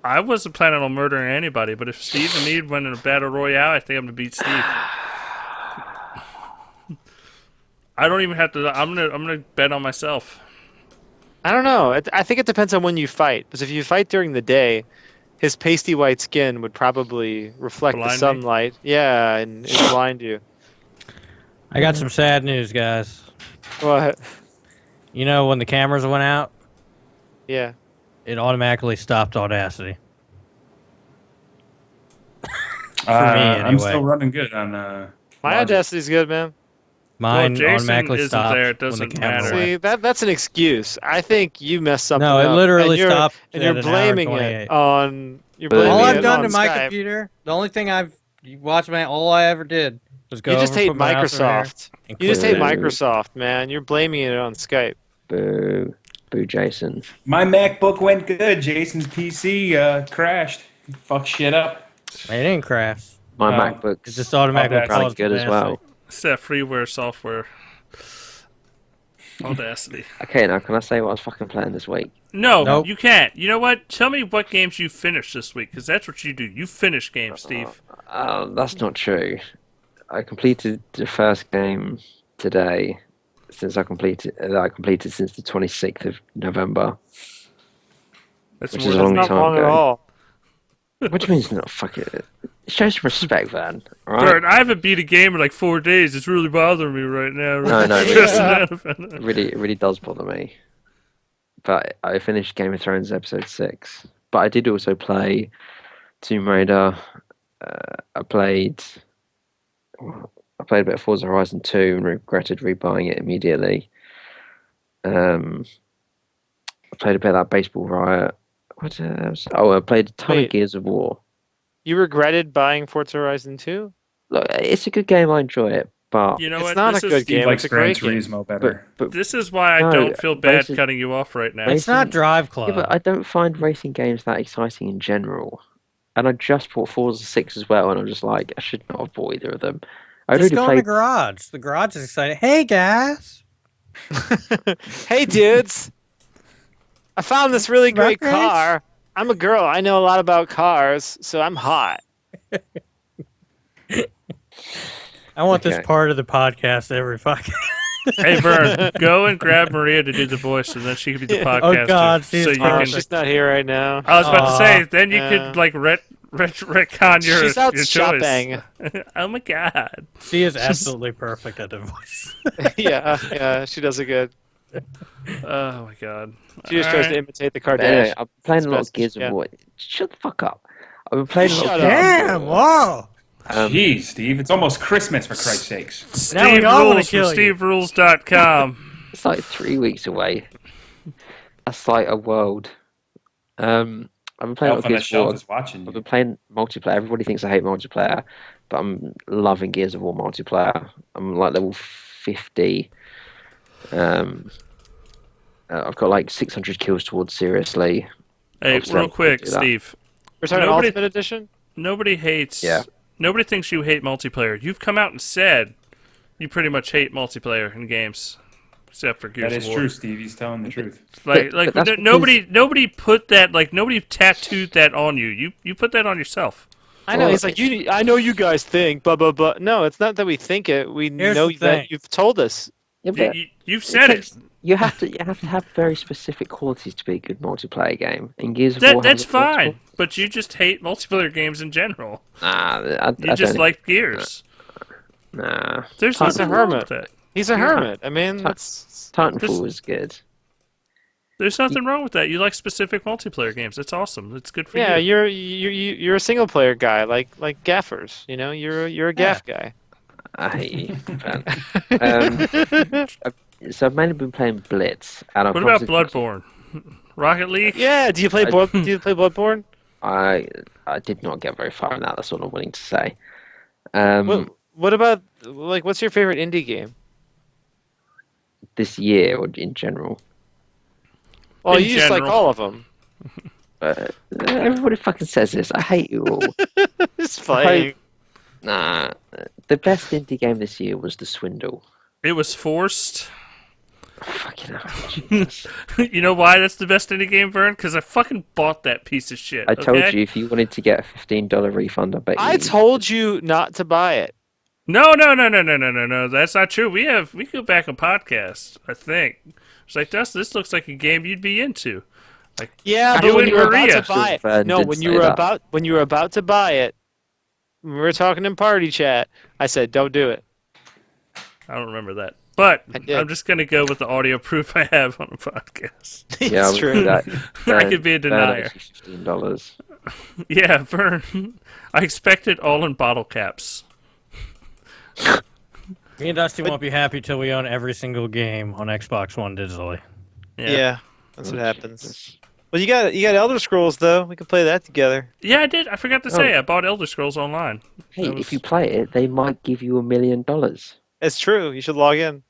Speaker 2: I wasn't planning on murdering anybody, but if Steve and me went in a battle royale, I think I'm gonna beat Steve. I don't even have to. I'm gonna bet on myself.
Speaker 3: I don't know. I think it depends on when you fight. Because if you fight during the day, his pasty white skin would probably reflect
Speaker 2: Blind
Speaker 3: the
Speaker 2: me?
Speaker 3: sunlight. Yeah, and blind you.
Speaker 5: I got some sad news, guys.
Speaker 3: What?
Speaker 5: You know when the cameras went out,
Speaker 3: Yeah.
Speaker 5: it automatically stopped Audacity. For me,
Speaker 10: I'm
Speaker 5: anyway.
Speaker 10: still running good on.
Speaker 3: My
Speaker 10: Logic.
Speaker 3: Audacity's good, man.
Speaker 5: Mine
Speaker 2: Jason
Speaker 5: automatically
Speaker 2: isn't
Speaker 5: stopped
Speaker 2: there, it
Speaker 5: when the
Speaker 2: doesn't
Speaker 5: camera
Speaker 2: matter.
Speaker 5: went.
Speaker 3: See, that's an excuse. I think you messed something
Speaker 5: No,
Speaker 3: up.
Speaker 5: it literally
Speaker 3: and you're,
Speaker 5: stopped
Speaker 3: And
Speaker 5: at
Speaker 3: you're
Speaker 5: an hour
Speaker 3: blaming
Speaker 5: 28.
Speaker 3: it on. You're
Speaker 4: All
Speaker 3: blaming
Speaker 5: All
Speaker 3: it
Speaker 5: I've done
Speaker 3: on
Speaker 5: to my
Speaker 3: Skype.
Speaker 5: computer, the only thing you watch, man, all I ever did was go
Speaker 3: You just
Speaker 5: over,
Speaker 3: hate
Speaker 5: put my mouse over there,
Speaker 3: Microsoft.
Speaker 5: and
Speaker 3: You just
Speaker 5: click
Speaker 3: hate
Speaker 5: it.
Speaker 3: Microsoft, man. You're blaming it on Skype.
Speaker 4: Boo, boo, Jason.
Speaker 10: My MacBook went good. Jason's PC crashed. Fuck shit up.
Speaker 5: It didn't crash.
Speaker 4: My
Speaker 10: Oh.
Speaker 4: MacBook's
Speaker 5: It just automatically
Speaker 10: Audacity.
Speaker 4: running
Speaker 5: paused
Speaker 4: good as well.
Speaker 2: It's that freeware software. Audacity.
Speaker 4: Okay, now can I say what I was fucking playing this week?
Speaker 2: No,
Speaker 5: Nope.
Speaker 2: you can't. You know what? Tell me what games you finished this week, because that's what you do. You finish games, Steve.
Speaker 4: That's not true. I completed the first game today. Since I completed since the 26th of November.
Speaker 2: That's
Speaker 4: Which
Speaker 2: more
Speaker 4: is a
Speaker 2: than
Speaker 4: long
Speaker 3: Not
Speaker 4: time
Speaker 3: long at
Speaker 4: ago.
Speaker 3: all.
Speaker 4: What do you mean it's not fucking? Show some respect, Van. All right?
Speaker 2: Bert, I haven't beat a game in like 4 days. It's really bothering me right now.
Speaker 4: No,
Speaker 2: It
Speaker 4: it really does bother me. But I finished Game of Thrones episode 6. But I did also play Tomb Raider. I played a bit of Forza Horizon 2 and regretted rebuying it immediately. I played a bit of that Baseball Riot. What else? Oh, I played a ton
Speaker 3: Wait.
Speaker 4: of Gears of War.
Speaker 3: You regretted buying Forza Horizon 2?
Speaker 4: Look, it's a good game. I enjoy it, but
Speaker 2: You know
Speaker 3: It's
Speaker 2: what?
Speaker 3: not
Speaker 2: This
Speaker 3: a
Speaker 2: is
Speaker 3: good
Speaker 10: Steve
Speaker 3: game.
Speaker 10: likes
Speaker 3: It's a
Speaker 10: Gran
Speaker 3: great game.
Speaker 10: Turismo better.
Speaker 4: but
Speaker 2: this is why I
Speaker 4: No,
Speaker 2: don't feel bad
Speaker 4: racing-
Speaker 2: cutting you off right now.
Speaker 5: It's not Drive Club.
Speaker 4: yeah, but I don't find racing games that exciting in general. And I just bought Forza 6 as well, and I'm just like, I should not have bought either of them. I
Speaker 5: Just
Speaker 4: already
Speaker 5: go in the
Speaker 4: played.
Speaker 5: garage. The garage is excited. Hey, guys.
Speaker 3: Hey, dudes! I found this really great
Speaker 5: Rock race?
Speaker 3: car. I'm a girl. I know a lot about cars, so I'm hot.
Speaker 5: I want
Speaker 4: Okay.
Speaker 5: this part of the podcast every fucking.
Speaker 2: Hey, Vern, go and grab Maria to do the voice, and then she can be the podcaster.
Speaker 5: God,
Speaker 2: so
Speaker 5: she's
Speaker 2: you can.
Speaker 3: She's not here right now.
Speaker 2: I was about to say,
Speaker 5: Aw.
Speaker 2: then you could like retcon your
Speaker 3: She's out
Speaker 2: your
Speaker 3: shopping.
Speaker 2: choice. Oh my god.
Speaker 5: She is absolutely perfect at the voice.
Speaker 3: yeah, she does it good.
Speaker 2: Oh my god.
Speaker 3: She just tries to
Speaker 2: Alright.
Speaker 3: imitate the
Speaker 4: But anyway,
Speaker 3: Kardashians.
Speaker 4: I'm playing a lot
Speaker 3: Best
Speaker 4: of Gears
Speaker 3: yeah.
Speaker 4: of War. Shut the fuck up. I've been playing a lot
Speaker 3: Shut
Speaker 4: of
Speaker 3: up.
Speaker 4: Gears of
Speaker 5: Damn!
Speaker 4: War.
Speaker 5: Whoa!
Speaker 10: Jeez, Steve, it's almost Christmas for Christ's sakes.
Speaker 5: Now we
Speaker 2: Steve
Speaker 5: all wanna
Speaker 2: Rules from
Speaker 5: kill you.
Speaker 2: SteveRules.com.
Speaker 4: It's like 3 weeks away. That's like a world. I've been playing a
Speaker 10: Elf
Speaker 4: lot
Speaker 10: on
Speaker 4: of
Speaker 10: the
Speaker 4: Gears of War.
Speaker 10: shelf is watching
Speaker 4: I've
Speaker 10: you.
Speaker 4: been playing multiplayer. Everybody thinks I hate multiplayer, but I'm loving Gears of War multiplayer. I'm like level 50. I've got like 600 kills towards seriously.
Speaker 2: Hey,
Speaker 4: Obviously,
Speaker 2: real
Speaker 4: I
Speaker 2: quick,
Speaker 4: can't do that.
Speaker 2: Steve.
Speaker 3: We're talking
Speaker 2: Nobody-
Speaker 3: Ultimate Edition?
Speaker 2: Nobody hates.
Speaker 4: Yeah.
Speaker 2: Nobody thinks you hate multiplayer. You've come out and said you pretty much hate multiplayer in games, except for Gears
Speaker 10: That
Speaker 2: of
Speaker 10: is
Speaker 2: War.
Speaker 10: true, Steve. He's telling the truth.
Speaker 2: Like,
Speaker 4: But that's because-
Speaker 2: nobody put that. Like, nobody tattooed that on you. You put that on yourself.
Speaker 3: I know.
Speaker 4: Well,
Speaker 3: He's like, I know you guys think, blah, blah, blah. No, it's not that we think it. We
Speaker 5: Here's
Speaker 3: know
Speaker 5: the thing.
Speaker 3: that you've told us.
Speaker 4: Yeah, but
Speaker 2: You've said it.
Speaker 4: You have to have very specific qualities to be a good multiplayer game. And Gears of War
Speaker 2: that's fine, but you just hate multiplayer games in general. You just like Gears.
Speaker 4: Nah.
Speaker 2: There's nothing wrong with that.
Speaker 3: He's a hermit. I mean,
Speaker 4: Titanfall was good.
Speaker 2: There's nothing wrong with that. You like specific multiplayer games. That's awesome. It's good for you.
Speaker 3: Yeah, you're a single player guy, like gaffers. You know, you're a gaff guy.
Speaker 4: I hate you, man. So I've mainly been playing Blitz. And
Speaker 2: what about Bloodborne? Rocket League?
Speaker 3: Yeah. Do you play Bloodborne?
Speaker 4: I did not get very far in that. That's all I'm willing to say.
Speaker 3: What about what's your favorite indie game?
Speaker 4: This year or in general?
Speaker 3: Well, you just like all of them.
Speaker 4: Everybody fucking says this. I hate you all.
Speaker 3: It's fine.
Speaker 4: Nah. The best indie game this year was The Swindle.
Speaker 2: It was forced.
Speaker 4: Fucking hell.
Speaker 2: You know why that's the best indie game, Vern? Because I fucking bought that piece of shit.
Speaker 4: I told you if you wanted to get a $15 refund,
Speaker 3: I told you not to buy it.
Speaker 2: No. That's not true. We go back on podcasts, I think. It's like, Dustin, this looks like a game you'd be into. Like,
Speaker 3: yeah, but when you were about to buy it, when you were about to buy it, when we were talking in party chat, I said, "Don't do it."
Speaker 2: I don't remember that, but I'm just gonna go with the audio proof I have on the podcast.
Speaker 4: Yeah,
Speaker 3: it's true.
Speaker 2: I could be a denier.
Speaker 4: $15.
Speaker 2: Yeah, Vern. I expect it all in bottle caps.
Speaker 5: Me and Dusty won't be happy till we own every single game on Xbox One digitally.
Speaker 3: Yeah, that's what happens. Well, you got Elder Scrolls though. We can play that together.
Speaker 2: Yeah, I did. I forgot to say I bought Elder Scrolls Online.
Speaker 4: Hey, if you play it, they might give you $1 million.
Speaker 3: It's true. You should log in.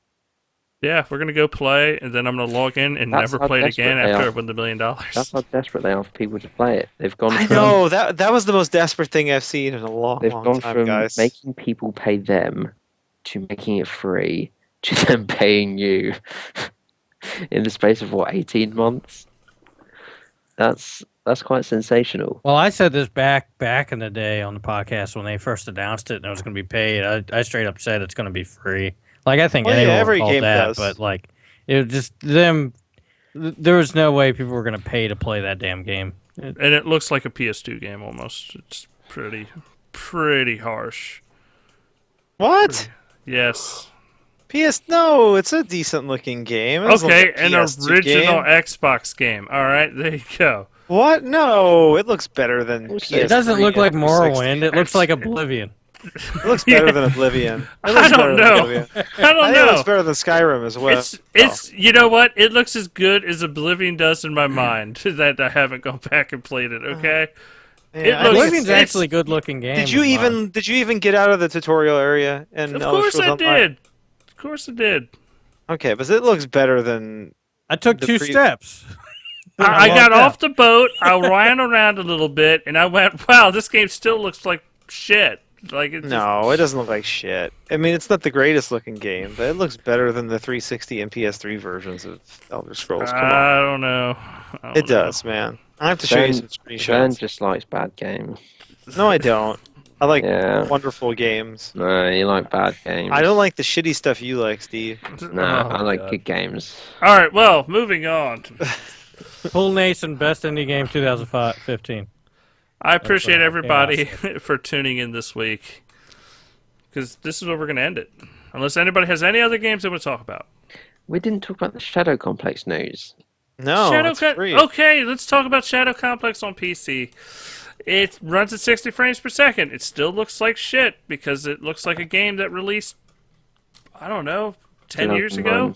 Speaker 2: Yeah, we're gonna go play, and then I'm gonna log in and never play it again after I win the $1 million.
Speaker 4: That's how desperate they are for people to play it. They've gone.
Speaker 3: I know that was the most desperate thing I've seen in a long time. They've gone from
Speaker 4: making people pay them to making it free to them paying you in the space of 18 months. That's quite sensational.
Speaker 5: Well, I said this back in the day on the podcast when they first announced it and it was going to be paid. I straight up said it's going to be free. Like, I think anyone
Speaker 3: every
Speaker 5: would call
Speaker 3: game
Speaker 5: that,
Speaker 3: does.
Speaker 5: but like it was just them. There was no way people were going to pay to play that damn game.
Speaker 2: And it looks like a PS2 game almost. It's pretty harsh.
Speaker 3: What?
Speaker 2: Yes.
Speaker 3: No, it's a decent looking game.
Speaker 2: Okay, an original Xbox game. All right, there you go.
Speaker 3: What? No, it looks better than PS3.
Speaker 5: It doesn't look like Morrowind. It looks like Oblivion.
Speaker 3: It looks better than Oblivion.
Speaker 2: I don't know. I think
Speaker 3: it looks better than Skyrim as well.
Speaker 2: It's you know what? It looks as good as Oblivion does in my mind. That I haven't gone back and played it. Okay.
Speaker 5: Oblivion's actually a good looking game.
Speaker 3: Did you even get out of the tutorial area? And
Speaker 2: of course I did. Of course I did.
Speaker 3: Okay, but it looks better than.
Speaker 5: I took 2 steps.
Speaker 2: I got off the boat. I ran around a little bit, and I went, "Wow, this game still looks like shit." Like it
Speaker 3: doesn't look like shit. I mean, it's not the greatest looking game, but it looks better than the 360 and PS3 versions of Elder Scrolls. Come on.
Speaker 2: I don't know.
Speaker 3: It does, man. I have to show you some screenshots.
Speaker 4: Vern just likes bad games.
Speaker 3: No, I don't. I like wonderful games.
Speaker 4: No, you like bad games.
Speaker 3: I don't like the shitty stuff you like, Steve.
Speaker 4: No, I like good games.
Speaker 2: All right, well, moving on.
Speaker 5: Full Nation Best Indie Game 2015.
Speaker 2: I appreciate everybody for tuning in this week, because this is where we're going to end it. Unless anybody has any other games they want to talk about.
Speaker 4: We didn't talk about the Shadow Complex news.
Speaker 3: No,
Speaker 2: okay, let's talk about Shadow Complex on PC. It runs at 60 frames per second. It still looks like shit because it looks like a game that released, I don't know, 10 years ago?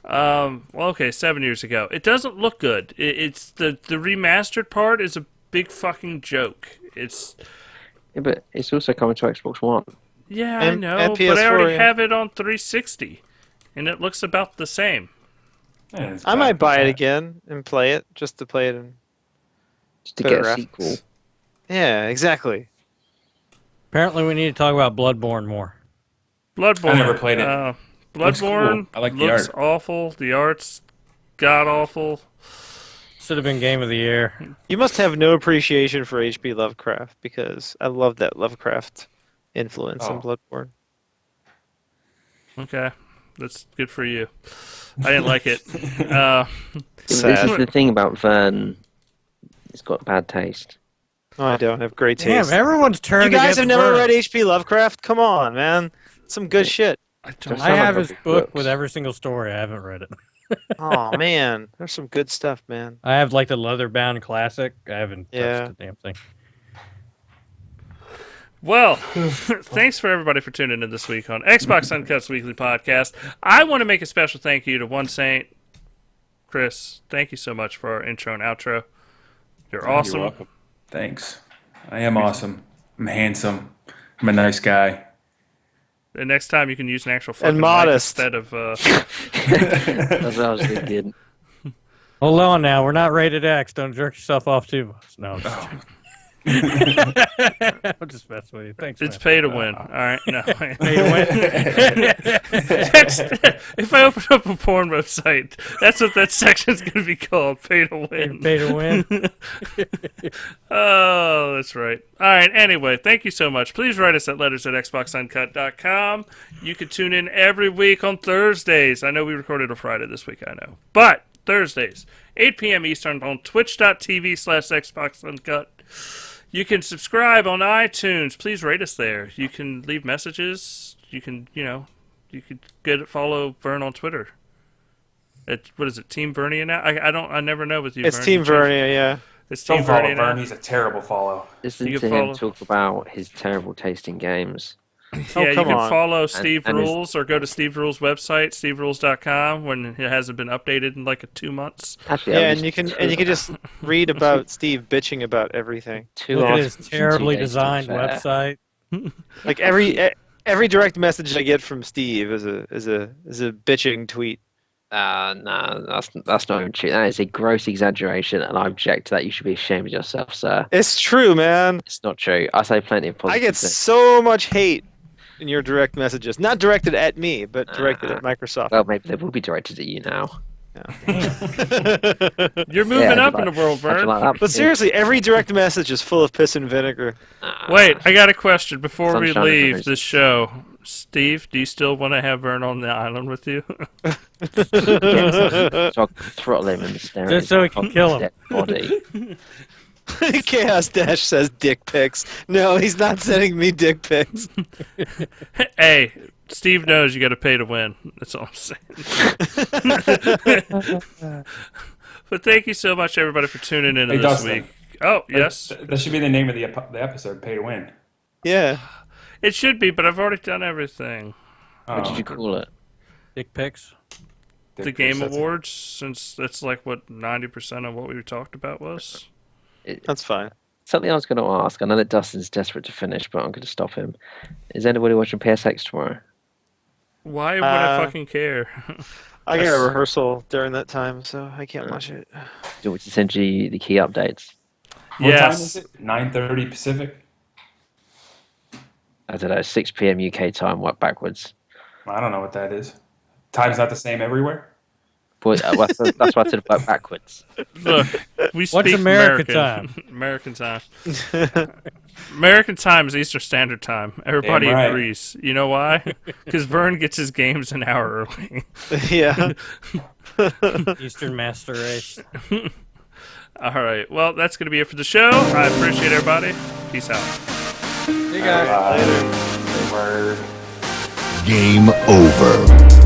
Speaker 2: 7 years ago. It doesn't look good. It's the remastered part is a big fucking joke. Yeah,
Speaker 4: but it's also coming to Xbox One.
Speaker 2: Yeah, I know, but I already have it on 360, and it looks about the same.
Speaker 3: Yeah, I might buy it again and play it, just to play it and
Speaker 4: just to get a sequel.
Speaker 3: Yeah, exactly.
Speaker 5: Apparently, we need to talk about Bloodborne more.
Speaker 2: Bloodborne.
Speaker 10: I never played it.
Speaker 2: Bloodborne
Speaker 10: cool. I like the
Speaker 2: looks
Speaker 10: art.
Speaker 2: awful. The art's god awful.
Speaker 5: Should have been Game of the Year.
Speaker 3: You must have no appreciation for H.P. Lovecraft, because I love that Lovecraft influence in Bloodborne.
Speaker 2: Okay, that's good for you. I didn't like it.
Speaker 4: This is the thing about Vern. He's got bad taste.
Speaker 3: No, I don't have great taste.
Speaker 5: Damn, everyone's turned.
Speaker 3: You guys have never
Speaker 5: Vern.
Speaker 3: read H.P. Lovecraft? Come on, man. Some good shit.
Speaker 5: I have his book with every single story. I haven't read it.
Speaker 3: Oh man, there's some good stuff, man.
Speaker 5: I have like the leather-bound classic. I haven't touched the damn thing.
Speaker 2: Well, thanks for everybody for tuning in this week on Xbox Uncut's weekly podcast. I want to make a special thank you to One Saint, Kris. Thank you so much for our intro and outro. You're awesome.
Speaker 10: You're welcome. Thanks. I am awesome. I'm handsome. I'm a nice guy.
Speaker 2: And next time you can use an actual fucking
Speaker 3: and modest
Speaker 2: mic instead of.
Speaker 4: That's what I was thinking.
Speaker 5: Hold on now. We're not rated X. Don't jerk yourself off too much. No. I'm just I'm just messing with you. Thanks.
Speaker 2: It's
Speaker 5: man.
Speaker 2: pay to win. All right. No.
Speaker 5: Pay to win.
Speaker 2: If I open up a porn website, that's what that section's going to be called. Pay to win.
Speaker 5: Pay to win.
Speaker 2: Oh, that's right. All right. Anyway, thank you so much. Please write us at letters@xboxuncut.com. You can tune in every week on Thursdays. I know we recorded a Friday this week, I know. But Thursdays, 8 p.m. Eastern on twitch.tv/xboxuncut. You can subscribe on iTunes. Please rate us there. You can leave messages. You can, you could follow Vern on Twitter. What is it, Team Vernia now? I never know with you.
Speaker 3: It's
Speaker 2: Vern.
Speaker 3: Team Vernia, yeah.
Speaker 2: It's Team
Speaker 10: Don't follow
Speaker 2: Vernia
Speaker 10: Vern.
Speaker 2: now.
Speaker 10: He's a terrible follow.
Speaker 4: Listen
Speaker 2: You
Speaker 4: to
Speaker 2: can
Speaker 4: him
Speaker 2: follow-
Speaker 4: talk about his terrible taste in games.
Speaker 2: Yeah, you
Speaker 3: come
Speaker 2: can
Speaker 3: on.
Speaker 2: follow Steve
Speaker 4: and his-
Speaker 2: Rules or go to Steve Rules' website, steverules.com, when it hasn't been updated in like 2 months.
Speaker 4: Actually,
Speaker 3: Yeah,
Speaker 4: I
Speaker 3: and you can just read about Steve bitching about everything.
Speaker 4: too
Speaker 5: Look at
Speaker 4: often
Speaker 5: his
Speaker 4: since
Speaker 5: terribly
Speaker 4: you guys
Speaker 5: designed
Speaker 4: did that.
Speaker 5: website.
Speaker 3: Like every direct message I get from Steve is a bitching tweet.
Speaker 4: No, that's not even true. That is a gross exaggeration, and I object to that. You should be ashamed of yourself, sir.
Speaker 3: It's true, man.
Speaker 4: It's not true. I say plenty of positive
Speaker 3: I get
Speaker 4: things.
Speaker 3: so much hate in your direct messages. Not directed at me, but directed at Microsoft.
Speaker 4: Well, maybe they will be directed at you now.
Speaker 2: You're moving
Speaker 4: Yeah,
Speaker 2: up in the world,
Speaker 4: how'd you
Speaker 2: Vern.
Speaker 4: like that?
Speaker 3: But seriously, every direct message is full of piss and vinegar.
Speaker 2: Wait, I got a question before we
Speaker 4: Sunshine
Speaker 2: leave
Speaker 4: and
Speaker 2: this show. Steve, do you still want to have Vern on the island with you?
Speaker 4: So I can throttle him and stare
Speaker 5: Just
Speaker 4: at
Speaker 5: so
Speaker 4: his
Speaker 5: we can kill him.
Speaker 4: dead body.
Speaker 3: Chaos Dash says dick pics. No, he's not sending me dick pics.
Speaker 2: Hey, Steve knows you got to pay to win. That's all I'm saying. But thank you so much, everybody, for tuning in
Speaker 10: Hey,
Speaker 2: this
Speaker 10: Dustin.
Speaker 2: week. Oh, yes.
Speaker 10: That should be the name of the episode, Pay to Win.
Speaker 3: Yeah.
Speaker 2: It should be, but I've already done everything.
Speaker 4: What did you call it?
Speaker 5: Dick pics.
Speaker 2: The Game Awards, since that's like what 90% of what we talked about was.
Speaker 3: That's fine.
Speaker 4: Something I was going to ask. I know that Dustin's desperate to finish, but I'm going to stop him. Is anybody watching PSX tomorrow?
Speaker 2: Why would I fucking care?
Speaker 3: I got a rehearsal during that time, so I can't watch it.
Speaker 4: Do you want me to send you the key updates?
Speaker 10: What time
Speaker 2: Yes.
Speaker 10: is it? 9:30 Pacific?
Speaker 4: I don't know, 6 p.m. UK time, work backwards.
Speaker 10: I don't know what that is. Time's not the same everywhere?
Speaker 4: Boy, that's why I said work backwards.
Speaker 2: Look, we speak
Speaker 5: What's American time?
Speaker 2: American time. American time is Eastern Standard Time. Everybody
Speaker 10: Damn right.
Speaker 2: agrees. You know why? Because Vern gets his games an hour early.
Speaker 3: Yeah.
Speaker 5: Eastern Master Race.
Speaker 2: All right. Well, that's going to be it for the show. I appreciate everybody. Peace out.
Speaker 5: You guys.
Speaker 10: Word.
Speaker 1: Game over.